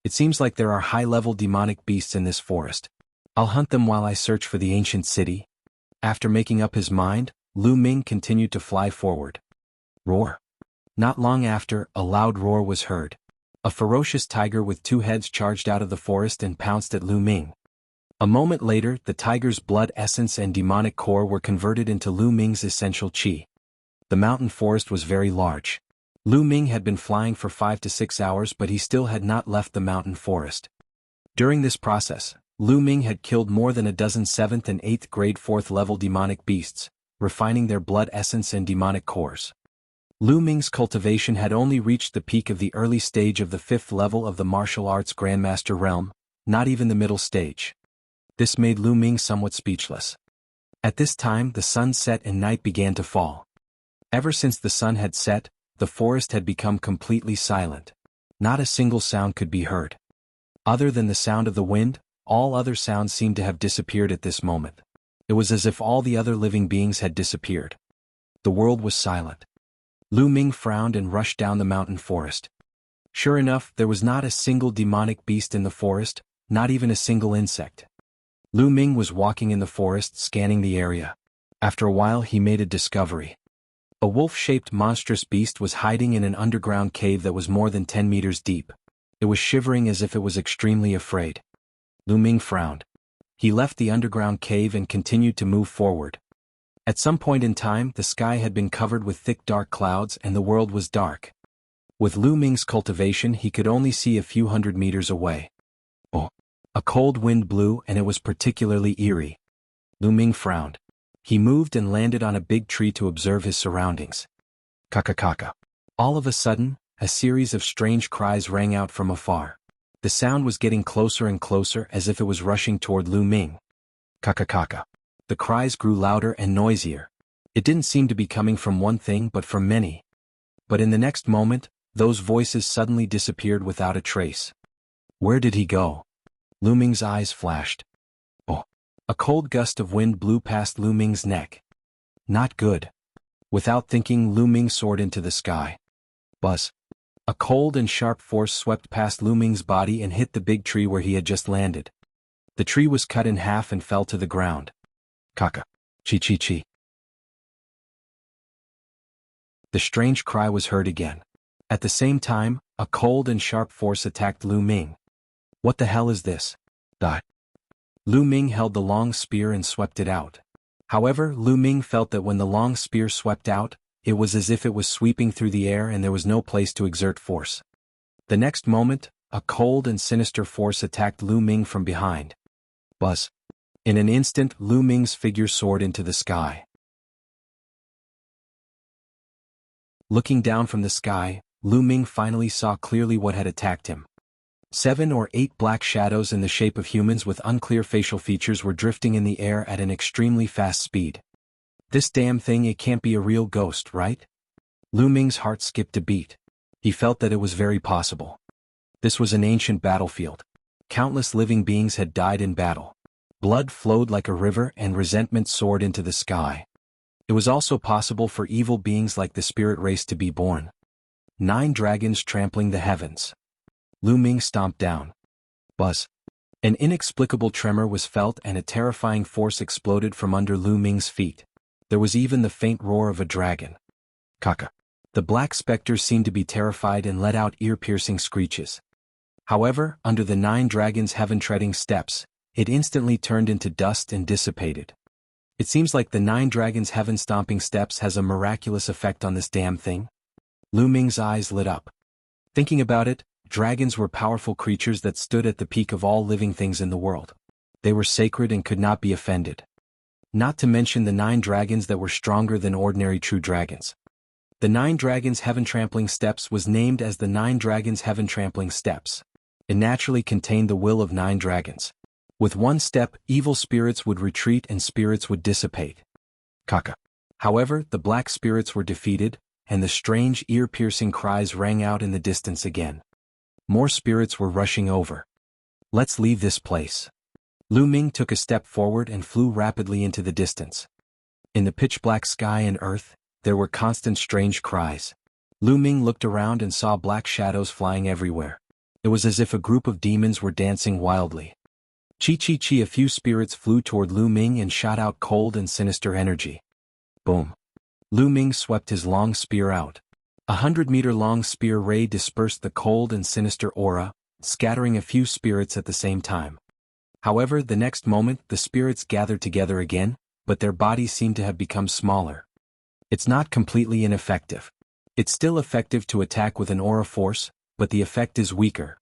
It seems like there are high-level demonic beasts in this forest. I'll hunt them while I search for the ancient city. After making up his mind, Lu Ming continued to fly forward. Roar! Not long after, a loud roar was heard. A ferocious tiger with 2 heads charged out of the forest and pounced at Lu Ming. A moment later, the tiger's blood essence and demonic core were converted into Lu Ming's essential qi. The mountain forest was very large. Lu Ming had been flying for 5 to 6 hours, but he still had not left the mountain forest. During this process, Lu Ming had killed more than a dozen 7th and 8th grade 4th level demonic beasts, refining their blood essence and demonic cores. Lu Ming's cultivation had only reached the peak of the early stage of the 5th level of the martial arts grandmaster realm, not even the middle stage. This made Lu Ming somewhat speechless. At this time the sun set and night began to fall. Ever since the sun had set, the forest had become completely silent. Not a single sound could be heard. Other than the sound of the wind, all other sounds seemed to have disappeared at this moment. It was as if all the other living beings had disappeared. The world was silent. Lu Ming frowned and rushed down the mountain forest. Sure enough, there was not a single demonic beast in the forest, not even a single insect. Lu Ming was walking in the forest scanning the area. After a while he made a discovery. A wolf-shaped monstrous beast was hiding in an underground cave that was more than 10 meters deep. It was shivering as if it was extremely afraid. Lu Ming frowned. He left the underground cave and continued to move forward. At some point in time, the sky had been covered with thick dark clouds and the world was dark. With Lu Ming's cultivation he could only see a few hundred meters away. Oh! A cold wind blew and it was particularly eerie. Lu Ming frowned. He moved and landed on a big tree to observe his surroundings. Kaka. All of a sudden, a series of strange cries rang out from afar. The sound was getting closer and closer as if it was rushing toward Lu Ming. Kaka. The cries grew louder and noisier. It didn't seem to be coming from one thing but from many. But in the next moment, those voices suddenly disappeared without a trace. Where did he go? Lu Ming's eyes flashed. Oh! A cold gust of wind blew past Lu Ming's neck. Not good. Without thinking, Lu Ming soared into the sky. Buzz! A cold and sharp force swept past Lu Ming's body and hit the big tree where he had just landed. The tree was cut in half and fell to the ground. Kaka. Chi. The strange cry was heard again. At the same time, a cold and sharp force attacked Lu Ming. What the hell is this? Die. Lu Ming held the long spear and swept it out. However, Lu Ming felt that when the long spear swept out, it was as if it was sweeping through the air and there was no place to exert force. The next moment, a cold and sinister force attacked Lu Ming from behind. Buzz! In an instant, Lu Ming's figure soared into the sky. Looking down from the sky, Lu Ming finally saw clearly what had attacked him. 7 or 8 black shadows in the shape of humans with unclear facial features were drifting in the air at an extremely fast speed. This damn thing, it can't be a real ghost, right? Lu Ming's heart skipped a beat. He felt that it was very possible. This was an ancient battlefield. Countless living beings had died in battle. Blood flowed like a river and resentment soared into the sky. It was also possible for evil beings like the spirit race to be born. 9 dragons trampling the heavens. Lu Ming stomped down. Buzz. An inexplicable tremor was felt and a terrifying force exploded from under Lu Ming's feet. There was even the faint roar of a dragon. Kaka. The black specters seemed to be terrified and let out ear-piercing screeches. However, under the 9 dragons' heaven-treading steps, it instantly turned into dust and dissipated. It seems like the 9 dragons' heaven-stomping steps has a miraculous effect on this damn thing. Lu Ming's eyes lit up. Thinking about it, dragons were powerful creatures that stood at the peak of all living things in the world. They were sacred and could not be offended. Not to mention the 9 dragons that were stronger than ordinary true dragons. The 9 dragons' heaven-trampling steps was named as the 9 dragons' heaven-trampling steps. It naturally contained the will of 9 dragons. With one step, evil spirits would retreat and spirits would dissipate. Kaka. However, the black spirits were defeated, and the strange ear-piercing cries rang out in the distance again. More spirits were rushing over. Let's leave this place. Lu Ming took a step forward and flew rapidly into the distance. In the pitch-black sky and earth, there were constant strange cries. Lu Ming looked around and saw black shadows flying everywhere. It was as if a group of demons were dancing wildly. Chi. A few spirits flew toward Lu Ming and shot out cold and sinister energy. Boom. Lu Ming swept his long spear out. 100-meter-long spear ray dispersed the cold and sinister aura, scattering a few spirits at the same time. However, the next moment the spirits gathered together again, but their bodies seemed to have become smaller. It's not completely ineffective. It's still effective to attack with an aura force, but the effect is weaker.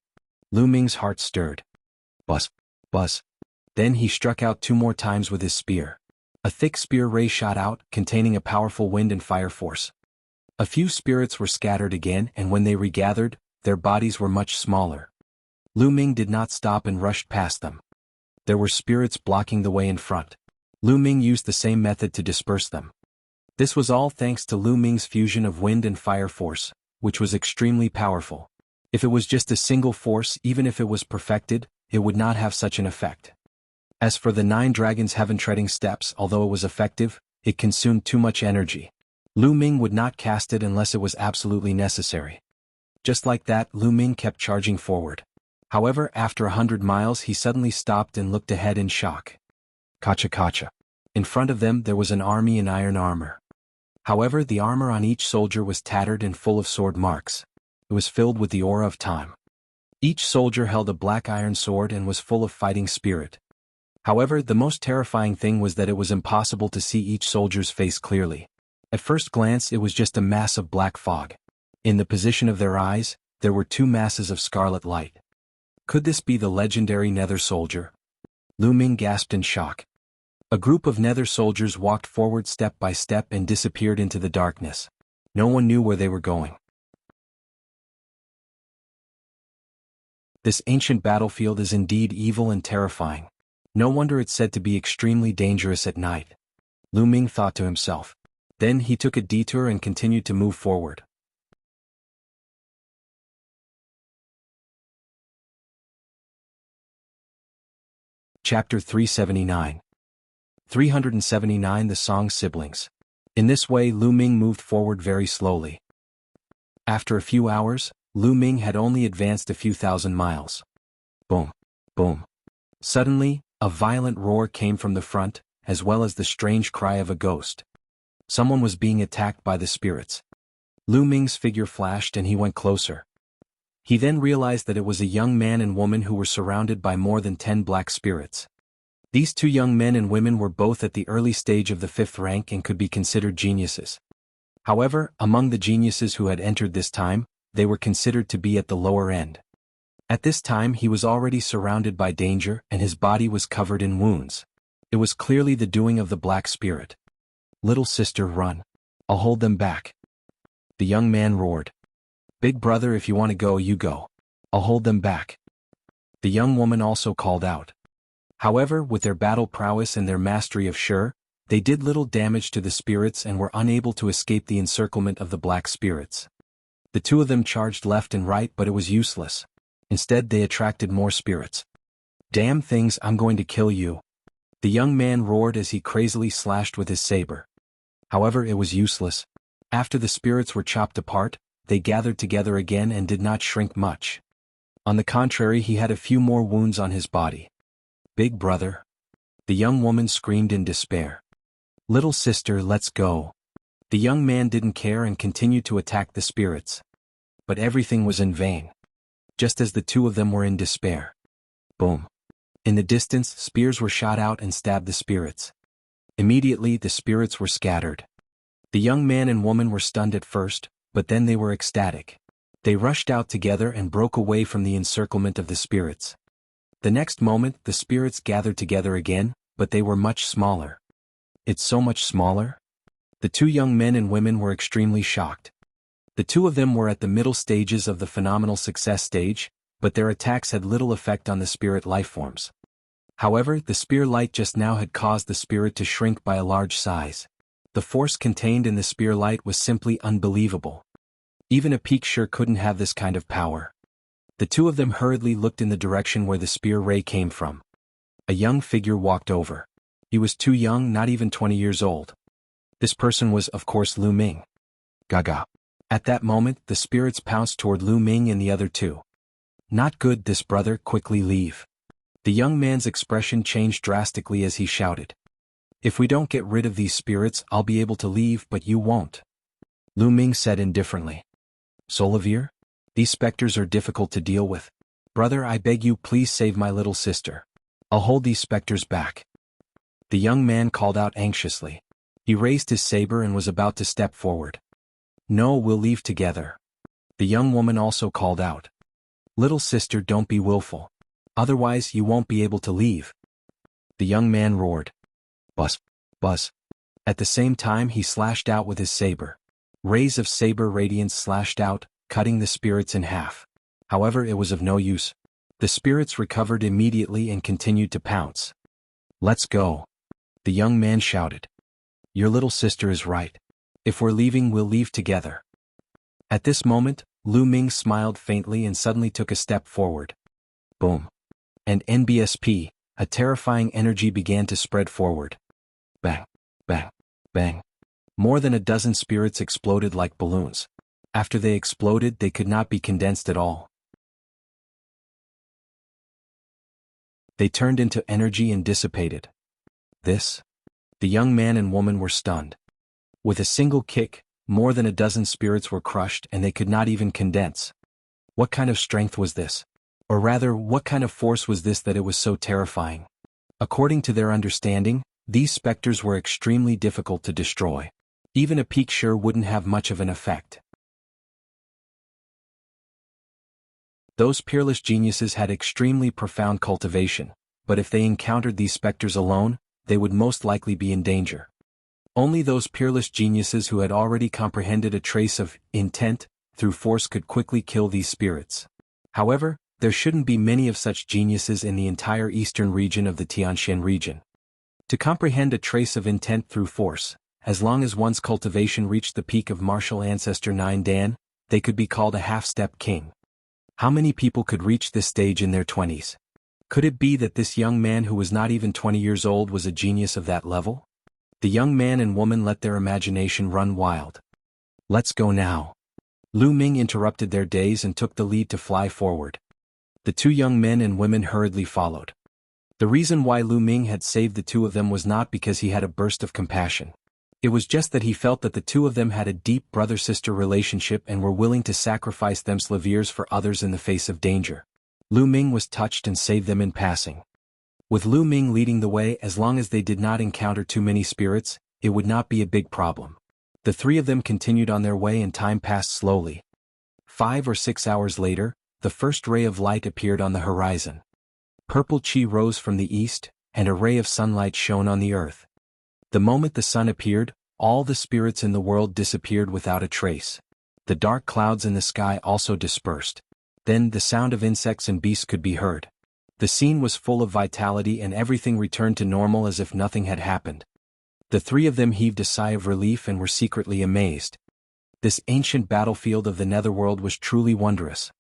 Lu Ming's heart stirred. Buzz. Buzz. Then he struck out 2 more times with his spear. A thick spear ray shot out, containing a powerful wind and fire force. A few spirits were scattered again, and when they regathered, their bodies were much smaller. Lu Ming did not stop and rushed past them. There were spirits blocking the way in front. Lu Ming used the same method to disperse them. This was all thanks to Lu Ming's fusion of wind and fire force, which was extremely powerful. If it was just a single force, even if it was perfected, it would not have such an effect. As for the 9 dragons' heaven-treading steps, although it was effective, it consumed too much energy. Lu Ming would not cast it unless it was absolutely necessary. Just like that, Lu Ming kept charging forward. However, after 100 miles he suddenly stopped and looked ahead in shock. Kacha. In front of them there was an army in iron armor. However, the armor on each soldier was tattered and full of sword marks. It was filled with the aura of time. Each soldier held a black iron sword and was full of fighting spirit. However, the most terrifying thing was that it was impossible to see each soldier's face clearly. At first glance it was just a mass of black fog. In the position of their eyes, there were 2 masses of scarlet light. Could this be the legendary Nether soldier? Lu Ming gasped in shock. A group of Nether soldiers walked forward step by step and disappeared into the darkness. No one knew where they were going. This ancient battlefield is indeed evil and terrifying. No wonder it's said to be extremely dangerous at night. Lu Ming thought to himself. Then he took a detour and continued to move forward. Chapter 379. 379 The Song Siblings. In this way Lu Ming moved forward very slowly. After a few hours, Lu Ming had only advanced a few thousand miles. Boom. Boom. Suddenly, a violent roar came from the front, as well as the strange cry of a ghost. Someone was being attacked by the spirits. Lu Ming's figure flashed and he went closer. He then realized that it was a young man and woman who were surrounded by more than 10 black spirits. These 2 young men and women were both at the early stage of the 5th rank and could be considered geniuses. However, among the geniuses who had entered this time, they were considered to be at the lower end. At this time he was already surrounded by danger and his body was covered in wounds. It was clearly the doing of the black spirit. Little sister, run. I'll hold them back. The young man roared. Big brother, if you want to go, you go. I'll hold them back. The young woman also called out. However, with their battle prowess and their mastery of Shur, they did little damage to the spirits and were unable to escape the encirclement of the black spirits. The 2 of them charged left and right, but it was useless. Instead they attracted more spirits. Damn things, I'm going to kill you. The young man roared as he crazily slashed with his saber. However, it was useless. After the spirits were chopped apart, they gathered together again and did not shrink much. On the contrary, he had a few more wounds on his body. Big brother. The young woman screamed in despair. Little sister, let's go. The young man didn't care and continued to attack the spirits. But everything was in vain. Just as the two of them were in despair. Boom. In the distance, spears were shot out and stabbed the spirits. Immediately, the spirits were scattered. The young man and woman were stunned at first, but then they were ecstatic. They rushed out together and broke away from the encirclement of the spirits. The next moment, the spirits gathered together again, but they were much smaller. It's so much smaller? The two young men and women were extremely shocked. The two of them were at the middle stages of the phenomenal success stage, but their attacks had little effect on the spirit lifeforms. However, the spear light just now had caused the spirit to shrink by a large size. The force contained in the spear light was simply unbelievable. Even a picture couldn't have this kind of power. The two of them hurriedly looked in the direction where the spear ray came from. A young figure walked over. He was too young, not even 20 years old. This person was, of course, Lu Ming. Gaga. At that moment, the spirits pounced toward Lu Ming and the other two. Not good, this brother, quickly leave. The young man's expression changed drastically as he shouted. If we don't get rid of these spirits, I'll be able to leave, but you won't. Lu Ming said indifferently. Solavir? These specters are difficult to deal with. Brother, I beg you, please save my little sister. I'll hold these specters back. The young man called out anxiously. He raised his saber and was about to step forward. No, we'll leave together. The young woman also called out. Little sister, don't be willful. Otherwise, you won't be able to leave. The young man roared. Buzz, buzz. At the same time, he slashed out with his saber. Rays of saber radiance slashed out, cutting the spirits in half. However, it was of no use. The spirits recovered immediately and continued to pounce. Let's go. The young man shouted. Your little sister is right. If we're leaving, we'll leave together. At this moment, Lu Ming smiled faintly and suddenly took a step forward. Boom. And NBSP, a terrifying energy began to spread forward. Bang, bang, bang. More than a dozen spirits exploded like balloons. After they exploded, they could not be condensed at all. They turned into energy and dissipated. The young man and woman were stunned. With a single kick, more than a dozen spirits were crushed and they could not even condense. What kind of strength was this? Or rather, what kind of force was this that it was so terrifying? According to their understanding, these specters were extremely difficult to destroy. Even a picture wouldn't have much of an effect. Those peerless geniuses had extremely profound cultivation, but if they encountered these specters alone, they would most likely be in danger. Only those peerless geniuses who had already comprehended a trace of intent through force could quickly kill these spirits. However, there shouldn't be many of such geniuses in the entire eastern region of the Tianshan region. To comprehend a trace of intent through force, as long as one's cultivation reached the peak of martial ancestor 9 Dan, they could be called a half-step king. How many people could reach this stage in their 20s? Could it be that this young man who was not even 20 years old was a genius of that level? The young man and woman let their imagination run wild. Let's go now. Lu Ming interrupted their days and took the lead to fly forward. The two young men and women hurriedly followed. The reason why Lu Ming had saved the two of them was not because he had a burst of compassion. It was just that he felt that the two of them had a deep brother-sister relationship and were willing to sacrifice themselves for others in the face of danger. Lu Ming was touched and saved them in passing. With Lu Ming leading the way, as long as they did not encounter too many spirits, it would not be a big problem. The three of them continued on their way and time passed slowly. 5 or 6 hours later, the first ray of light appeared on the horizon. Purple chi rose from the east, and a ray of sunlight shone on the earth. The moment the sun appeared, all the spirits in the world disappeared without a trace. The dark clouds in the sky also dispersed. Then the sound of insects and beasts could be heard. The scene was full of vitality and everything returned to normal as if nothing had happened. The three of them heaved a sigh of relief and were secretly amazed. This ancient battlefield of the netherworld was truly wondrous.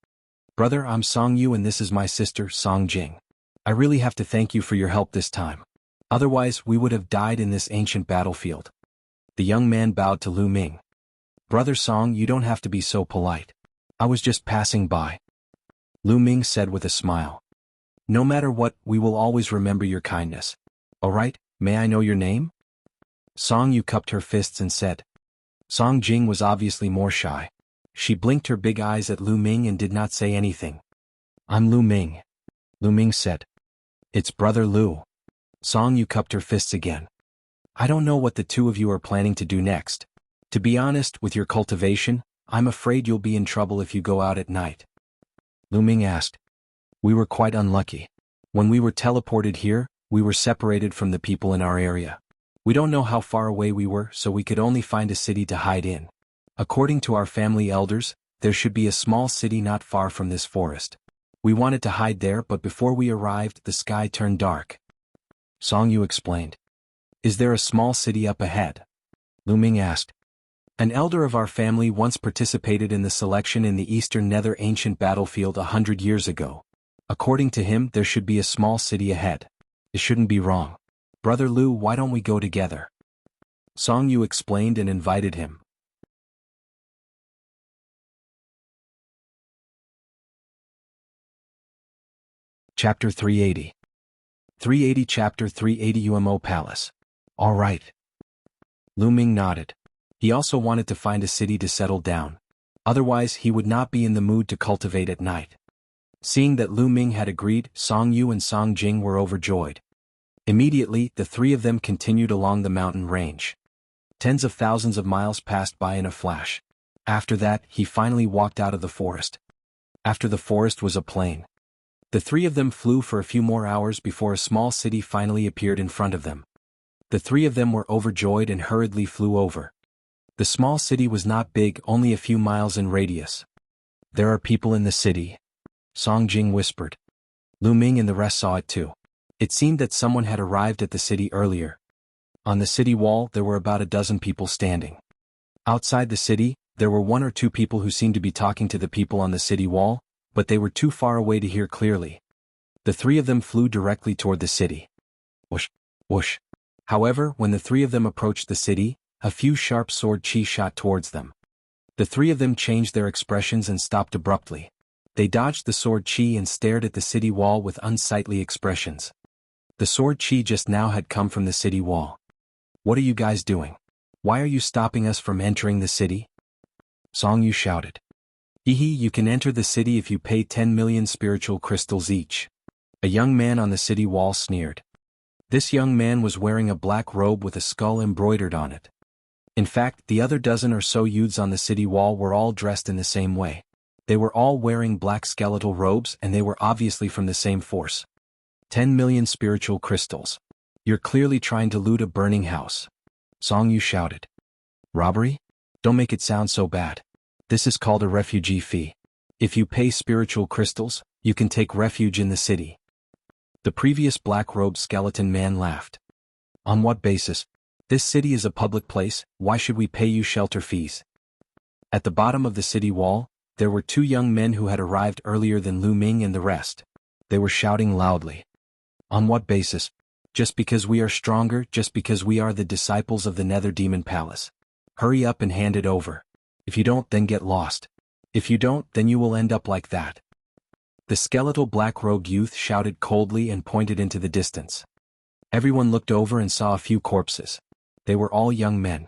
Brother, I'm Song Yu and this is my sister, Song Jing. I really have to thank you for your help this time. Otherwise, we would have died in this ancient battlefield. The young man bowed to Lu Ming. Brother Song, you don't have to be so polite. I was just passing by. Lu Ming said with a smile. No matter what, we will always remember your kindness. Alright, may I know your name? Song Yu cupped her fists and said. Song Jing was obviously more shy. She blinked her big eyes at Lu Ming and did not say anything. I'm Lu Ming. Lu Ming said. It's Brother Lu. Song Yu cupped her fists again. I don't know what the two of you are planning to do next. To be honest, with your cultivation, I'm afraid you'll be in trouble if you go out at night. Lu Ming asked. We were quite unlucky. When we were teleported here, we were separated from the people in our area. We don't know how far away we were, so we could only find a city to hide in. According to our family elders, there should be a small city not far from this forest. We wanted to hide there, but before we arrived, the sky turned dark. Song Yu explained. Is there a small city up ahead? Lu Ming asked. An elder of our family once participated in the selection in the Eastern Nether ancient battlefield 100 years ago. According to him, there should be a small city ahead. It shouldn't be wrong. Brother Lu, why don't we go together? Song Yu explained and invited him. Chapter 380. 380 Chapter 380 UMO Palace. All right. Lu Ming nodded. He also wanted to find a city to settle down. Otherwise, he would not be in the mood to cultivate at night. Seeing that Lu Ming had agreed, Song Yu and Song Jing were overjoyed. Immediately, the three of them continued along the mountain range. Tens of thousands of miles passed by in a flash. After that, he finally walked out of the forest. After the forest was a plain. The three of them flew for a few more hours before a small city finally appeared in front of them. The three of them were overjoyed and hurriedly flew over. The small city was not big, only a few miles in radius. There are people in the city, Song Jing whispered. Lu Ming and the rest saw it too. It seemed that someone had arrived at the city earlier. On the city wall, there were about a dozen people standing. Outside the city, there were one or two people who seemed to be talking to the people on the city wall, but they were too far away to hear clearly. The three of them flew directly toward the city. Whoosh, whoosh. However, when the three of them approached the city, a few sharp sword chi shot towards them. The three of them changed their expressions and stopped abruptly. They dodged the sword chi and stared at the city wall with unsightly expressions. The sword chi just now had come from the city wall. What are you guys doing? Why are you stopping us from entering the city? Song Yu shouted. You can enter the city if you pay 10 million spiritual crystals each. A young man on the city wall sneered. This young man was wearing a black robe with a skull embroidered on it. In fact, the other dozen or so youths on the city wall were all dressed in the same way. They were all wearing black skeletal robes and they were obviously from the same force. 10 million spiritual crystals. You're clearly trying to loot a burning house. Song Yu shouted. Robbery? Don't make it sound so bad. This is called a refugee fee. If you pay spiritual crystals, you can take refuge in the city. The previous black-robed skeleton man laughed. On what basis? This city is a public place, why should we pay you shelter fees? At the bottom of the city wall, there were two young men who had arrived earlier than Lu Ming and the rest. They were shouting loudly. On what basis? Just because we are stronger, just because we are the disciples of the Nether Demon Palace. Hurry up and hand it over. If you don't, then get lost. If you don't, then you will end up like that. The skeletal black-robed youth shouted coldly and pointed into the distance. Everyone looked over and saw a few corpses. They were all young men.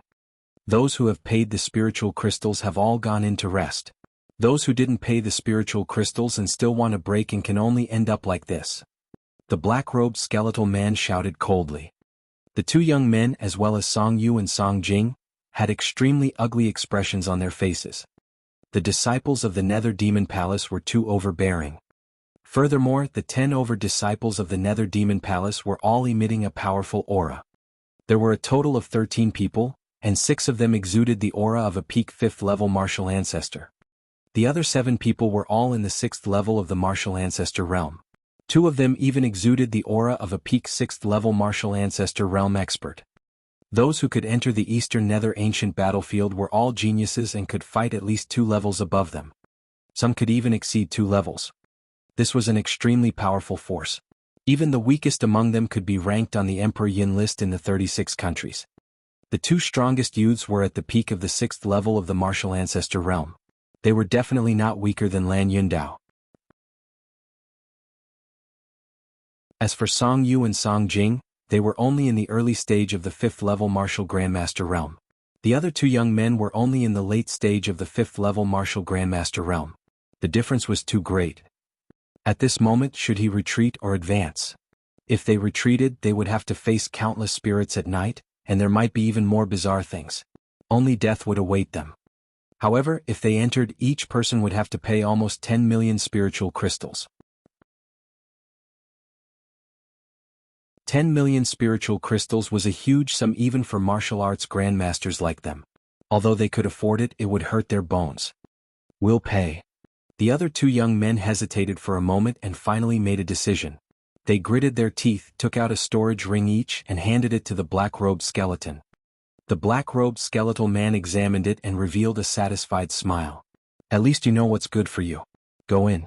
Those who have paid the spiritual crystals have all gone in to rest. Those who didn't pay the spiritual crystals and still want to break in can only end up like this. The black-robed skeletal man shouted coldly. The two young men, as well as Song Yu and Song Jing, had extremely ugly expressions on their faces. The disciples of the Nether Demon Palace were too overbearing. Furthermore, the 10 disciples of the Nether Demon Palace were all emitting a powerful aura. There were a total of 13 people, and 6 of them exuded the aura of a peak 5th level martial ancestor. The other 7 people were all in the 6th level of the martial ancestor realm. 2 of them even exuded the aura of a peak 6th level martial ancestor realm expert. Those who could enter the Eastern Nether ancient battlefield were all geniuses and could fight at least 2 levels above them. Some could even exceed 2 levels. This was an extremely powerful force. Even the weakest among them could be ranked on the Emperor Yin list in the 36 countries. The two strongest youths were at the peak of the 6th level of the martial ancestor realm. They were definitely not weaker than Lan Yundao. As for Song Yu and Song Jing, they were only in the early stage of the 5th level martial grandmaster realm. The other two young men were only in the late stage of the 5th level martial grandmaster realm. The difference was too great. At this moment, should he retreat or advance? If they retreated, they would have to face countless spirits at night, and there might be even more bizarre things. Only death would await them. However, if they entered, each person would have to pay almost 10 million spiritual crystals. 10 million spiritual crystals was a huge sum even for martial arts grandmasters like them. Although they could afford it, it would hurt their bones. We'll pay. The other two young men hesitated for a moment and finally made a decision. They gritted their teeth, took out a storage ring each, and handed it to the black-robed skeleton. The black-robed skeletal man examined it and revealed a satisfied smile. At least you know what's good for you. Go in.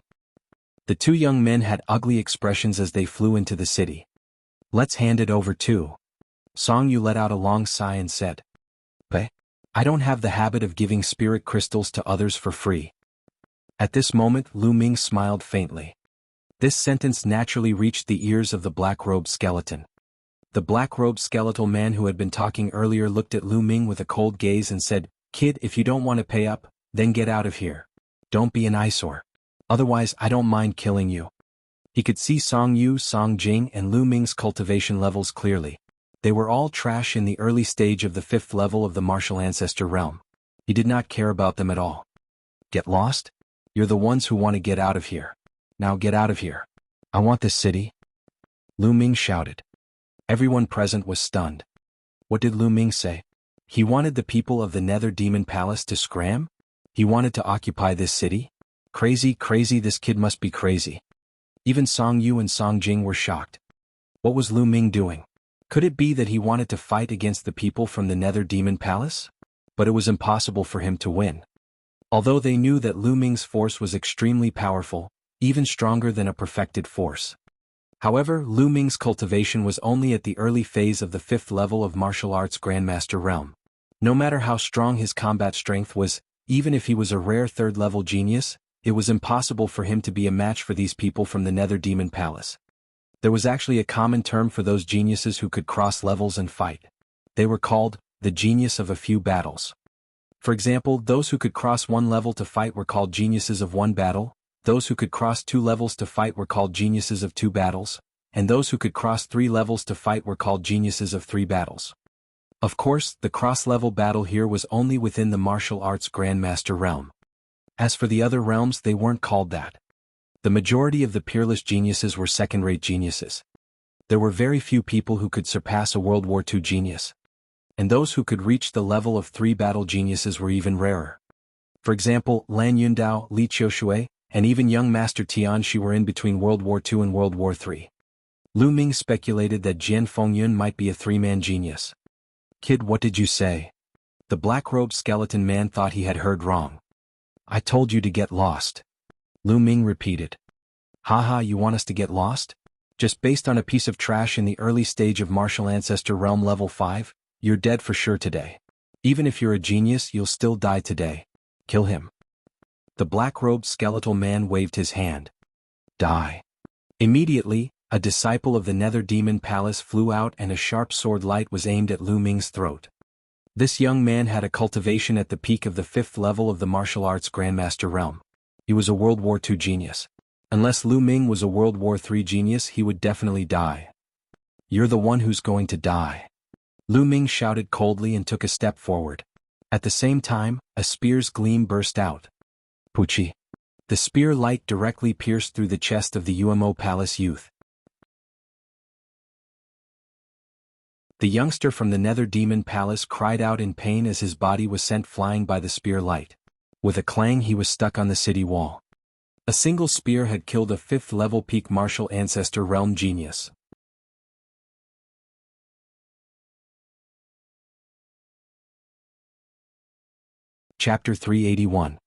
The two young men had ugly expressions as they flew into the city. Let's hand it over too. Song Yu let out a long sigh and said, "But I don't have the habit of giving spirit crystals to others for free." At this moment, Lu Ming smiled faintly. This sentence naturally reached the ears of the black-robed skeleton. The black-robed skeletal man who had been talking earlier looked at Lu Ming with a cold gaze and said, "Kid, if you don't want to pay up, then get out of here. Don't be an eyesore. Otherwise, I don't mind killing you." He could see Song Yu, Song Jing, and Lu Ming's cultivation levels clearly. They were all trash in the early stage of the 5th level of the martial ancestor realm. He did not care about them at all. Get lost? You're the ones who want to get out of here. Now get out of here. I want this city. Lu Ming shouted. Everyone present was stunned. What did Lu Ming say? He wanted the people of the Nether Demon Palace to scram? He wanted to occupy this city? Crazy, this kid must be crazy. Even Song Yu and Song Jing were shocked. What was Lu Ming doing? Could it be that he wanted to fight against the people from the Nether Demon Palace? But it was impossible for him to win. Although they knew that Lu Ming's force was extremely powerful, even stronger than a perfected force. However, Lu Ming's cultivation was only at the early phase of the 5th level of martial arts grandmaster realm. No matter how strong his combat strength was, even if he was a rare 3rd level genius, it was impossible for him to be a match for these people from the Nether Demon Palace. There was actually a common term for those geniuses who could cross levels and fight. They were called the genius of a few battles. For example, those who could cross one level to fight were called geniuses of one battle, those who could cross 2 levels to fight were called geniuses of 2 battles, and those who could cross 3 levels to fight were called geniuses of 3 battles. Of course, the cross-level battle here was only within the martial arts grandmaster realm. As for the other realms, they weren't called that. The majority of the peerless geniuses were second-rate geniuses. There were very few people who could surpass a World War II genius. And those who could reach the level of 3 battle geniuses were even rarer. For example, Lan Yundao, Li Qiushui, and even young Master Tianxi were in between World War II and World War III. Lu Ming speculated that Jian Fengyun might be a 3-man genius. Kid, what did you say? The black-robed skeleton man thought he had heard wrong. I told you to get lost. Lu Ming repeated. Haha, you want us to get lost? Just based on a piece of trash in the early stage of martial ancestor realm level 5? You're dead for sure today. Even if you're a genius, you'll still die today. Kill him. The black-robed skeletal man waved his hand. Die. Immediately, a disciple of the Nether Demon Palace flew out and a sharp sword light was aimed at Lu Ming's throat. This young man had a cultivation at the peak of the 5th level of the martial arts grandmaster realm. He was a World War II genius. Unless Lu Ming was a World War III genius, he would definitely die. You're the one who's going to die. Lu Ming shouted coldly and took a step forward. At the same time, a spear's gleam burst out. Puchi. The spear light directly pierced through the chest of the UMO Palace youth. The youngster from the Nether Demon Palace cried out in pain as his body was sent flying by the spear light. With a clang, he was stuck on the city wall. A single spear had killed a 5th level peak martial ancestor realm genius. Chapter 381.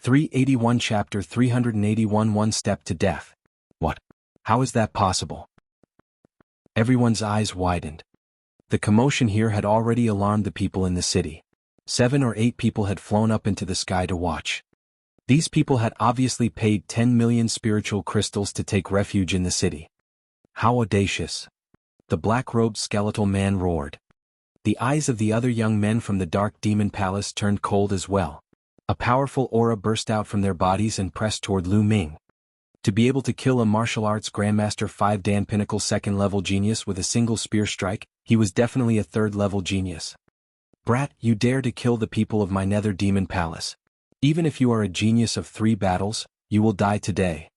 381 Chapter 381 One Step to Death. What? How is that possible? Everyone's eyes widened. The commotion here had already alarmed the people in the city. 7 or 8 people had flown up into the sky to watch. These people had obviously paid 10 million spiritual crystals to take refuge in the city. How audacious! The black-robed skeletal man roared. The eyes of the other young men from the dark demon palace turned cold as well. A powerful aura burst out from their bodies and pressed toward Lu Ming. To be able to kill a martial arts grandmaster 5 Dan pinnacle 2nd level genius with a single spear strike, he was definitely a 3rd level genius. Brat, you dare to kill the people of my nether demon palace. Even if you are a genius of 3 battles, you will die today.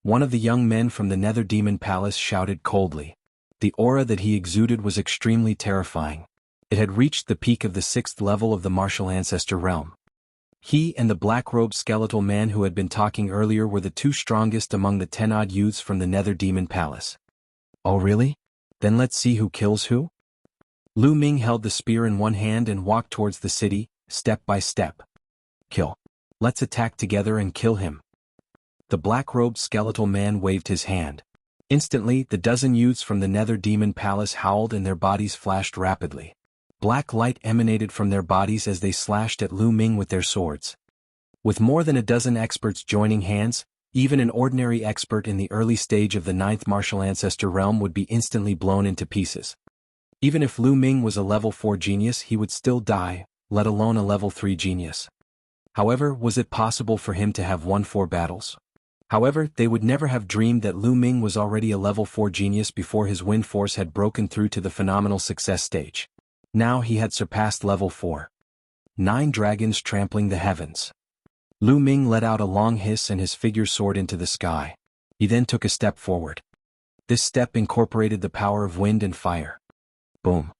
One of the young men from the nether demon palace shouted coldly. The aura that he exuded was extremely terrifying. It had reached the peak of the 6th level of the martial ancestor realm. He and the black-robed skeletal man who had been talking earlier were the 2 strongest among the 10-odd youths from the nether demon palace. Oh really? Then let's see who kills who? Lu Ming held the spear in one hand and walked towards the city, step by step. Kill. Let's attack together and kill him. The black-robed skeletal man waved his hand. Instantly, the dozen youths from the nether demon palace howled and their bodies flashed rapidly. Black light emanated from their bodies as they slashed at Lu Ming with their swords. With more than a dozen experts joining hands, even an ordinary expert in the early stage of the 9th martial ancestor realm would be instantly blown into pieces. Even if Lu Ming was a level 4 genius, he would still die, let alone a level 3 genius. However, was it possible for him to have won 4 battles? However, they would never have dreamed that Lu Ming was already a level 4 genius before his wind force had broken through to the phenomenal success stage. Now he had surpassed level 4. 9 dragons trampling the heavens. Lu Ming let out a long hiss and his figure soared into the sky. He then took a step forward. This step incorporated the power of wind and fire. Boom.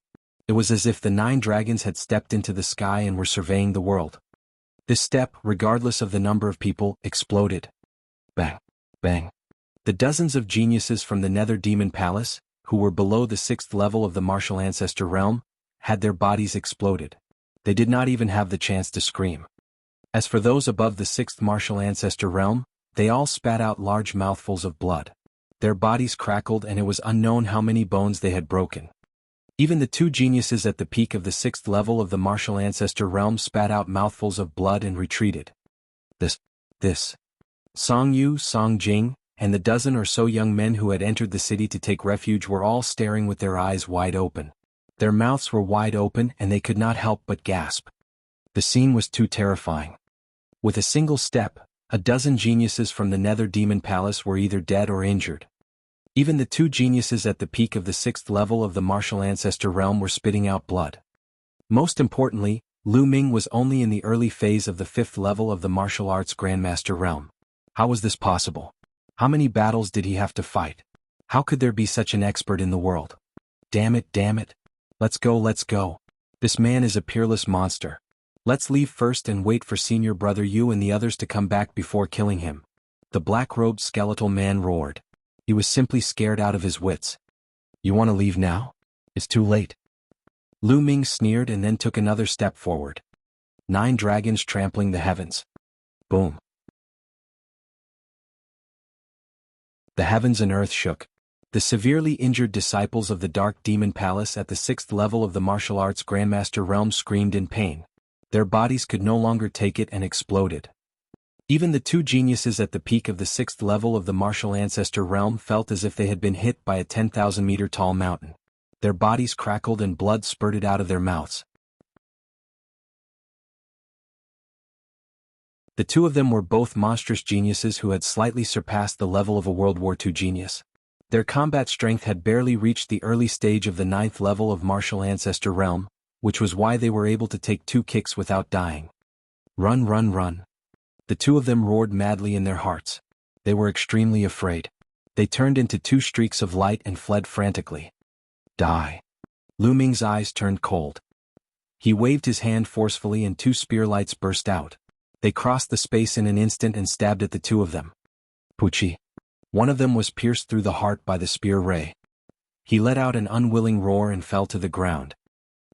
It was as if the 9 dragons had stepped into the sky and were surveying the world. This step, regardless of the number of people, exploded. Bang. Bang. The dozens of geniuses from the nether demon palace, who were below the 6th level of the martial ancestor realm, had their bodies exploded. They did not even have the chance to scream. As for those above the 6th martial ancestor realm, they all spat out large mouthfuls of blood. Their bodies crackled and it was unknown how many bones they had broken. Even the 2 geniuses at the peak of the 6th level of the martial ancestor realm spat out mouthfuls of blood and retreated. This. Song Yu, Song Jing, and the dozen or so young men who had entered the city to take refuge were all staring with their eyes wide open. Their mouths were wide open and they could not help but gasp. The scene was too terrifying. With a single step, a dozen geniuses from the nether demon palace were either dead or injured. Even the 2 geniuses at the peak of the 6th level of the martial ancestor realm were spitting out blood. Most importantly, Lu Ming was only in the early phase of the 5th level of the martial arts grandmaster realm. How was this possible? How many battles did he have to fight? How could there be such an expert in the world? Damn it. Let's go. This man is a peerless monster. Let's leave first and wait for senior brother Yu and the others to come back before killing him. The black-robed skeletal man roared. He was simply scared out of his wits. You want to leave now? It's too late. Lu Ming sneered and then took another step forward. 9 dragons trampling the heavens. Boom. The heavens and earth shook. The severely injured disciples of the Dark Demon Palace at the 6th level of the martial arts grandmaster realm screamed in pain. Their bodies could no longer take it and exploded. Even the 2 geniuses at the peak of the 6th level of the martial ancestor realm felt as if they had been hit by a 10,000-meter tall mountain. Their bodies crackled and blood spurted out of their mouths. The 2 of them were both monstrous geniuses who had slightly surpassed the level of a World War II genius. Their combat strength had barely reached the early stage of the 9th level of martial ancestor realm, which was why they were able to take 2 kicks without dying. Run. The 2 of them roared madly in their hearts. They were extremely afraid. They turned into 2 streaks of light and fled frantically. Die. Lu Ming's eyes turned cold. He waved his hand forcefully and 2 spear lights burst out. They crossed the space in an instant and stabbed at the 2 of them. Puchi. One of them was pierced through the heart by the spear ray. He let out an unwilling roar and fell to the ground.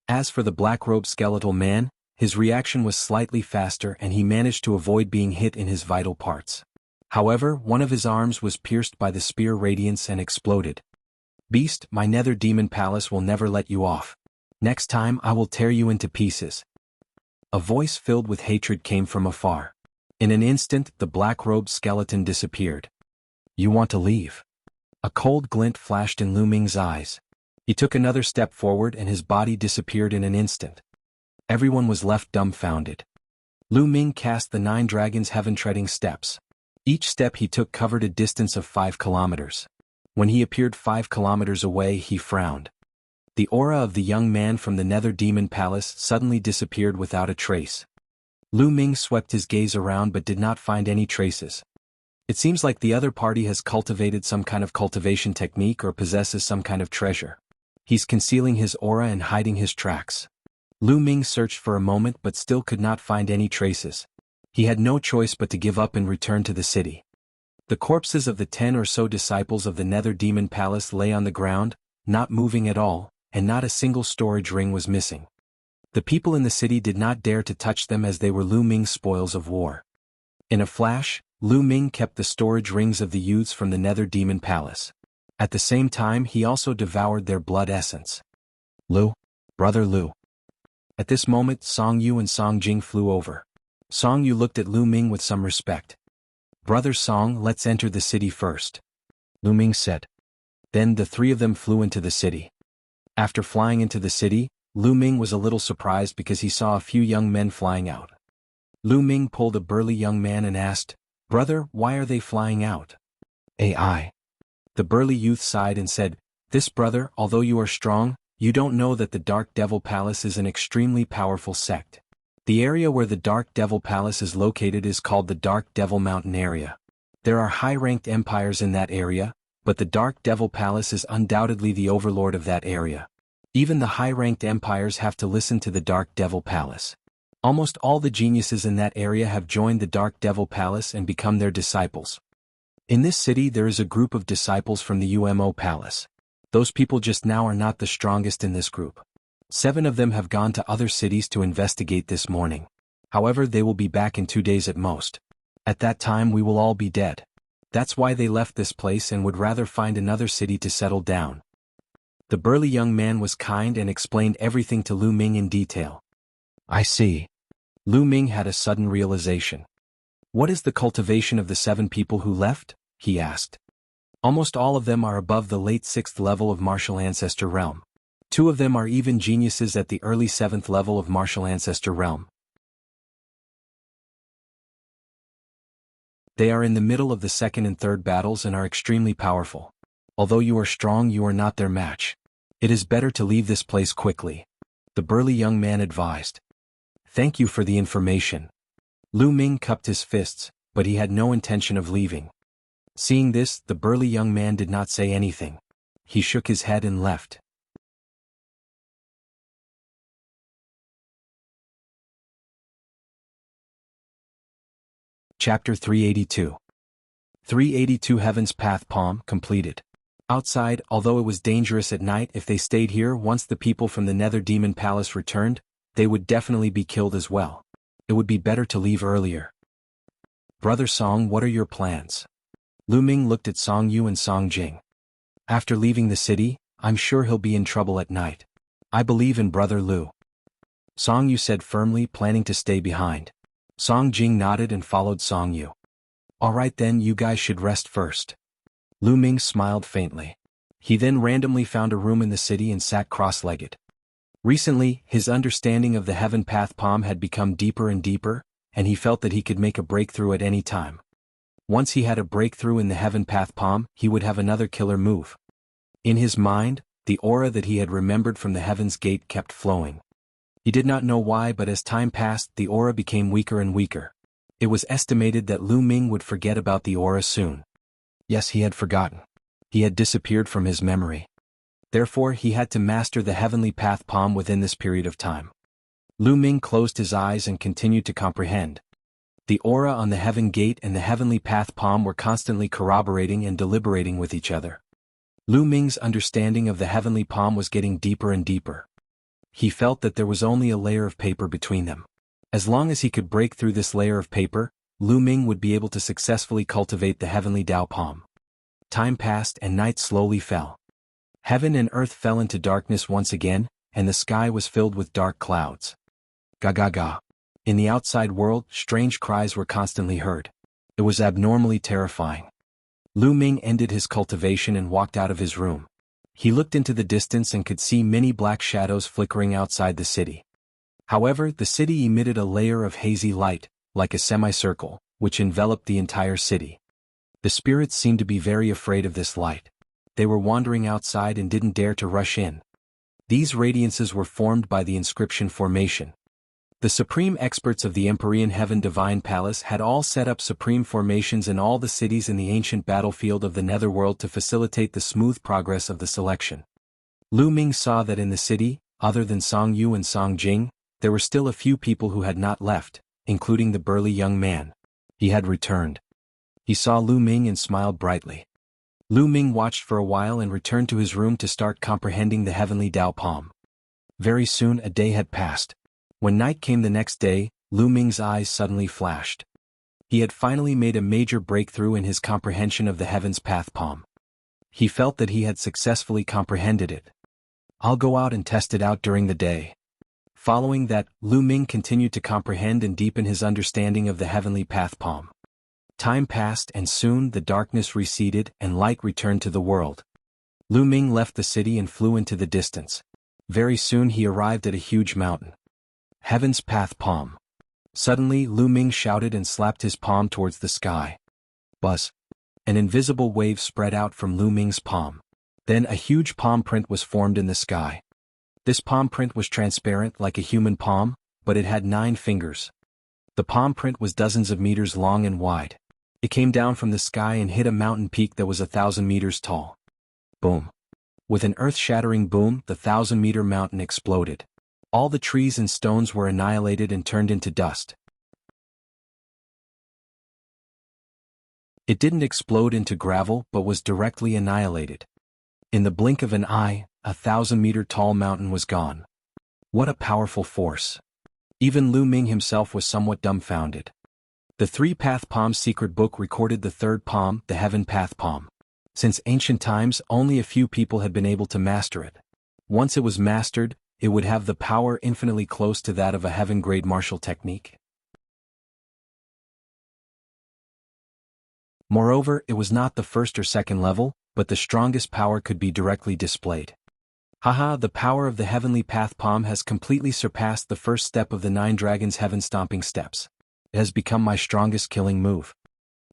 As for the black-robed skeletal man, his reaction was slightly faster and he managed to avoid being hit in his vital parts. However, one of his arms was pierced by the spear radiance and exploded. "Beast, my nether demon palace will never let you off. Next time I will tear you into pieces." A voice filled with hatred came from afar. In an instant, the black-robed skeleton disappeared. "You want to leave?" A cold glint flashed in Lu Ming's eyes. He took another step forward and his body disappeared in an instant. Everyone was left dumbfounded. Lu Ming cast the 9 dragons' heaven-treading steps. Each step he took covered a distance of 5 kilometers. When he appeared 5 kilometers away, he frowned. The aura of the young man from the Nether Demon Palace suddenly disappeared without a trace. Lu Ming swept his gaze around but did not find any traces. It seems like the other party has cultivated some kind of cultivation technique or possesses some kind of treasure. He's concealing his aura and hiding his tracks. Lu Ming searched for a moment but still could not find any traces. He had no choice but to give up and return to the city. The corpses of the 10 or so disciples of the Nether Demon Palace lay on the ground, not moving at all, and not a single storage ring was missing. The people in the city did not dare to touch them as they were Lu Ming's spoils of war. In a flash, Lu Ming kept the storage rings of the youths from the Nether Demon Palace. At the same time, he also devoured their blood essence. "Lu, brother Lu." At this moment, Song Yu and Song Jing flew over. Song Yu looked at Lu Ming with some respect. "Brother Song, let's enter the city first," Lu Ming said. Then the 3 of them flew into the city. After flying into the city, Lu Ming was a little surprised because he saw a few young men flying out. Lu Ming pulled a burly young man and asked, "Brother, why are they flying out?" "AI." The burly youth sighed and said, "This brother, although you are strong, you don't know that the Dark Devil Palace is an extremely powerful sect. The area where the Dark Devil Palace is located is called the Dark Devil Mountain area. There are high-ranked empires in that area, but the Dark Devil Palace is undoubtedly the overlord of that area. Even the high-ranked empires have to listen to the Dark Devil Palace. Almost all the geniuses in that area have joined the Dark Devil Palace and become their disciples. In this city there is a group of disciples from the UMO Palace. Those people just now are not the strongest in this group. 7 of them have gone to other cities to investigate this morning. However, they will be back in 2 days at most. At that time we will all be dead. That's why they left this place and would rather find another city to settle down." The burly young man was kind and explained everything to Lu Ming in detail. "I see." Lu Ming had a sudden realization. "What is the cultivation of the 7 people who left?" he asked. "Almost all of them are above the late 6th level of Martial Ancestor Realm. 2 of them are even geniuses at the early 7th level of Martial Ancestor Realm. They are in the middle of the 2nd and 3rd battles and are extremely powerful. Although you are strong, you are not their match. It is better to leave this place quickly," the burly young man advised. "Thank you for the information." Lu Ming cupped his fists, but he had no intention of leaving. Seeing this, the burly young man did not say anything. He shook his head and left. Chapter 382. 382 Heaven's Path Palm completed. Outside, although it was dangerous at night, if they stayed here once the people from the Nether Demon Palace returned, they would definitely be killed as well. It would be better to leave earlier. "Brother Song, what are your plans?" Lu Ming looked at Song Yu and Song Jing. "After leaving the city, I'm sure he'll be in trouble at night. I believe in Brother Lu," Song Yu said firmly, planning to stay behind. Song Jing nodded and followed Song Yu. "All right then, you guys should rest first." Lu Ming smiled faintly. He then randomly found a room in the city and sat cross-legged. Recently, his understanding of the Heaven Path Palm had become deeper and deeper, and he felt that he could make a breakthrough at any time. Once he had a breakthrough in the Heaven Path Palm, he would have another killer move. In his mind, the aura that he had remembered from the Heaven's Gate kept flowing. He did not know why, but as time passed, the aura became weaker and weaker. It was estimated that Lu Ming would forget about the aura soon. Yes, he had forgotten. He had disappeared from his memory. Therefore, he had to master the Heavenly Path Palm within this period of time. Lu Ming closed his eyes and continued to comprehend. The aura on the Heaven Gate and the Heavenly Path Palm were constantly corroborating and deliberating with each other. Lu Ming's understanding of the Heavenly Palm was getting deeper and deeper. He felt that there was only a layer of paper between them. As long as he could break through this layer of paper, Lu Ming would be able to successfully cultivate the heavenly Dao palm. Time passed and night slowly fell. Heaven and earth fell into darkness once again, and the sky was filled with dark clouds. Ga ga ga. In the outside world, strange cries were constantly heard. It was abnormally terrifying. Lu Ming ended his cultivation and walked out of his room. He looked into the distance and could see many black shadows flickering outside the city. However, the city emitted a layer of hazy light, like a semicircle, which enveloped the entire city. The spirits seemed to be very afraid of this light. They were wandering outside and didn't dare to rush in. These radiances were formed by the inscription formation. The supreme experts of the Empyrean Heaven Divine Palace had all set up supreme formations in all the cities in the ancient battlefield of the Netherworld to facilitate the smooth progress of the selection. Lu Ming saw that in the city, other than Song Yu and Song Jing, there were still a few people who had not left, including the burly young man. He had returned. He saw Lu Ming and smiled brightly. Lu Ming watched for a while and returned to his room to start comprehending the heavenly Dao palm. Very soon a day had passed. When night came the next day, Lu Ming's eyes suddenly flashed. He had finally made a major breakthrough in his comprehension of the Heaven's Path palm. He felt that he had successfully comprehended it. I'll go out and test it out during the day. Following that, Lu Ming continued to comprehend and deepen his understanding of the Heavenly Path palm. Time passed and soon the darkness receded and light returned to the world. Lu Ming left the city and flew into the distance. Very soon he arrived at a huge mountain. Heaven's Path palm. Suddenly Lu Ming shouted and slapped his palm towards the sky. Buzz. An invisible wave spread out from Lu Ming's palm. Then a huge palm print was formed in the sky. This palm print was transparent like a human palm, but it had 9 fingers. The palm print was dozens of meters long and wide. It came down from the sky and hit a mountain peak that was 1,000 meters tall. Boom. With an earth-shattering boom, the 1,000-meter mountain exploded. All the trees and stones were annihilated and turned into dust. It didn't explode into gravel but was directly annihilated. In the blink of an eye, a 1,000-meter-tall mountain was gone. What a powerful force. Even Lu Ming himself was somewhat dumbfounded. The 3-Path Palm's secret book recorded the 3rd palm, the Heaven Path palm. Since ancient times, only a few people had been able to master it. Once it was mastered, it would have the power infinitely close to that of a heaven-grade martial technique. Moreover, it was not the 1st or 2nd level, but the strongest power could be directly displayed. Haha, the power of the Heavenly Path palm has completely surpassed the 1st step of the 9 Dragons' heaven-stomping steps. It has become my strongest killing move.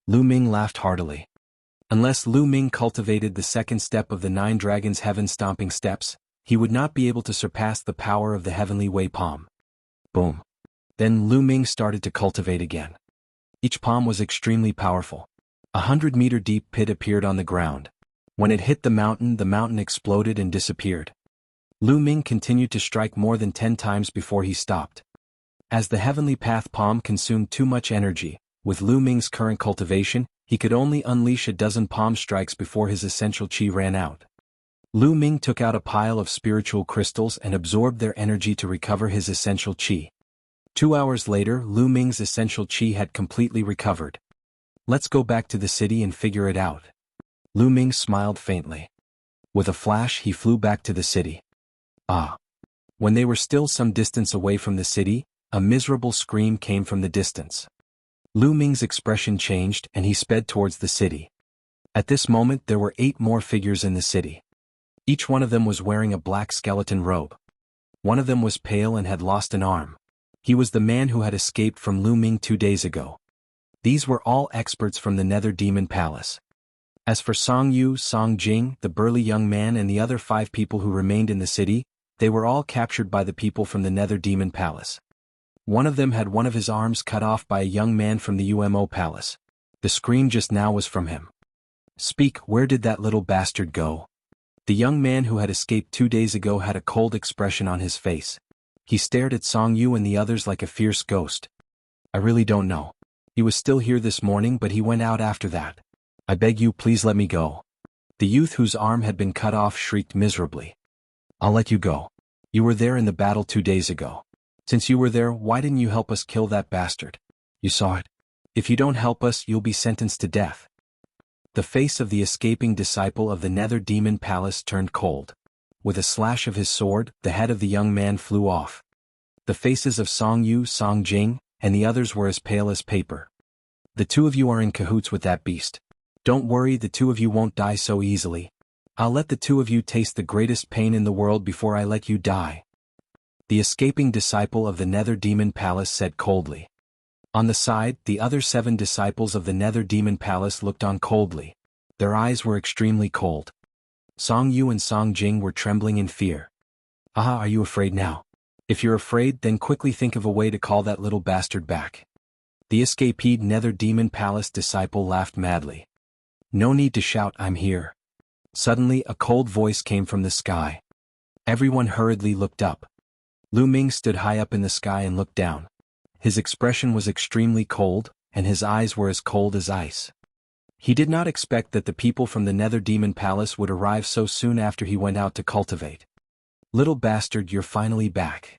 Lu Ming laughed heartily. Unless Lu Ming cultivated the 2nd step of the 9 Dragons' heaven-stomping steps, he would not be able to surpass the power of the Heavenly Way palm. Boom. Then Lu Ming started to cultivate again. Each palm was extremely powerful. 100-meter deep pit appeared on the ground. When it hit the mountain exploded and disappeared. Lu Ming continued to strike more than 10 times before he stopped. As the Heavenly Path palm consumed too much energy, with Lu Ming's current cultivation, he could only unleash a dozen palm strikes before his essential qi ran out. Lu Ming took out a pile of spiritual crystals and absorbed their energy to recover his essential qi. 2 hours later, Lu Ming's essential qi had completely recovered. Let's go back to the city and figure it out. Lu Ming smiled faintly. With a flash, he flew back to the city. Ah! When they were still some distance away from the city, a miserable scream came from the distance. Lu Ming's expression changed and he sped towards the city. At this moment there were 8 more figures in the city. Each one of them was wearing a black skeleton robe. One of them was pale and had lost an arm. He was the man who had escaped from Lu Ming 2 days ago. These were all experts from the Nether Demon Palace. As for Song Yu, Song Jing, the burly young man and the other 5 people who remained in the city, they were all captured by the people from the Nether Demon Palace. One of them had one of his arms cut off by a young man from the UMO Palace. The scream just now was from him. Speak, where did that little bastard go? The young man who had escaped 2 days ago had a cold expression on his face. He stared at Song Yu and the others like a fierce ghost. I really don't know. He was still here this morning but he went out after that. I beg you please let me go. The youth whose arm had been cut off shrieked miserably. I'll let you go. You were there in the battle 2 days ago. Since you were there, why didn't you help us kill that bastard? You saw it. If you don't help us, you'll be sentenced to death. The face of the escaping disciple of the Nether Demon Palace turned cold. With a slash of his sword, the head of the young man flew off. The faces of Song Yu, Song Jing, and the others were as pale as paper. The two of you are in cahoots with that beast. Don't worry, the two of you won't die so easily. I'll let the two of you taste the greatest pain in the world before I let you die. The escaping disciple of the Nether Demon Palace said coldly. On the side, the other 7 disciples of the Nether Demon Palace looked on coldly. Their eyes were extremely cold. Song Yu and Song Jing were trembling in fear. Ah, are you afraid now? If you're afraid, then quickly think of a way to call that little bastard back. The escaped Nether Demon Palace disciple laughed madly. No need to shout, I'm here. Suddenly, a cold voice came from the sky. Everyone hurriedly looked up. Lu Ming stood high up in the sky and looked down. His expression was extremely cold, and his eyes were as cold as ice. He did not expect that the people from the Nether Demon Palace would arrive so soon after he went out to cultivate. Little bastard, you're finally back.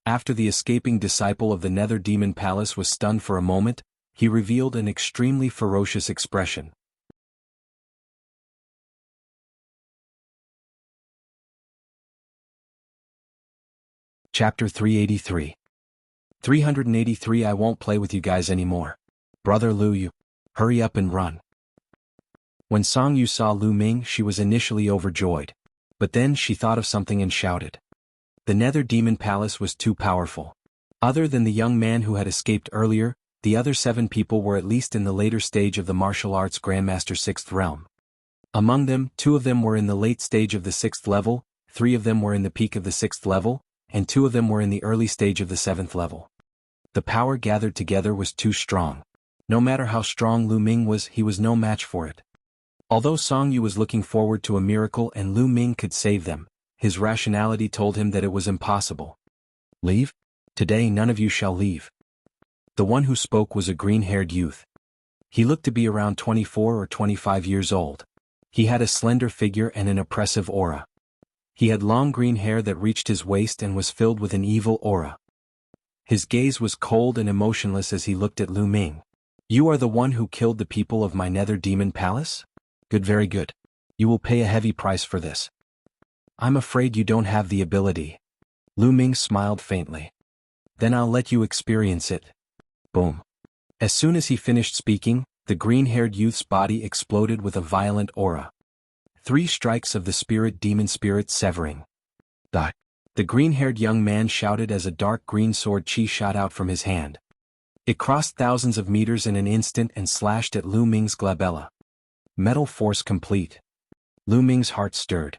After the escaping disciple of the Nether Demon Palace was stunned for a moment, he revealed an extremely ferocious expression. Chapter 383. 383 I won't play with you guys anymore. Brother Lu Yu, hurry up and run. When Song Yu saw Lu Ming, she was initially overjoyed. But then she thought of something and shouted. The Nether Demon Palace was too powerful. Other than the young man who had escaped earlier, the other 7 people were at least in the later stage of the martial arts Grandmaster 6th realm. Among them, 2 of them were in the late stage of the 6th level, 3 of them were in the peak of the 6th level, and 2 of them were in the early stage of the 7th level. The power gathered together was too strong. No matter how strong Lu Ming was, he was no match for it. Although Song Yu was looking forward to a miracle and Lu Ming could save them, his rationality told him that it was impossible. Leave? Today none of you shall leave. The one who spoke was a green-haired youth. He looked to be around 24 or 25 years old. He had a slender figure and an oppressive aura. He had long green hair that reached his waist and was filled with an evil aura. His gaze was cold and emotionless as he looked at Lu Ming. You are the one who killed the people of my Nether Demon Palace? Good, very good. You will pay a heavy price for this. I'm afraid you don't have the ability. Lu Ming smiled faintly. Then I'll let you experience it. Boom. As soon as he finished speaking, the green-haired youth's body exploded with a violent aura. 3 strikes of the demon spirit severing. Die. The green-haired young man shouted as a dark green sword chi shot out from his hand. It crossed thousands of meters in an instant and slashed at Lu Ming's glabella. Metal force complete. Lu Ming's heart stirred.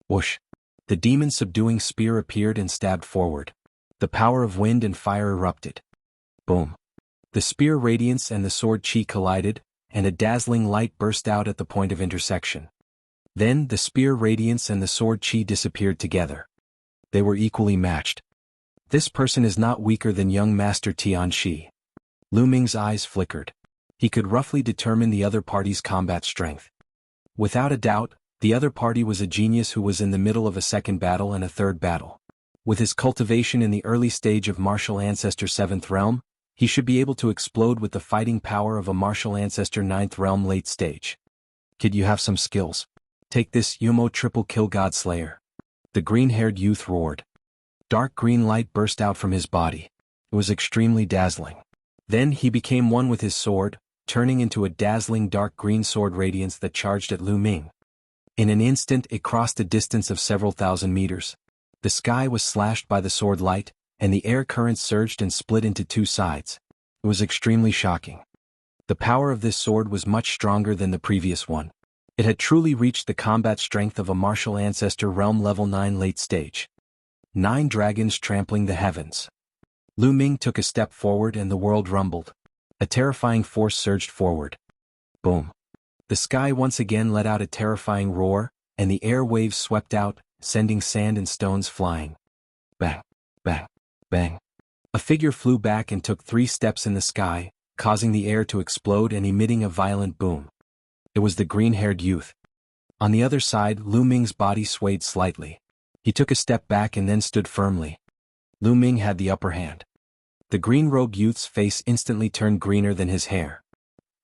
Whoosh. The demon-subduing spear appeared and stabbed forward. The power of wind and fire erupted. Boom. The spear radiance and the sword chi collided, and a dazzling light burst out at the point of intersection. Then the spear radiance and the sword chi disappeared together. They were equally matched. This person is not weaker than young Master Tian Shi. Lu Ming's eyes flickered. He could roughly determine the other party's combat strength. Without a doubt, the other party was a genius who was in the middle of a second battle and a third battle. With his cultivation in the early stage of Martial Ancestor 7th Realm, he should be able to explode with the fighting power of a Martial Ancestor 9th Realm late stage. Kid, you have some skills. Take this Yumo triple kill Godslayer. The green-haired youth roared. Dark green light burst out from his body. It was extremely dazzling. Then he became one with his sword, turning into a dazzling dark green sword radiance that charged at Lu Ming. In an instant it crossed a distance of several thousand meters. The sky was slashed by the sword light, and the air currents surged and split into 2 sides. It was extremely shocking. The power of this sword was much stronger than the previous one. It had truly reached the combat strength of a Martial Ancestor Realm Level 9 late stage. 9 dragons trampling the heavens. Lu Ming took a step forward and the world rumbled. A terrifying force surged forward. Boom. The sky once again let out a terrifying roar, and the air waves swept out, sending sand and stones flying. Bang, bang, bang. A figure flew back and took 3 steps in the sky, causing the air to explode and emitting a violent boom. It was the green-haired youth. On the other side, Lu Ming's body swayed slightly. He took a step back and then stood firmly. Lu Ming had the upper hand. The green-robed youth's face instantly turned greener than his hair.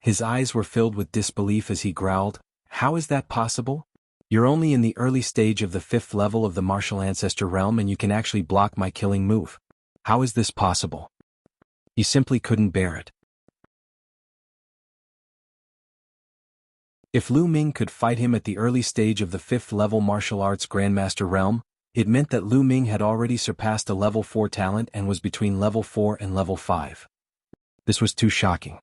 His eyes were filled with disbelief as he growled, "How is that possible? You're only in the early stage of the 5th level of the martial ancestor realm and you can actually block my killing move. How is this possible?" He simply couldn't bear it. If Lu Ming could fight him at the early stage of the 5th level martial arts grandmaster realm, it meant that Lu Ming had already surpassed a level 4 talent and was between level 4 and level 5. This was too shocking.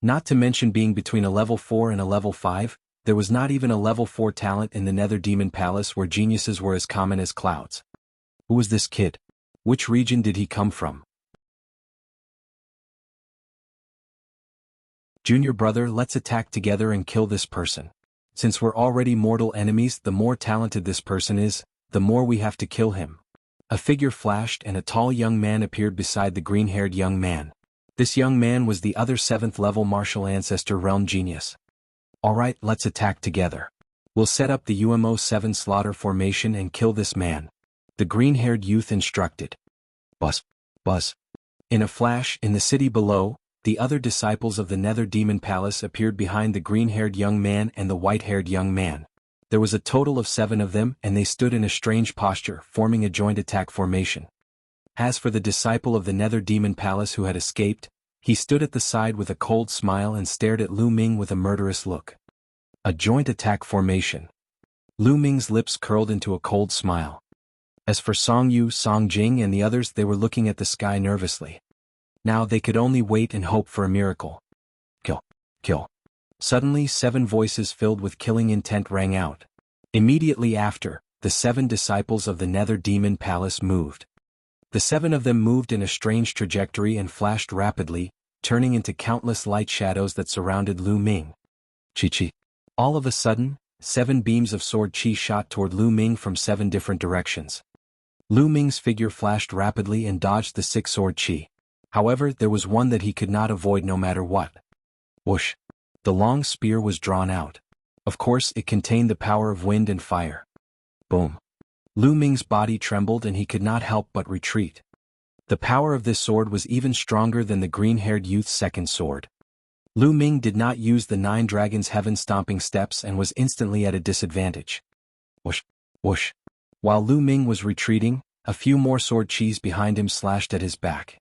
Not to mention being between a level 4 and a level 5, there was not even a level 4 talent in the Nether Demon Palace where geniuses were as common as clouds. Who was this kid? Which region did he come from? "Junior brother, let's attack together and kill this person. Since we're already mortal enemies, the more talented this person is, the more we have to kill him." A figure flashed and a tall young man appeared beside the green-haired young man. This young man was the other 7th level martial ancestor realm genius. "Alright, let's attack together. We'll set up the UMO-7 slaughter formation and kill this man," the green-haired youth instructed. Buzz. Buzz. In a flash, in the city below, the other disciples of the Nether Demon Palace appeared behind the green-haired young man and the white-haired young man. There was a total of 7 of them and they stood in a strange posture, forming a joint attack formation. As for the disciple of the Nether Demon Palace who had escaped, he stood at the side with a cold smile and stared at Lu Ming with a murderous look. A joint attack formation. Lu Ming's lips curled into a cold smile. As for Song Yu, Song Jing and the others, they were looking at the sky nervously. Now they could only wait and hope for a miracle. Kill. Kill. Suddenly 7 voices filled with killing intent rang out. Immediately after, the 7 disciples of the Nether Demon Palace moved. The 7 of them moved in a strange trajectory and flashed rapidly, turning into countless light shadows that surrounded Lu Ming. Chi-chi. All of a sudden, 7 beams of sword chi shot toward Lu Ming from 7 different directions. Lu Ming's figure flashed rapidly and dodged the 6 sword chi. However, there was one that he could not avoid no matter what. Whoosh. The long spear was drawn out. Of course, it contained the power of wind and fire. Boom. Lu Ming's body trembled and he could not help but retreat. The power of this sword was even stronger than the green-haired youth's second sword. Lu Ming did not use the 9 dragons' heaven-stomping steps and was instantly at a disadvantage. Whoosh. Whoosh. While Lu Ming was retreating, a few more sword chis behind him slashed at his back.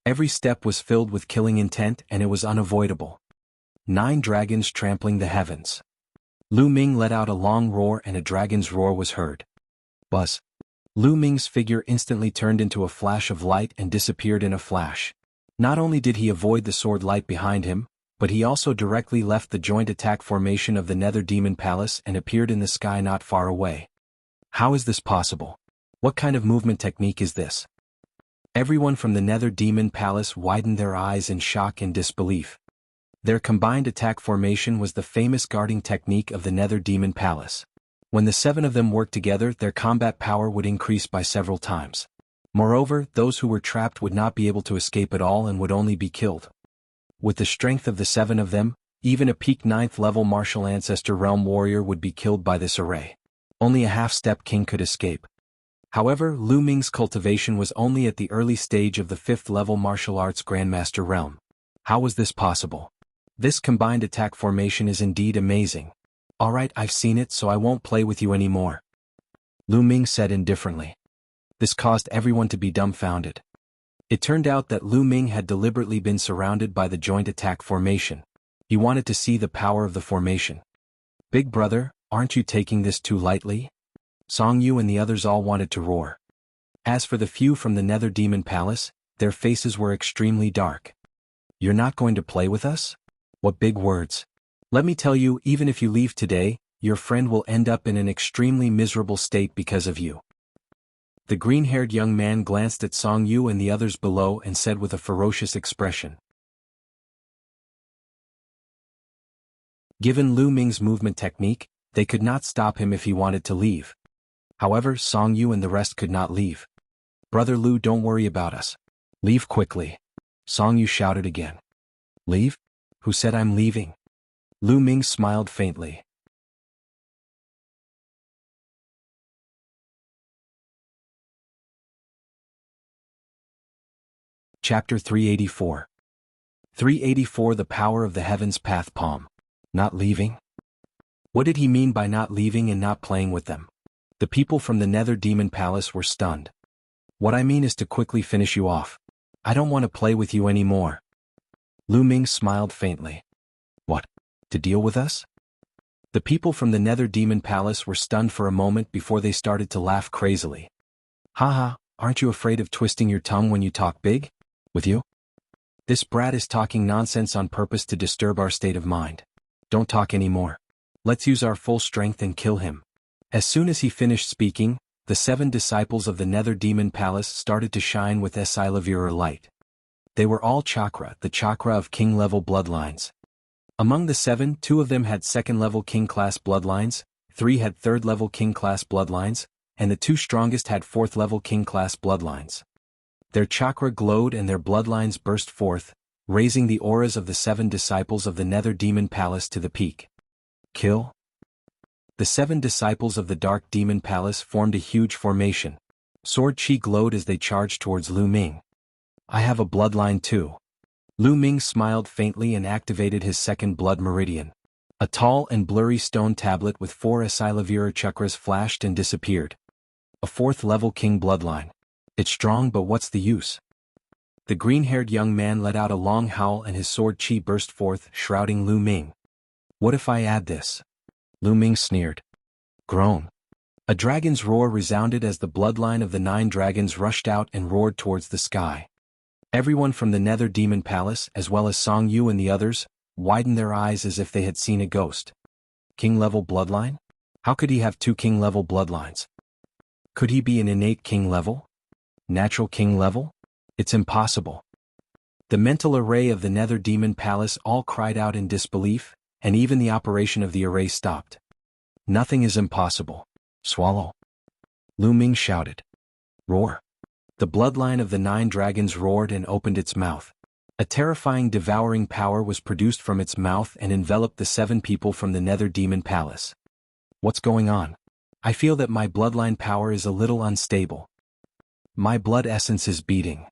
Every step was filled with killing intent and it was unavoidable. 9 dragons trampling the heavens. Lu Ming let out a long roar and a dragon's roar was heard. Buzz. Lu Ming's figure instantly turned into a flash of light and disappeared in a flash. Not only did he avoid the sword light behind him, but he also directly left the joint attack formation of the Nether Demon Palace and appeared in the sky not far away. How is this possible? What kind of movement technique is this? Everyone from the Nether Demon Palace widened their eyes in shock and disbelief. Their combined attack formation was the famous guarding technique of the Nether Demon Palace. When the 7 of them worked together, their combat power would increase by several times. Moreover, those who were trapped would not be able to escape at all and would only be killed. With the strength of the 7 of them, even a peak 9th level martial ancestor realm warrior would be killed by this array. Only a half-step king could escape. However, Lu Ming's cultivation was only at the early stage of the 5th level martial arts grandmaster realm. How was this possible? This combined attack formation is indeed amazing. Alright, I've seen it, so I won't play with you anymore, Lu Ming said indifferently. This caused everyone to be dumbfounded. It turned out that Lu Ming had deliberately been surrounded by the joint attack formation. He wanted to see the power of the formation. Big brother, aren't you taking this too lightly? Song Yu and the others all wanted to roar. As for the few from the Nether Demon Palace, their faces were extremely dark. You're not going to play with us? What big words. Let me tell you, even if you leave today, your friend will end up in an extremely miserable state because of you. The green-haired young man glanced at Song Yu and the others below and said with a ferocious expression. Given Lu Ming's movement technique, they could not stop him if he wanted to leave. However, Song Yu and the rest could not leave. Brother Lu, don't worry about us. Leave quickly. Song Yu shouted again. Leave? Who said I'm leaving? Lu Ming smiled faintly. Chapter 384. 384 The Power of the Heavens Path Palm. Not leaving? What did he mean by not leaving and not playing with them? The people from the Nether Demon Palace were stunned. What I mean is to quickly finish you off. I don't want to play with you anymore. Lu Ming smiled faintly. What? To deal with us? The people from the Nether Demon Palace were stunned for a moment before they started to laugh crazily. Haha, aren't you afraid of twisting your tongue when you talk big? With you? This brat is talking nonsense on purpose to disturb our state of mind. Don't talk anymore. Let's use our full strength and kill him. As soon as he finished speaking, the 7 disciples of the Nether Demon Palace started to shine with Esilavurer light. They were all chakra, the chakra of king-level bloodlines. Among the 7, 2 of them had second-level king-class bloodlines, 3 had third-level king-class bloodlines, and the 2 strongest had fourth-level king-class bloodlines. Their chakra glowed and their bloodlines burst forth, raising the auras of the 7 disciples of the Nether Demon Palace to the peak. Kill? The 7 disciples of the Dark Demon Palace formed a huge formation. Sword chi glowed as they charged towards Lu Ming. I have a bloodline too. Lu Ming smiled faintly and activated his second blood meridian. A tall and blurry stone tablet with 4 Esilavurer chakras flashed and disappeared. A 4th-level king bloodline. It's strong, but what's the use? The green-haired young man let out a long howl and his sword chi burst forth, shrouding Lu Ming. What if I add this? Lu Ming sneered. Groan. A dragon's roar resounded as the bloodline of the 9 dragons rushed out and roared towards the sky. Everyone from the Nether Demon Palace, as well as Song Yu and the others, widened their eyes as if they had seen a ghost. King-level bloodline? How could he have 2 king-level bloodlines? Could he be an innate king-level? Natural king-level? It's impossible. The mental array of the Nether Demon Palace all cried out in disbelief, and even the operation of the array stopped. Nothing is impossible. Swallow. Lu Ming shouted. Roar. The bloodline of the 9 dragons roared and opened its mouth. A terrifying devouring power was produced from its mouth and enveloped the 7 people from the Nether Demon Palace. What's going on? I feel that my bloodline power is a little unstable. My blood essence is beating.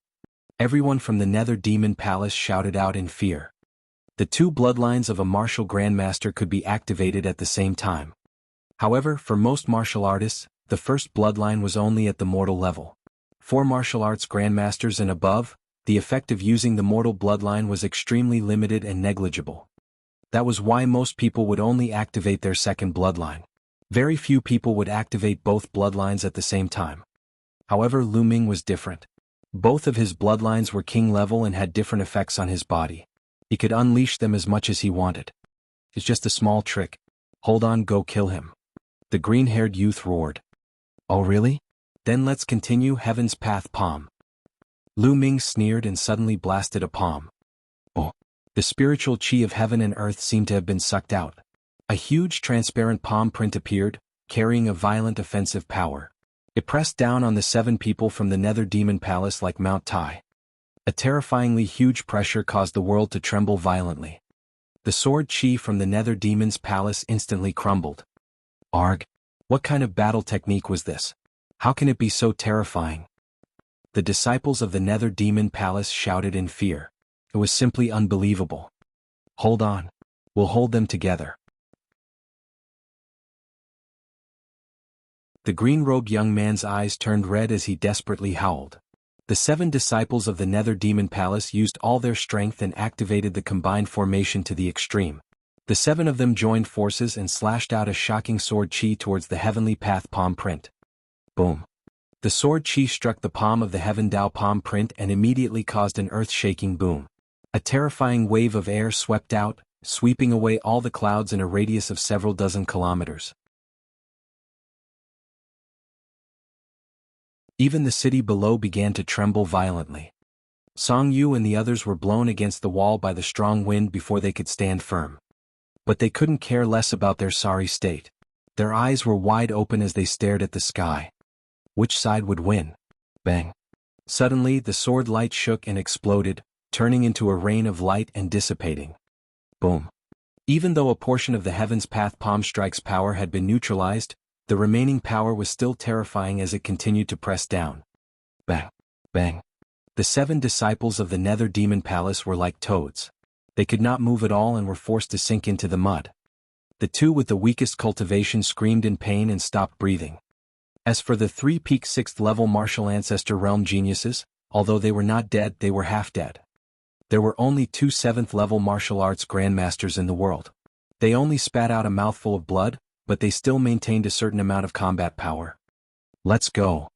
Everyone from the Nether Demon Palace shouted out in fear. The 2 bloodlines of a martial grandmaster could be activated at the same time. However, for most martial artists, the first bloodline was only at the mortal level. For martial arts grandmasters and above, the effect of using the mortal bloodline was extremely limited and negligible. That was why most people would only activate their second bloodline. Very few people would activate both bloodlines at the same time. However, Lu Ming was different. Both of his bloodlines were king level and had different effects on his body. He could unleash them as much as he wanted. It's just a small trick. Hold on, go kill him. The green-haired youth roared. Oh really? Then let's continue Heaven's Path Palm. Lu Ming sneered and suddenly blasted a palm. Oh! The spiritual chi of heaven and earth seemed to have been sucked out. A huge transparent palm print appeared, carrying a violent offensive power. It pressed down on the 7 people from the Nether Demon Palace like Mount Tai. A terrifyingly huge pressure caused the world to tremble violently. The sword chi from the Nether Demon's Palace instantly crumbled. Arg! What kind of battle technique was this? How can it be so terrifying? The disciples of the Nether Demon Palace shouted in fear. It was simply unbelievable. Hold on. We'll hold them together. The green-robed young man's eyes turned red as he desperately howled. The 7 disciples of the Nether Demon Palace used all their strength and activated the combined formation to the extreme. The 7 of them joined forces and slashed out a shocking sword chi towards the Heavenly Path palm print. Boom. The sword chi struck the palm of the Heaven Dao palm print and immediately caused an earth-shaking boom. A terrifying wave of air swept out, sweeping away all the clouds in a radius of several dozen kilometers. Even the city below began to tremble violently. Song Yu and the others were blown against the wall by the strong wind before they could stand firm. But they couldn't care less about their sorry state. Their eyes were wide open as they stared at the sky. Which side would win? Bang. Suddenly, the sword light shook and exploded, turning into a rain of light and dissipating. Boom. Even though a portion of the Heaven's Path palm strike's power had been neutralized, the remaining power was still terrifying as it continued to press down. Bang. Bang. The 7 disciples of the Nether Demon Palace were like toads. They could not move at all and were forced to sink into the mud. The 2 with the weakest cultivation screamed in pain and stopped breathing. As for the 3 peak 6th level martial ancestor realm geniuses, although they were not dead, they were half dead. There were only 2 7th level martial arts grandmasters in the world. They only spat out a mouthful of blood, but they still maintained a certain amount of combat power. Let's go.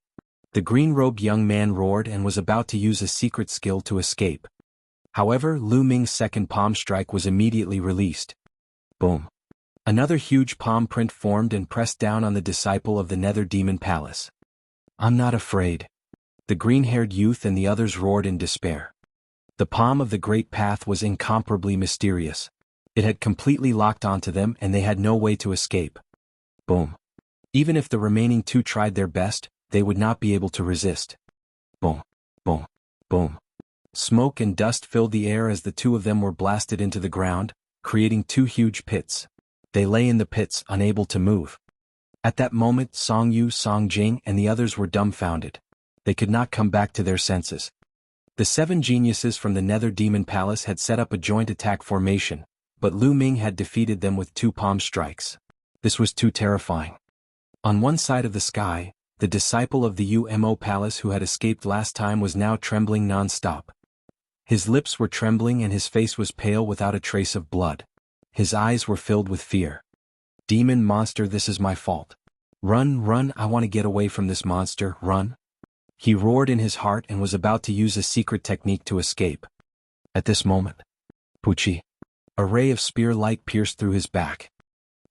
The green-robed young man roared and was about to use a secret skill to escape. However, Lu Ming's second palm strike was immediately released. Boom. Another huge palm print formed and pressed down on the disciple of the Nether Demon Palace. I'm not afraid. The green-haired youth and the others roared in despair. The palm of the Great Path was incomparably mysterious. It had completely locked onto them and they had no way to escape. Boom. Even if the remaining 2 tried their best, they would not be able to resist. Boom. Boom. Boom. Smoke and dust filled the air as the 2 of them were blasted into the ground, creating 2 huge pits. They lay in the pits, unable to move. At that moment, Song Yu, Song Jing, and the others were dumbfounded. They could not come back to their senses. The 7 geniuses from the Nether Demon Palace had set up a joint attack formation, but Lu Ming had defeated them with 2 palm strikes. This was too terrifying. On one side of the sky, the disciple of the UMO Palace who had escaped last time was now trembling non-stop. His lips were trembling and his face was pale without a trace of blood. His eyes were filled with fear. Demon monster, this is my fault. Run, run, I want to get away from this monster, run. He roared in his heart and was about to use a secret technique to escape. At this moment, Puchi. A ray of spear light pierced through his back.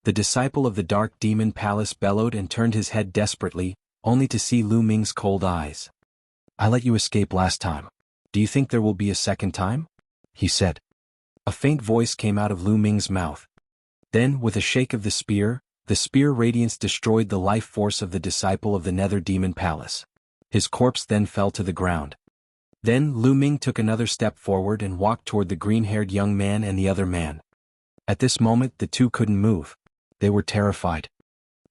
The disciple of the Dark Demon Palace bellowed and turned his head desperately, only to see Lu Ming's cold eyes. I let you escape last time. Do you think there will be a second time? He said. A faint voice came out of Lu Ming's mouth. Then, with a shake of the spear radiance destroyed the life force of the disciple of the Nether Demon Palace. His corpse then fell to the ground. Then Lu Ming took another step forward and walked toward the green-haired young man and the other man. At this moment the 2 couldn't move. They were terrified.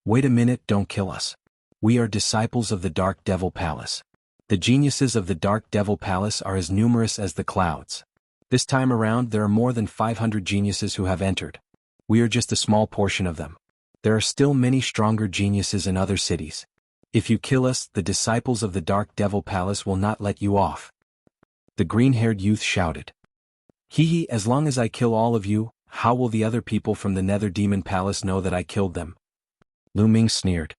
Wait a minute, don't kill us. We are disciples of the Dark Devil Palace. The geniuses of the Dark Devil Palace are as numerous as the clouds. This time around there are more than 500 geniuses who have entered. We are just a small portion of them. There are still many stronger geniuses in other cities. If you kill us, the disciples of the Dark Devil Palace will not let you off. The green-haired youth shouted. Hee hee, as long as I kill all of you, how will the other people from the Nether Demon Palace know that I killed them? Lu Ming sneered.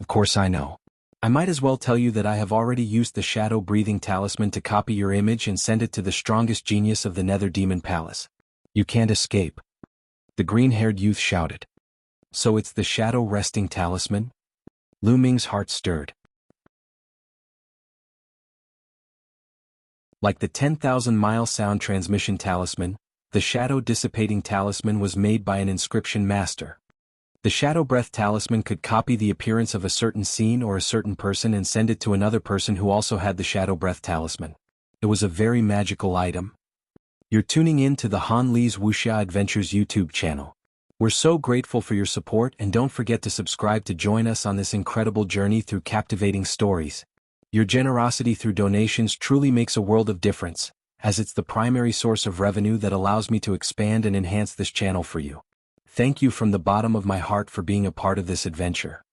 Of course I know. I might as well tell you that I have already used the shadow-breathing talisman to copy your image and send it to the strongest genius of the Nether Demon Palace. You can't escape. The green-haired youth shouted. So it's the shadow-resting talisman? Lu Ming's heart stirred. Like the 10,000-mile sound transmission talisman, the shadow-dissipating talisman was made by an inscription master. The Shadow Breath talisman could copy the appearance of a certain scene or a certain person and send it to another person who also had the Shadow Breath talisman. It was a very magical item. You're tuning in to the Han Li's Wuxia Adventures YouTube channel. We're so grateful for your support and don't forget to subscribe to join us on this incredible journey through captivating stories. Your generosity through donations truly makes a world of difference, as it's the primary source of revenue that allows me to expand and enhance this channel for you. Thank you from the bottom of my heart for being a part of this adventure.